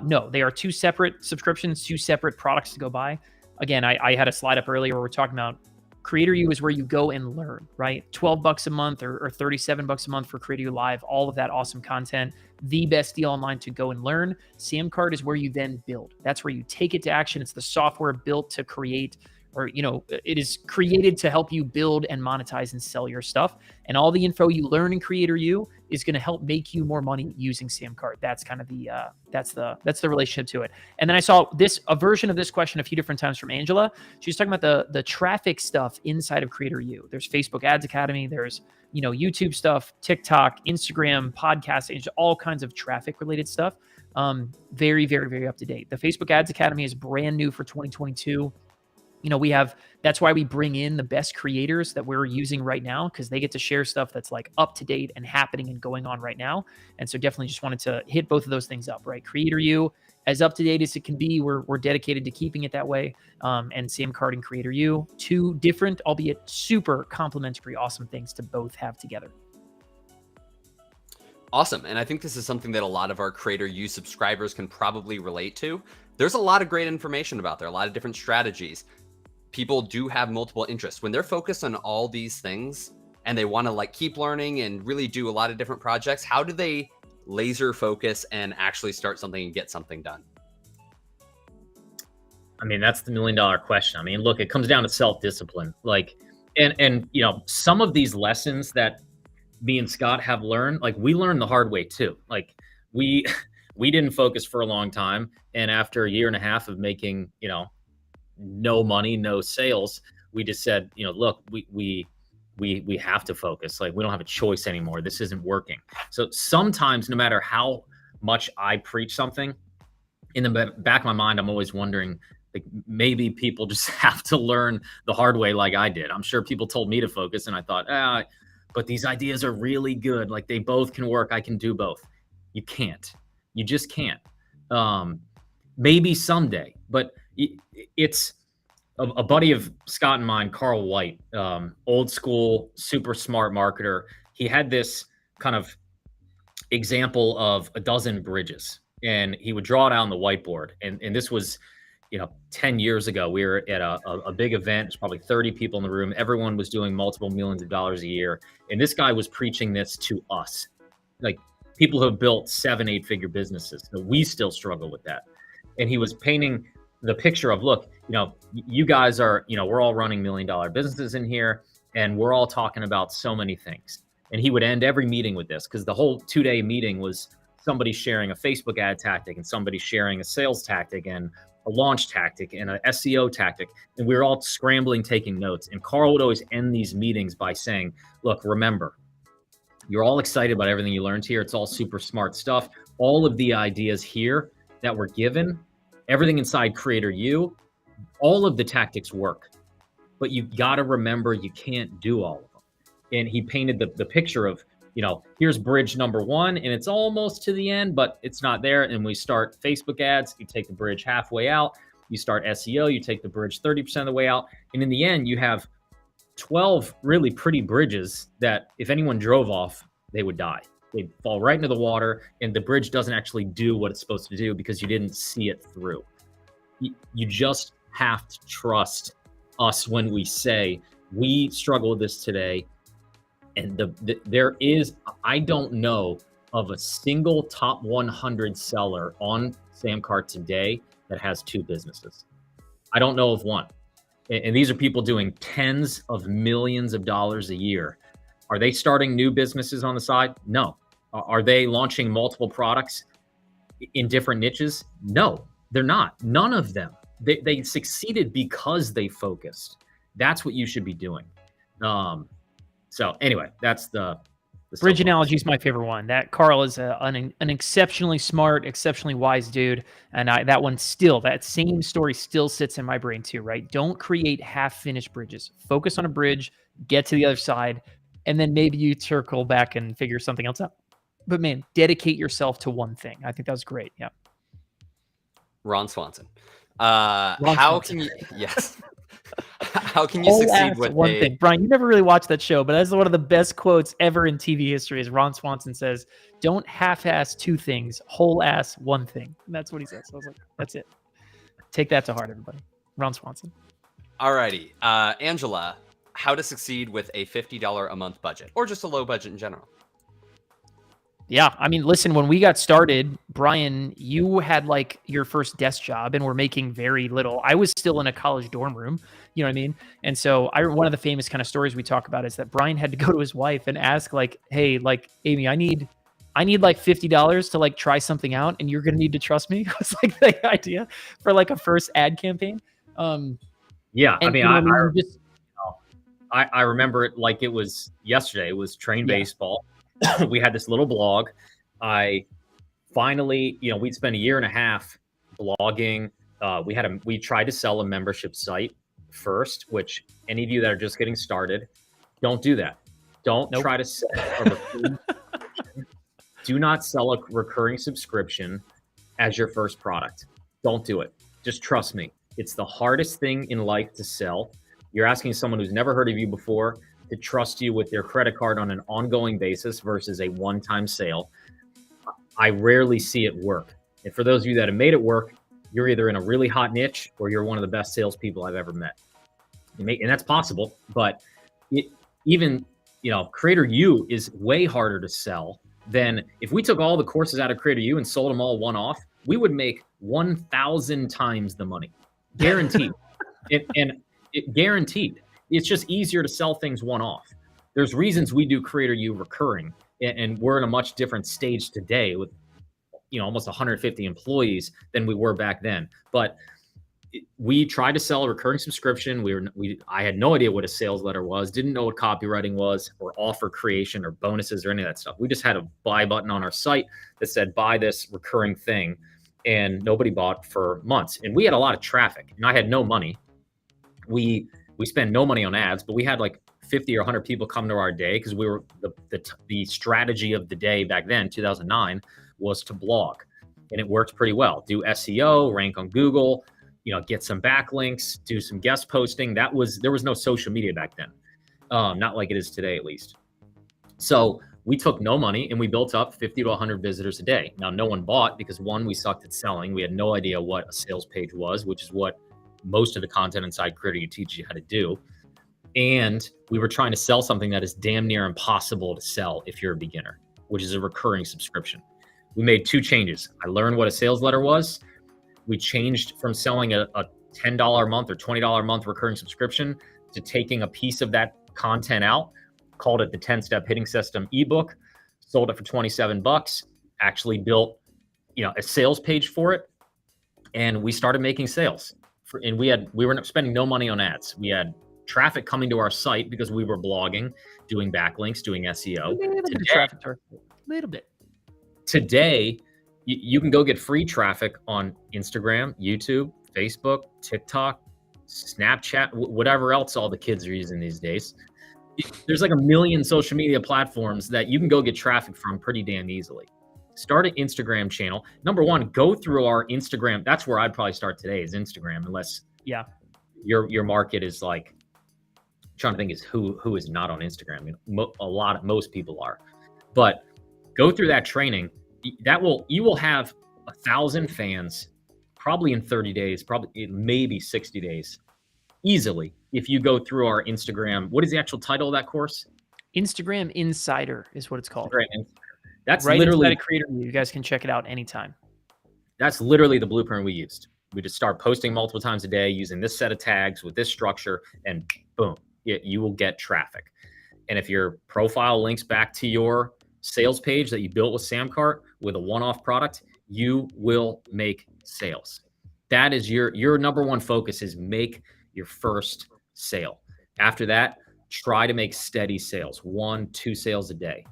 [SPEAKER 1] No, they are two separate subscriptions, two separate products to go buy. Again, I had a slide up earlier where we're talking about CreatorU is where you go and learn, right? $12 a month or $37 a month for CreatorU Live, all of that awesome content, the best deal online to go and learn. Samcart is where you then build. That's where you take it to action. It's the software built to create, or, it is created to help you build and monetize and sell your stuff. And all the info you learn in CreatorU is going to help make you more money using Samcart. That's kind of that's the relationship to it. And then I saw a version of this question a few different times from Angela. She was talking about the traffic stuff inside of CreatorU. There's Facebook Ads Academy. There's, YouTube stuff, TikTok, Instagram, podcast, all kinds of traffic related stuff. Very, very, very up to date. The Facebook Ads Academy is brand new for 2022. That's why we bring in the best creators that we're using right now, because they get to share stuff that's like up to date and happening and going on right now. And so definitely just wanted to hit both of those things up, right? CreatorU, as up to date as it can be, we're dedicated to keeping it that way. And Samcart and CreatorU, two different, albeit super complementary, awesome things to both have together.
[SPEAKER 5] Awesome. And I think this is something that a lot of our CreatorU subscribers can probably relate to. There's a lot of great information about there, a lot of different strategies. People do have multiple interests. When they're focused on all these things and they want to keep learning and really do a lot of different projects, how do they laser focus and actually start something and get something done?
[SPEAKER 4] I mean, that's the $1 million question. I mean, look, it comes down to self-discipline. And some of these lessons that me and Scott have learned, we learned the hard way too. We didn't focus for a long time. And after a year and a half of making, no money, no sales, we just said, look, we have to focus. We don't have a choice anymore. This isn't working. So sometimes, no matter how much I preach something, in the back of my mind, I'm always wondering, maybe people just have to learn the hard way like I did. I'm sure people told me to focus and I thought, but these ideas are really good. They both can work. I can do both. You can't. You just can't. Maybe someday, but it's a buddy of Scott and mine, Carl White, old school, super smart marketer. He had this kind of example of a dozen bridges, and he would draw it out on the whiteboard. And this was, 10 years ago. We were at a big event. There's probably 30 people in the room. Everyone was doing multiple millions of dollars a year. And this guy was preaching this to us, people who have built 7-8 figure businesses. So we still struggle with that. And he was painting the picture of, look, you guys are, we're all running $1 million businesses in here, and we're all talking about so many things. And he would end every meeting with this, because the whole 2-day meeting was somebody sharing a Facebook ad tactic and somebody sharing a sales tactic and a launch tactic and an SEO tactic. And we were all scrambling, taking notes. And Carl would always end these meetings by saying, look, remember, You're all excited about everything you learned here. It's all super smart stuff. All of the ideas here that were given, everything inside CreatorU, all of the tactics work. But you got to remember you can't do all of them. And he painted the picture of, here's bridge number 1, and it's almost to the end, but it's not there. And we start Facebook ads, you take the bridge halfway out. You start SEO, you take the bridge 30% of the way out. And in the end, you have 12 really pretty bridges that if anyone drove off, they would die. They'd fall right into the water, and the bridge doesn't actually do what it's supposed to do because you didn't see it through. You just have to trust us when we say we struggle with this today. And I don't know of a single top 100 seller on Samcart today that has 2 businesses. I don't know of one. And these are people doing tens of millions of dollars a year. Are they starting new businesses on the side? No. Are they launching multiple products in different niches? No, they're not. None of them. They succeeded because they focused. That's what you should be doing. So anyway, that's the
[SPEAKER 1] bridge analogy is my favorite one. That Carl is an exceptionally smart, exceptionally wise dude. And that same story still sits in my brain too, right? Don't create half-finished bridges. Focus on a bridge, get to the other side, and then maybe you circle back and figure something else out. But man, dedicate yourself to one thing. I think that was great. Yeah.
[SPEAKER 5] Ron Swanson.
[SPEAKER 1] How
[SPEAKER 5] can you succeed with
[SPEAKER 1] one thing? Brian, you never really watched that show, but that's one of the best quotes ever in TV history is Ron Swanson says, "Don't half-ass 2 things, whole-ass 1 thing." And that's what he says. So I was like, that's it. Take that to heart, everybody. Ron Swanson.
[SPEAKER 5] Alrighty. Angela, how to succeed with a $50 a month budget or just a low budget in general?
[SPEAKER 1] Yeah. I mean, listen, when we got started, Brian, you had like your first desk job and we're making very little. I was still in a college dorm room, you know what I mean? And so one of the famous kind of stories we talk about is that Brian had to go to his wife and ask like, "Hey, like Amy, I need like $50 to like try something out and you're going to need to trust me." It was like the idea for like a first ad campaign.
[SPEAKER 4] Yeah. I mean, I remember it like it was yesterday. It was train baseball. We had this little blog. I finally, we'd spent a year and a half blogging. We tried to sell a membership site first, which any of you that are just getting started, don't do that. Don't try to sell a recurring do not sell a recurring subscription as your first product. Don't do it. Just trust me. It's the hardest thing in life to sell. You're asking someone who's never heard of you before to trust you with their credit card on an ongoing basis versus a one-time sale. I rarely see it work. And for those of you that have made it work, you're either in a really hot niche or you're one of the best salespeople I've ever met. And that's possible, but CreatorU is way harder to sell than if we took all the courses out of CreatorU and sold them all one-off, we would make 1,000 times the money, guaranteed. Guaranteed. It's just easier to sell things one-off. There's reasons we do CreatorU recurring, and we're in a much different stage today with, almost 150 employees than we were back then. But we tried to sell a recurring subscription. I had no idea what a sales letter was, didn't know what copywriting was, or offer creation, or bonuses, or any of that stuff. We just had a buy button on our site that said, buy this recurring thing, and nobody bought for months. And we had a lot of traffic, and I had no money. We spend no money on ads, but we had like 50 or 100 people come to our day because we were the strategy of the day back then, 2009, was to blog, and it worked pretty well. Do SEO, rank on Google, get some backlinks, do some guest posting. There was no social media back then, not like it is today, at least. So we took no money and we built up 50 to 100 visitors a day. Now, no one bought because one, we sucked at selling. We had no idea what a sales page was, which is what most of the content inside CreatorU teaches you how to do. And we were trying to sell something that is damn near impossible to sell if you're a beginner, which is a recurring subscription. We made 2 changes. I learned what a sales letter was. We changed from selling a $10 a month or $20 a month recurring subscription to taking a piece of that content out, called it the 10-step hitting system ebook, sold it for $27, actually built, a sales page for it. And we started making sales. And we were spending no money on ads. We had traffic coming to our site because we were blogging, doing backlinks, doing SEO.
[SPEAKER 1] A little bit of traffic, a little bit.
[SPEAKER 4] Today, you can go get free traffic on Instagram, YouTube, Facebook, TikTok, Snapchat, whatever else all the kids are using these days. There's like a million social media platforms that you can go get traffic from pretty damn easily. Start an Instagram channel. Number one, go through our Instagram. That's where I'd probably start today, is Instagram, unless your market is like, I'm trying to think is who is not on Instagram. I mean, most people are, but go through that training. You will have 1,000 fans probably in 30 days, probably maybe 60 days easily. If you go through our Instagram, what is the actual title of that course?
[SPEAKER 1] Instagram Insider is what it's called.
[SPEAKER 4] That's
[SPEAKER 1] right
[SPEAKER 4] literally
[SPEAKER 1] inside of CreatorU. You guys can check it out anytime.
[SPEAKER 4] That's literally the blueprint we used. We just start posting multiple times a day using this set of tags with this structure, and boom, you will get traffic. And if your profile links back to your sales page that you built with Samcart with a one-off product, you will make sales. That is your number one focus, is make your first sale. After that, try to make steady sales, 1-2 sales a day.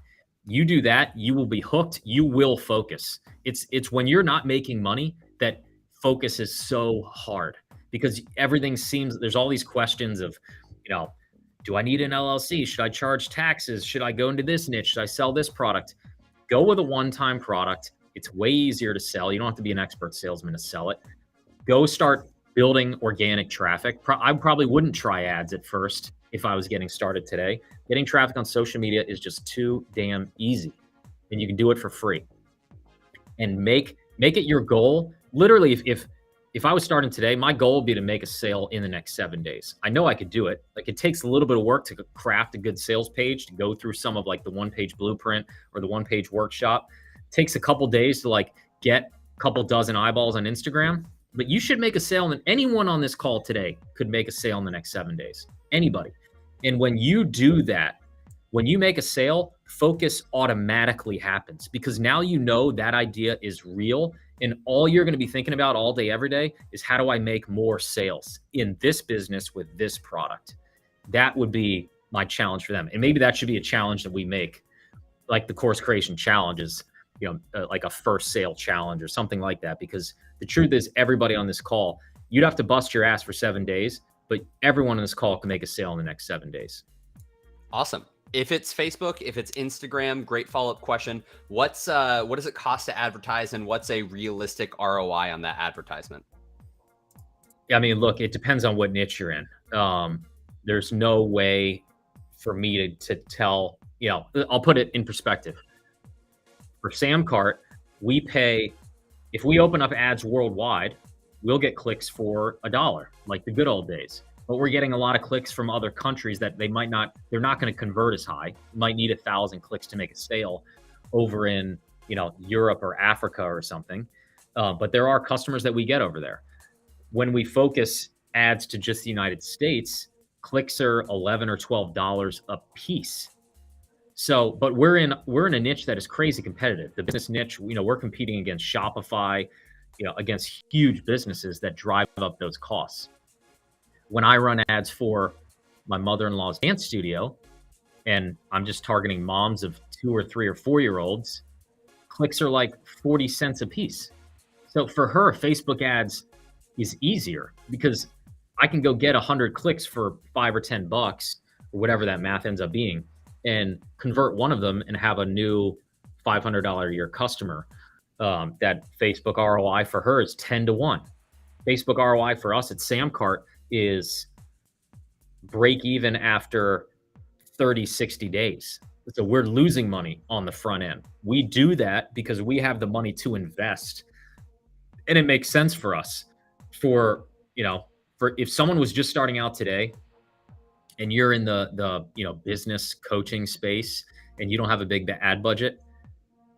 [SPEAKER 4] You do that, you will be hooked. You will focus. It's when you're not making money that focus is so hard, because everything seems, there's all these questions of, do I need an LLC? Should I charge taxes? Should I go into this niche? Should I sell this product? Go with a one-time product. It's way easier to sell. You don't have to be an expert salesman to sell it. Go start building organic traffic. I probably wouldn't try ads at first if I was getting started today. Getting traffic on social media is just too damn easy, and you can do it for free. And make it your goal. Literally, if I was starting today, my goal would be to make a sale in the next 7 days. I know I could do it. Like, it takes a little bit of work to craft a good sales page, to go through some of like the one-page blueprint or the one-page workshop. It takes a couple days to like get a couple dozen eyeballs on Instagram, but you should make a sale. And anyone on this call today could make a sale in the next 7 days. Anybody. And when you do that, when you make a sale, focus automatically happens, because now you know that idea is real. And all you're going to be thinking about all day, every day is, how do I make more sales in this business with this product? That would be my challenge for them. And maybe that should be a challenge that we make, like the course creation challenges, like a first sale challenge or something like that. Because the truth is, everybody on this call, you'd have to bust your ass for 7 days, but everyone on this call can make a sale in the next 7 days.
[SPEAKER 5] Awesome. If it's Facebook, if it's Instagram, great follow-up question. What does it cost to advertise, and what's a realistic ROI on that advertisement?
[SPEAKER 4] I mean, look, it depends on what niche you're in. There's no way for me to tell, I'll put it in perspective. For Samcart, we pay, if we open up ads worldwide, we'll get clicks for $1, like the good old days. But we're getting a lot of clicks from other countries that they're not going to convert as high. You might need 1,000 clicks to make a sale over in, Europe or Africa or something. But there are customers that we get over there. When we focus ads to just the United States, clicks are $11 or $12 a piece. So, but we're in a niche that is crazy competitive. The business niche, we're competing against Shopify, against huge businesses that drive up those costs. When I run ads for my mother-in-law's dance studio, and I'm just targeting moms of 2 or 3 or 4-year-olds, clicks are like 40 cents a piece. So for her, Facebook ads is easier, because I can go get 100 clicks for $5 or $10 or whatever that math ends up being, and convert one of them and have a new $500 a year customer. That Facebook ROI for her is 10 to 1. Facebook ROI for us at Samcart is break even after 30, 60 days. So we're losing money on the front end. We do that because we have the money to invest, and it makes sense for us. For if someone was just starting out today and you're in the business coaching space and you don't have a big ad budget,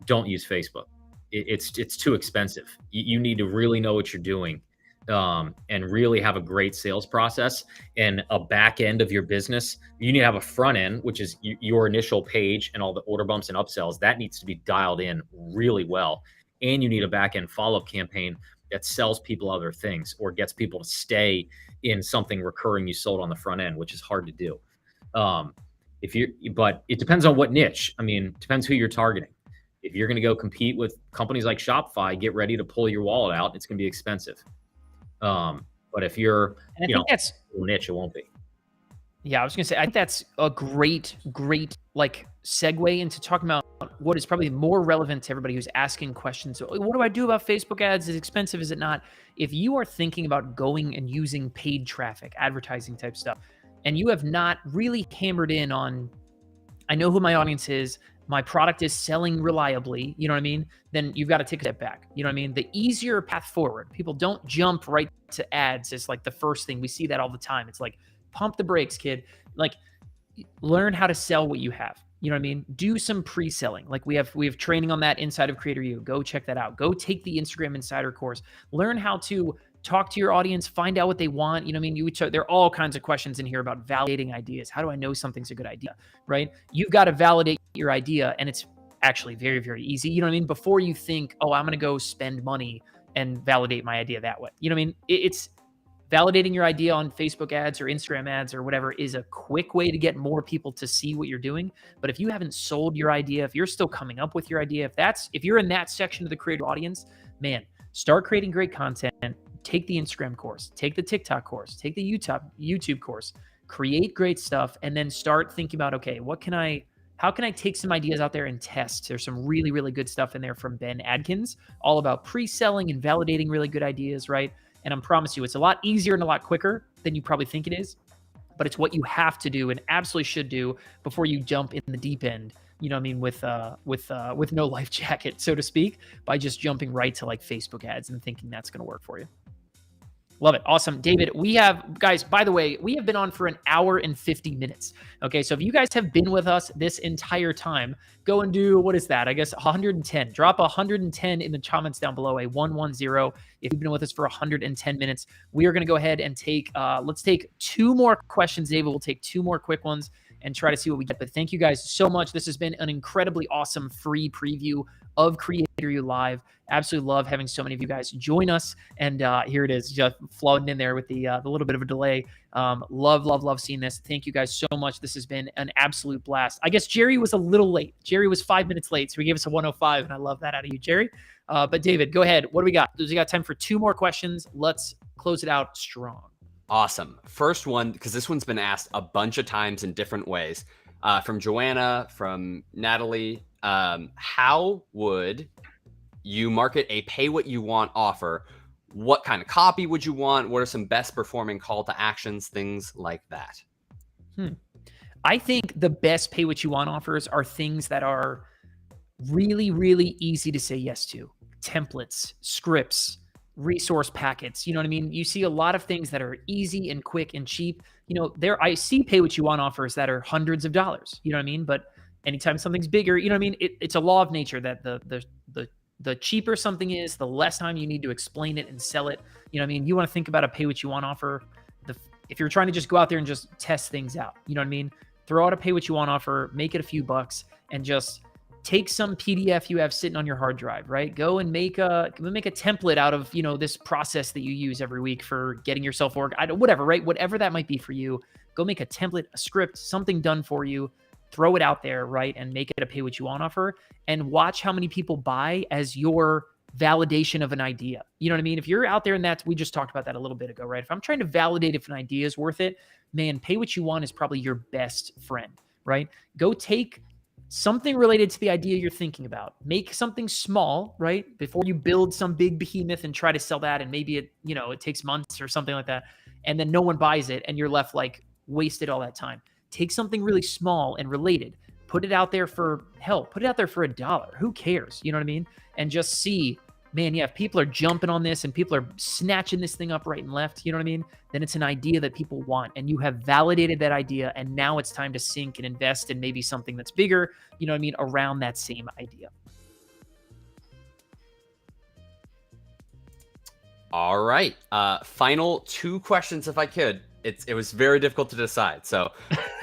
[SPEAKER 4] don't use Facebook. It's too expensive. You need to really know what you're doing. And really have a great sales process and a back end of your business. You need to have a front end, which is your initial page and all the order bumps and upsells. That needs to be dialed in really well. And you need a back end follow-up campaign that sells people other things or gets people to stay in something recurring you sold on the front end, which is hard to do. But it depends on what niche. I mean, it depends who you're targeting. If you're going to go compete with companies like Shopify, get ready to pull your wallet out. It's going to be expensive. But if you're,
[SPEAKER 1] and I think that's
[SPEAKER 4] niche, it won't be.
[SPEAKER 1] Yeah, I was gonna say, I think that's a great like segue into talking about what is probably more relevant to everybody who's asking questions. So, what do I do about Facebook ads? Is it expensive? Is it not? If you are thinking about going and using paid traffic, advertising type stuff, and you have not really hammered in on, I know who my audience is, my product is selling reliably, you know what I mean? Then you've got to take a step back. You know what I mean? The easier path forward. People don't jump right to ads. It's like the first thing. We see that all the time. It's like, pump the brakes, kid. Like, learn how to sell what you have. You know what I mean? Do some pre-selling. Like we have training on that inside of CreatorU. Go check that out. Go take the Instagram Insider course. Learn how to talk to your audience, find out what they want. You know what I mean? There are all kinds of questions in here about validating ideas. How do I know something's a good idea, right? You've got to validate your idea, and it's actually very, very easy. You know what I mean? Before you think, oh, I'm going to go spend money and validate my idea that way. You know what I mean? It's validating your idea on Facebook ads or Instagram ads or whatever is a quick way to get more people to see what you're doing. But if you haven't sold your idea, if you're still coming up with your idea, if you're in that section of the creator audience, man, start creating great content. Take the Instagram course, take the TikTok course, take the YouTube course, create great stuff, and then start thinking about, okay, how can I take some ideas out there and test? There's some really, really good stuff in there from Ben Adkins, all about pre-selling and validating really good ideas, right? And I promise you, it's a lot easier and a lot quicker than you probably think it is, but it's what you have to do and absolutely should do before you jump in the deep end, you know what I mean, with no life jacket, so to speak, by just jumping right to like Facebook ads and thinking that's going to work for you. Love it. Awesome. David, guys, by the way, we have been on for 1 hour and 50 minutes. Okay. So if you guys have been with us this entire time, go and do, what is that? I guess 110. Drop 110 in the comments down below, a 110. If you've been with us for 110 minutes, we are going to go ahead and take, let's take 2 more questions. David, we'll take 2 more quick ones and try to see what we get. But thank you guys so much. This has been an incredibly awesome free preview of CreatorU Live. Absolutely love having so many of you guys join us. And here it is, just floating in there with the little bit of a delay. Love seeing this. Thank you guys so much. This has been an absolute blast. I guess Jerry was a little late. Jerry was 5 minutes late, so he gave us a 105, and I love that out of you, Jerry. But David, go ahead. What do we got? We got time for 2 more questions. Let's close it out strong.
[SPEAKER 5] Awesome. First one, because this one's been asked a bunch of times in different ways, from Joanna, from Natalie. How would you market a pay what you want offer? What kind of copy would you want? What are some best performing call to actions, things like that?
[SPEAKER 1] I think the best pay what you want offers are things that are really, really easy to say yes to. Templates, scripts, resource packets. You know what I mean? You see a lot of things that are easy and quick and cheap. You know, I see pay what you want offers that are hundreds of dollars. You know what I mean? But anytime something's bigger, you know what I mean? It's a law of nature that the cheaper something is, the less time you need to explain it and sell it. You know what I mean? You want to think about a pay what you want offer. If you're trying to just go out there and just test things out, you know what I mean? Throw out a pay what you want offer, make it a few bucks, and just take some PDF you have sitting on your hard drive, right? Go and make a template out of, you know, this process that you use every week for getting yourself organized, whatever, right? Whatever that might be for you, go make a template, a script, something done for you, throw it out there, right? And make it a pay what you want offer, and watch how many people buy as your validation of an idea. You know what I mean? If you're out there and we just talked about that a little bit ago, right? If I'm trying to validate if an idea is worth it, man, pay what you want is probably your best friend, right? Go take something related to the idea you're thinking about. Make something small, right? Before you build some big behemoth and try to sell that, and maybe it takes months or something like that, and then no one buys it, and you're left like wasted all that time. Take something really small and related. Put it out there for help. Put it out there for $1. Who cares? You know what I mean? And just see, man, yeah, if people are jumping on this and people are snatching this thing up right and left, you know what I mean? Then it's an idea that people want, and you have validated that idea, and now it's time to sink and invest in maybe something that's bigger, you know what I mean, around that same idea.
[SPEAKER 5] All right. Final 2 questions, if I could. It was very difficult to decide. So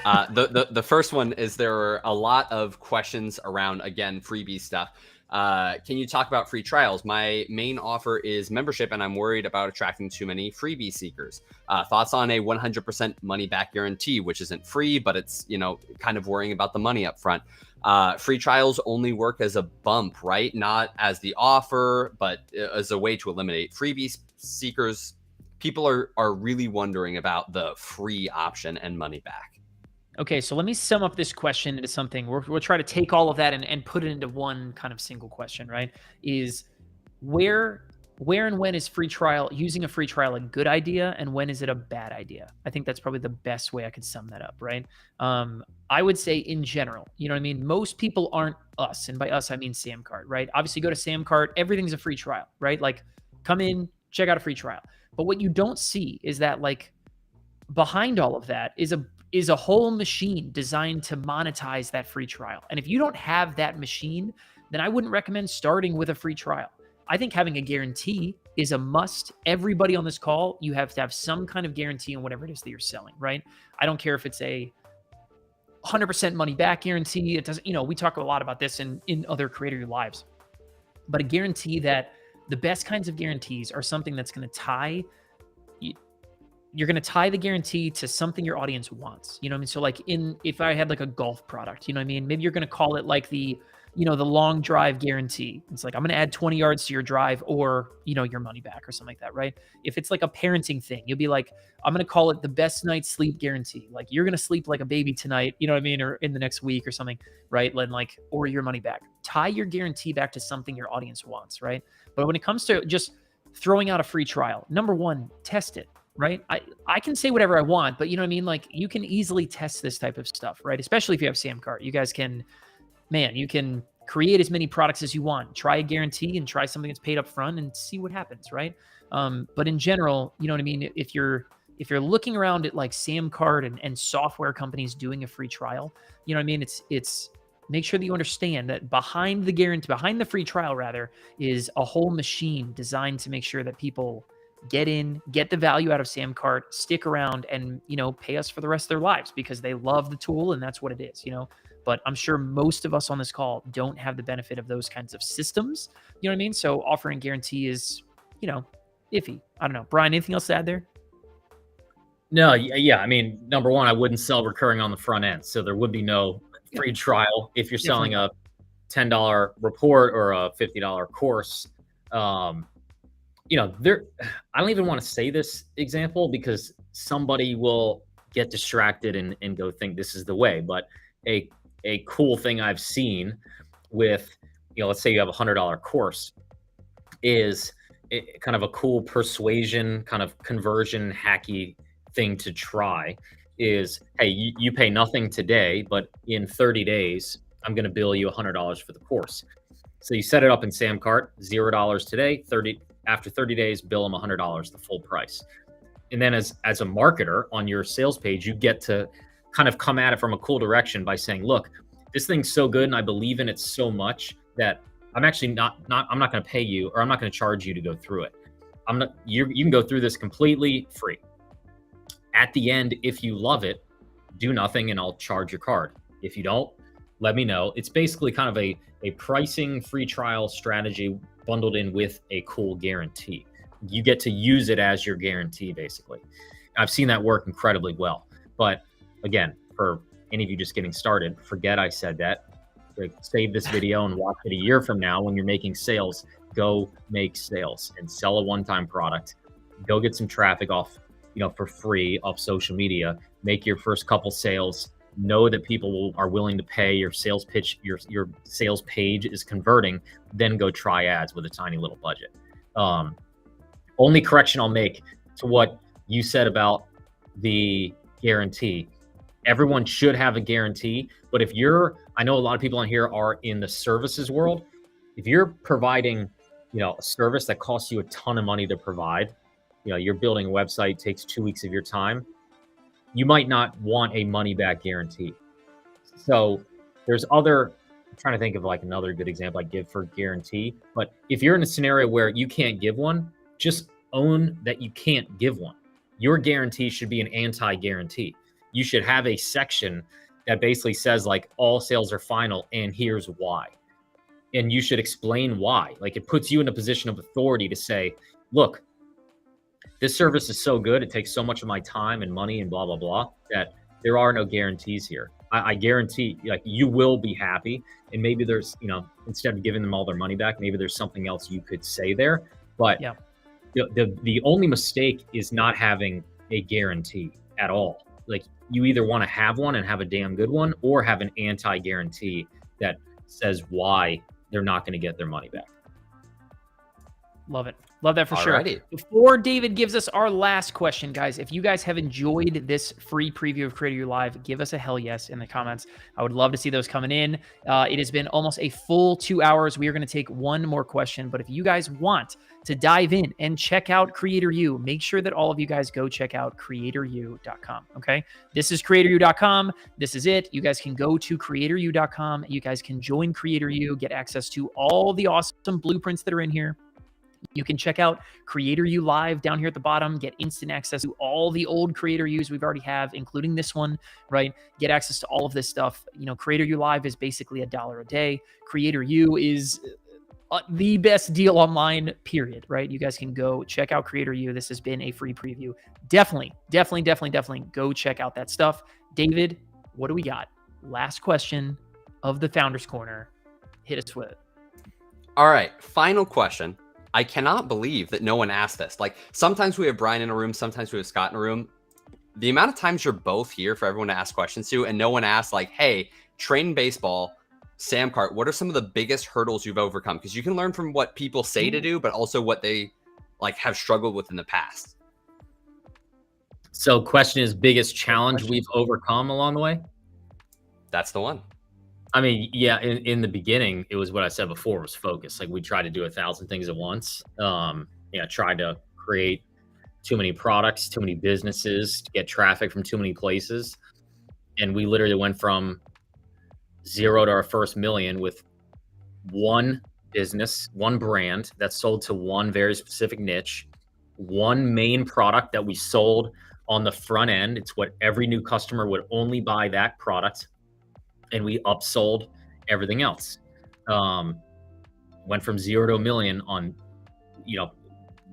[SPEAKER 5] the first one is, there are a lot of questions around, again, freebie stuff. Can you talk about free trials? My main offer is membership, and I'm worried about attracting too many freebie seekers. Thoughts on a 100% money back guarantee, which isn't free, but it's, kind of worrying about the money up front. Free trials only work as a bump, right? Not as the offer, but as a way to eliminate freebie seekers. People are really wondering about the free option and money back.
[SPEAKER 1] Okay, so let me sum up this question into something. We'll try to take all of that and put it into one kind of single question, right? Is where and when is using a free trial a good idea, and when is it a bad idea? I think that's probably the best way I could sum that up, right? I would say in general, you know what I mean? Most people aren't us, and by us, I mean Samcart, right? Obviously, go to Samcart, everything's a free trial, right? Like, come in, check out a free trial. But what you don't see is that, like, behind all of that is a whole machine designed to monetize that free trial. And if you don't have that machine, then I wouldn't recommend starting with a free trial. I think having a guarantee is a must. Everybody on this call, you have to have some kind of guarantee on whatever it is that you're selling, right? I don't care if it's a 100% money back guarantee. It doesn't, we talk a lot about this in other CreatorU lives, but a guarantee that the best kinds of guarantees are something that's going to tie. You're going to tie the guarantee to something your audience wants. You know what I mean? So like if I had like a golf product, you know what I mean? Maybe you're going to call it like the long drive guarantee. It's like, I'm going to add 20 yards to your drive or, your money back or something like that, right? If it's like a parenting thing, you'll be like, I'm going to call it the best night's sleep guarantee. Like, you're going to sleep like a baby tonight, you know what I mean? Or in the next week or something, right? Or your money back. Tie your guarantee back to something your audience wants, right? But when it comes to just throwing out a free trial, number one, test it. Right? I can say whatever I want, but you know what I mean? Like, you can easily test this type of stuff, right? Especially if you have Samcart. You guys can create as many products as you want. Try a guarantee and try something that's paid up front and see what happens, right? But in general, you know what I mean? If you're looking around at like Samcart and software companies doing a free trial, you know what I mean? It's make sure that you understand that behind the free trial rather, is a whole machine designed to make sure that people get the value out of Samcart, stick around, and, pay us for the rest of their lives because they love the tool and that's what it is, But I'm sure most of us on this call don't have the benefit of those kinds of systems. You know what I mean? So offering guarantee is, iffy. I don't know. Brian, anything else to add there?
[SPEAKER 4] No, yeah. I mean, number one, I wouldn't sell recurring on the front end. So there would be no free trial if you're selling a $10 report or a $50 course. I don't even want to say this example because somebody will get distracted and go think this is the way. But a cool thing I've seen with, let's say you have a $100 course, is kind of a cool persuasion, kind of conversion hacky thing to try is, hey, you pay nothing today, but in 30 days, I'm going to bill you $100 for the course. So you set it up in Samcart, $0 today, after 30 days, bill them $100, the full price. And then as a marketer on your sales page, you get to kind of come at it from a cool direction by saying, look, this thing's so good and I believe in it so much that I'm actually I'm not going to pay you, or I'm not going to charge you to go through it. You can go through this completely free. At the end, if you love it, do nothing and I'll charge your card. If you don't, let me know. It's basically kind of a pricing free trial strategy bundled in with a cool guarantee. You get to use it as your guarantee, basically. I've seen that work incredibly well. But again, for any of you just getting started, forget I said that. Save this video and watch it a year from now when you're making sales. Go make sales and sell a one-time product. Go get some traffic off, for free off social media. Make your first couple sales. Know that people are willing to pay. Your sales pitch, your sales page is converting. Then go try ads with a tiny little budget. Only correction I'll make to what you said about the guarantee. Everyone should have a guarantee, but I know a lot of people on here are in the services world. If you're providing, a service that costs you a ton of money to provide, you're building a website, takes 2 weeks of your time, you might not want a money back guarantee. So I'm trying to think of like another good example I give for guarantee. But if you're in a scenario where you can't give one, just own that you can't give one. Your guarantee should be an anti-guarantee. You should have a section that basically says like all sales are final and here's why. and you should explain why. Like, it puts you in a position of authority to say, look, this service is so good, it takes so much of my time and money and blah, blah, blah, that there are no guarantees here. I guarantee, like, you will be happy. And maybe there's, instead of giving them all their money back, maybe there's something else you could say there. But
[SPEAKER 1] yeah,
[SPEAKER 4] the only mistake is not having a guarantee at all. Like, you either want to have one and have a damn good one, or have an anti-guarantee that says why they're not going to get their money back.
[SPEAKER 1] Love it. Love that for
[SPEAKER 5] Alrighty.
[SPEAKER 1] sure. Before David gives us our last question, guys, if you guys have enjoyed this free preview of CreatorU Live, give us a hell yes in the comments. I would love to see those coming in. It has been almost a full 2 hours. We are going to take one more question, but if you guys want to dive in and check out CreatorU, make sure that all of you guys go check out CreatorU.com, okay? This is CreatorU.com. This is it. You guys can go to CreatorU.com. You guys can join CreatorU, get access to all the awesome blueprints that are in here. You can check out CreatorU Live down here at the bottom, get instant access to all the old CreatorUs we've already have, including this one, right? Get access to all of this stuff. CreatorU Live is basically $1 a day. CreatorU is the best deal online, period, right? You guys can go check out CreatorU. This has been a free preview. Definitely go check out that stuff. David, what do we got? Last question of the Founders Corner. Hit us with it.
[SPEAKER 5] All right, final question. I cannot believe that no one asked this. Like, sometimes we have Brian in a room, sometimes we have Scott in a room. The amount of times you're both here for everyone to ask questions to, and no one asks, like, hey, train baseball, Sam Cart, what are some of the biggest hurdles you've overcome? Because you can learn from what people say to do, but also what they have struggled with in the past.
[SPEAKER 4] So question is, biggest challenge we've overcome along the way?
[SPEAKER 5] That's the one.
[SPEAKER 4] I mean, yeah, in the beginning, it was what I said before, was focus. Like, we tried to do 1,000 things at once. Tried to create too many products, too many businesses, to get traffic from too many places. And we literally went from 0 to our first million with one business, one brand that sold to one very specific niche, one main product that we sold on the front end. It's what every new customer would only buy, that product. And we upsold everything else. Went from 0 to 1 million on,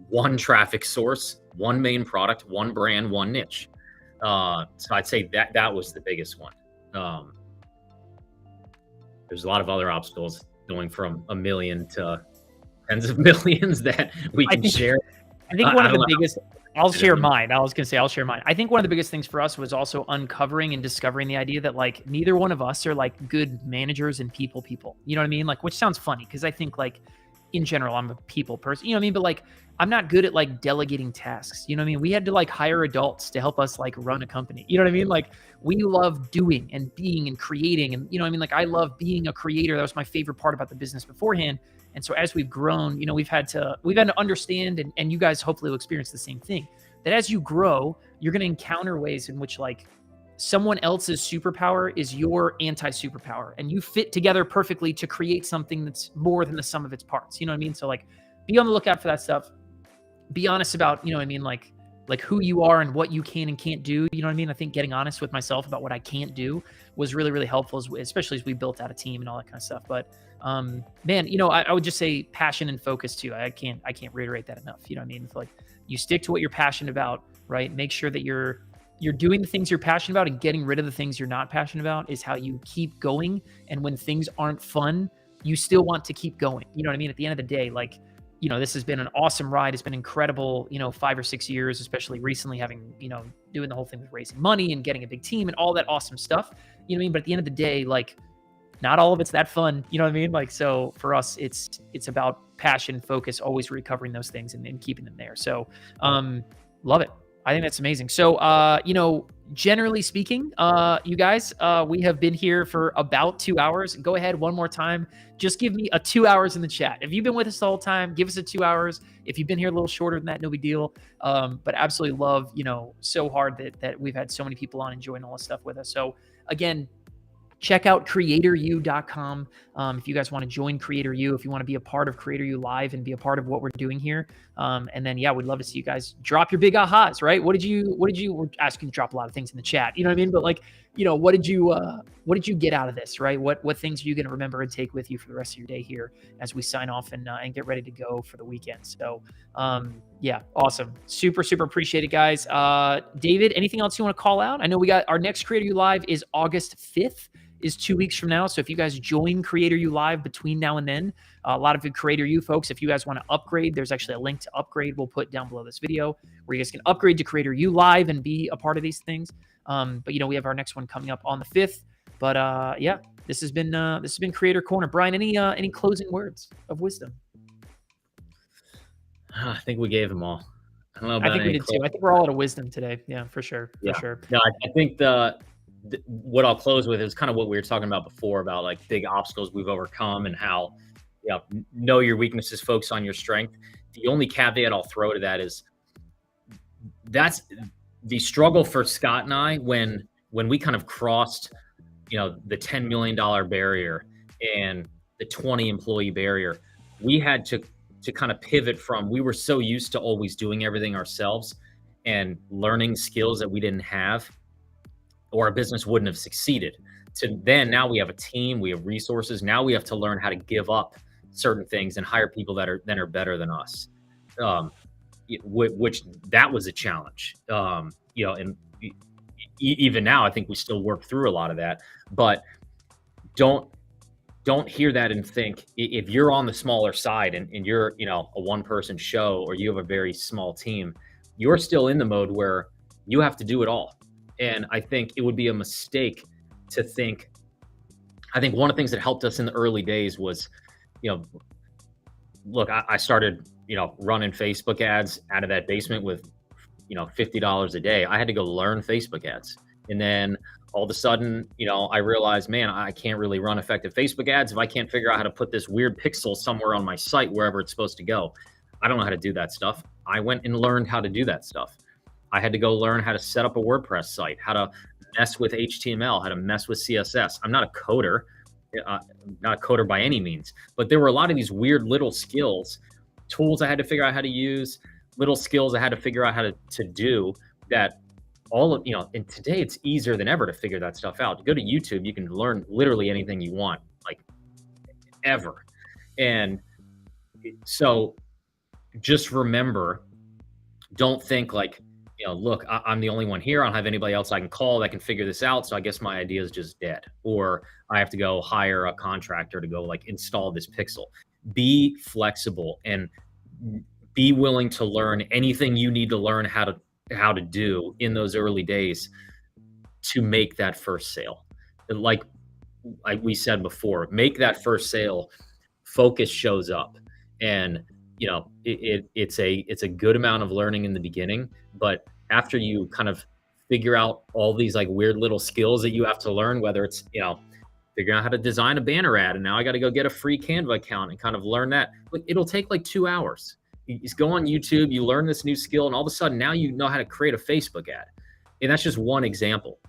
[SPEAKER 4] one traffic source, one main product, one brand, one niche. So I'd say that was the biggest one. There's a lot of other obstacles going from 1 million to tens of millions that we can share.
[SPEAKER 1] I think one of the biggest, I'll share mine. I was going to say, I'll share mine. I think one of the biggest things for us was also uncovering and discovering the idea that, like, neither one of us are like good managers and people. You know what I mean? Like, which sounds funny, because I think, like, in general, I'm a people person, you know what I mean? But, like, I'm not good at, like, delegating tasks. You know what I mean? We had to, like, hire adults to help us, like, run a company. You know what I mean? Like, we love doing and being and creating. And, you know what I mean? Like, I love being a creator. That was my favorite part about the business beforehand. And so as we've grown, we've had to understand, and you guys hopefully will experience the same thing, that as you grow, you're going to encounter ways in which, like, someone else's superpower is your anti-superpower, and you fit together perfectly to create something that's more than the sum of its parts. You know what I mean? So, like, be on the lookout for that stuff. Be honest about, you know what I mean? Like who you are and what you can and can't do. You know what I mean? I think getting honest with myself about what I can't do was really, really helpful, especially as we built out a team and all that kind of stuff. But man, I would just say passion and focus too. I can't reiterate that enough. You know what I mean? It's like, you stick to what you're passionate about, right? Make sure that you're doing the things you're passionate about, and getting rid of the things you're not passionate about is how you keep going. And when things aren't fun, you still want to keep going. You know what I mean? At the end of the day, like, this has been an awesome ride. It's been incredible, 5 or 6 years, especially recently, having, doing the whole thing with raising money and getting a big team and all that awesome stuff. You know what I mean? But at the end of the day, like, not all of it's that fun. You know what I mean? Like, so for us, it's about passion, focus, always recovering those things and keeping them there. So, love it. I think that's amazing. So, generally speaking, you guys, we have been here for about 2 hours. Go ahead one more time. Just give me a 2 hours in the chat. If you've been with us the whole time, give us a 2 hours. If you've been here a little shorter than that, no big deal. But absolutely love, so hard that we've had so many people on enjoying all this stuff with us. So again, check out CreatorU.com if you guys want to join CreatorU, if you want to be a part of CreatorU Live and be a part of what we're doing here. And then, yeah, we'd love to see you guys drop your big ahas, right? We're asking you to drop a lot of things in the chat, you know what I mean? But, like, what did you get out of this, right? What things are you going to remember and take with you for the rest of your day here as we sign off and get ready to go for the weekend? So, yeah, awesome. Super, super appreciate it, guys. David, anything else you want to call out? I know we got our next CreatorU Live is August 5th, is 2 weeks from now. So if you guys join CreatorU Live between now and then, a lot of good CreatorU folks, if you guys want to upgrade, there's actually a link to upgrade we'll put down below this video where you guys can upgrade to CreatorU Live and be a part of these things. But we have our next one coming up on the 5th. But yeah, this has been Creator Corner. Brian, any closing words of wisdom?
[SPEAKER 4] I think we gave them all. I don't know about
[SPEAKER 1] I think we did too. I think we're all out of wisdom today. Yeah, for sure. For sure.
[SPEAKER 4] No, I think what I'll close with is kind of what we were talking about before about like big obstacles we've overcome and how, know your weaknesses, focus on your strength. The only caveat I'll throw to that is that's the struggle for Scott and I when we kind of crossed, the $10 million barrier and the 20 employee barrier. We had to kind of pivot from, we were so used to always doing everything ourselves and learning skills that we didn't have, or our business wouldn't have succeeded, to then now we have a team, we have resources. Now we have to learn how to give up certain things and hire people that are better than us. Which that was a challenge. And even now, I think we still work through a lot of that, but don't hear that and think if you're on the smaller side and you're, a one-person show or you have a very small team, you're still in the mode where you have to do it all. And I think it would be a mistake to think, I think one of the things that helped us in the early days was, look, I started, running Facebook ads out of that basement with, $50 a day. I had to go learn Facebook ads. And then all of a sudden, I realized, man, I can't really run effective Facebook ads if I can't figure out how to put this weird pixel somewhere on my site, wherever it's supposed to go. I don't know how to do that stuff. I went and learned how to do that stuff. I had to go learn how to set up a WordPress site, how to mess with HTML, how to mess with CSS. I'm not a coder, not a coder by any means, but there were a lot of these weird little skills, tools I had to figure out how to use, little skills I had to figure out how to do that all of, and today it's easier than ever to figure that stuff out. Go to YouTube, you can learn literally anything you want, like ever. And so just remember, don't think like, look, I'm the only one here. I don't have anybody else I can call that can figure this out. So I guess my idea is just dead. Or I have to go hire a contractor to go like install this pixel. Be flexible and be willing to learn anything you need to learn how to do in those early days to make that first sale. Like we said before, make that first sale, focus shows up. And it's a good amount of learning in the beginning, but after you kind of figure out all these like weird little skills that you have to learn, whether it's, figuring out how to design a banner ad, and now I got to go get a free Canva account and kind of learn that. It'll take like 2 hours. You just go on YouTube, you learn this new skill, and all of a sudden now you know how to create a Facebook ad. And that's just one example.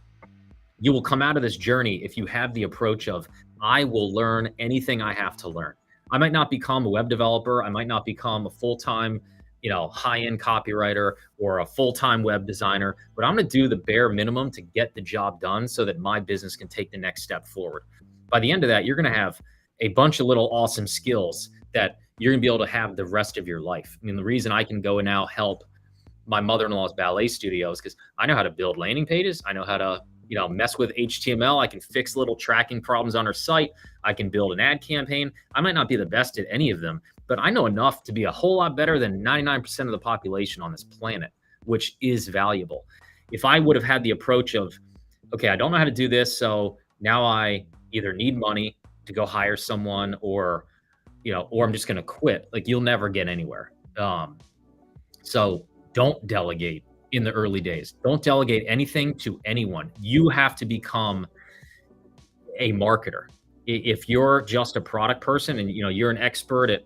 [SPEAKER 4] You will come out of this journey if you have the approach of, I will learn anything I have to learn. I might not become a web developer. I might not become a full-time, high-end copywriter or a full-time web designer, but I'm going to do the bare minimum to get the job done so that my business can take the next step forward. By the end of that, you're going to have a bunch of little awesome skills that you're going to be able to have the rest of your life. I mean, the reason I can go and now help my mother-in-law's ballet studio is because I know how to build landing pages. I know how to mess with HTML. I can fix little tracking problems on her site. I can build an ad campaign. I might not be the best at any of them, but I know enough to be a whole lot better than 99% of the population on this planet, which is valuable. If I would have had the approach of, okay, I don't know how to do this, so now I either need money to go hire someone or I'm just going to quit, like you'll never get anywhere. So don't delegate in the early days. Don't delegate anything to anyone. You have to become a marketer. If you're just a product person and you're an expert at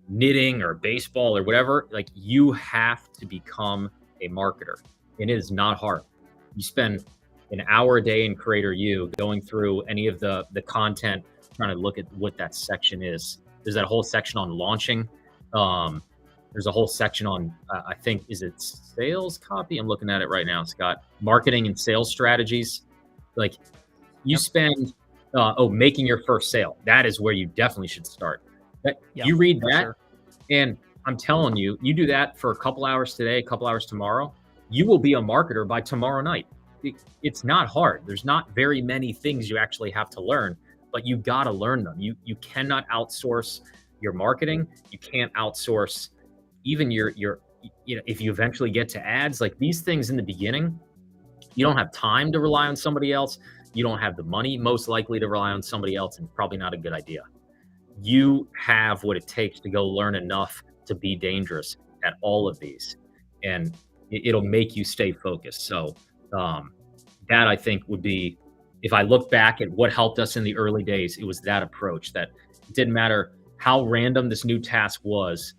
[SPEAKER 4] knitting or baseball or whatever, like you have to become a marketer. And it is not hard. You spend an hour a day in CreatorU going through any of the content, trying to look at what that section is. There's that whole section on launching. There's a whole section on, I think, is it sales copy? I'm looking at it right now, Scott. Marketing and sales strategies. Like you spend, making your first sale. That is where you definitely should start. You read that,
[SPEAKER 1] sure.
[SPEAKER 4] and I'm telling you, you do that for a couple hours today, a couple hours tomorrow, you will be a marketer by tomorrow night. It's not hard. There's not very many things you actually have to learn, but you got to learn them. You cannot outsource your marketing. You can't outsource even your, if you eventually get to ads, like these things in the beginning, you don't have time to rely on somebody else. You don't have the money, most likely, to rely on somebody else, and probably not a good idea. You have what it takes to go learn enough to be dangerous at all of these, and it'll make you stay focused. So that, I think, would be, if I look back at what helped us in the early days, it was that approach, that it didn't matter how random this new task was.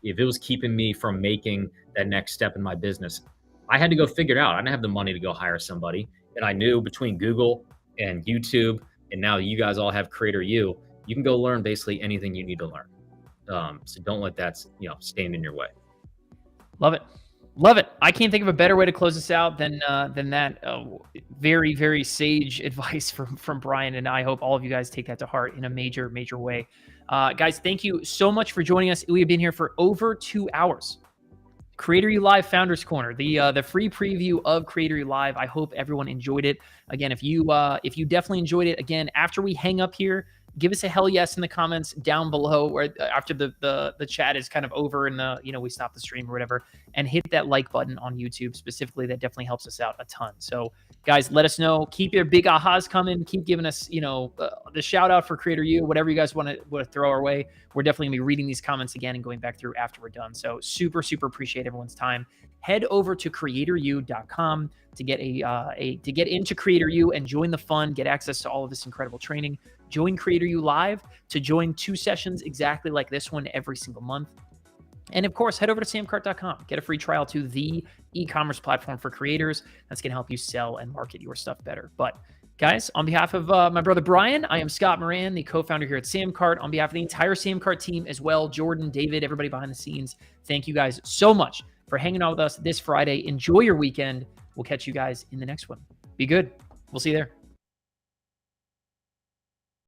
[SPEAKER 4] If it was keeping me from making that next step in my business, I had to go figure it out. I didn't have the money to go hire somebody. And I knew between Google and YouTube, and now you guys all have CreatorU, you can go learn basically anything you need to learn. So don't let that, stand in your way.
[SPEAKER 1] Love it. Love it. I can't think of a better way to close this out than that. Very, very sage advice from Brian, and I hope all of you guys take that to heart in a major, major way. Guys, thank you so much for joining us. We have been here for over 2 hours. CreatorU Live Founders Corner, the free preview of CreatorU Live. I hope everyone enjoyed it. Again, if you definitely enjoyed it, again, after we hang up here, give us a hell yes in the comments down below, or after the chat is kind of over and we stop the stream or whatever, and hit that like button on YouTube specifically. That definitely helps us out a ton. So guys, let us know. Keep your big ahas coming. Keep giving us, the shout out for CreatorU, whatever you guys want to throw our way. We're definitely gonna be reading these comments again and going back through after we're done. So super, super appreciate everyone's time. Head over to CreatorU.com to get to get into CreatorU and join the fun, get access to all of this incredible training. Join CreatorU Live to join 2 sessions exactly like this one every single month. And of course, head over to samcart.com. Get a free trial to the e-commerce platform for creators. That's going to help you sell and market your stuff better. But guys, on behalf of my brother Brian, I am Scott Moran, the co-founder here at Samcart. On behalf of the entire Samcart team as well, Jordan, David, everybody behind the scenes, thank you guys so much for hanging out with us this Friday. Enjoy your weekend. We'll catch you guys in the next one. Be good. We'll see you there.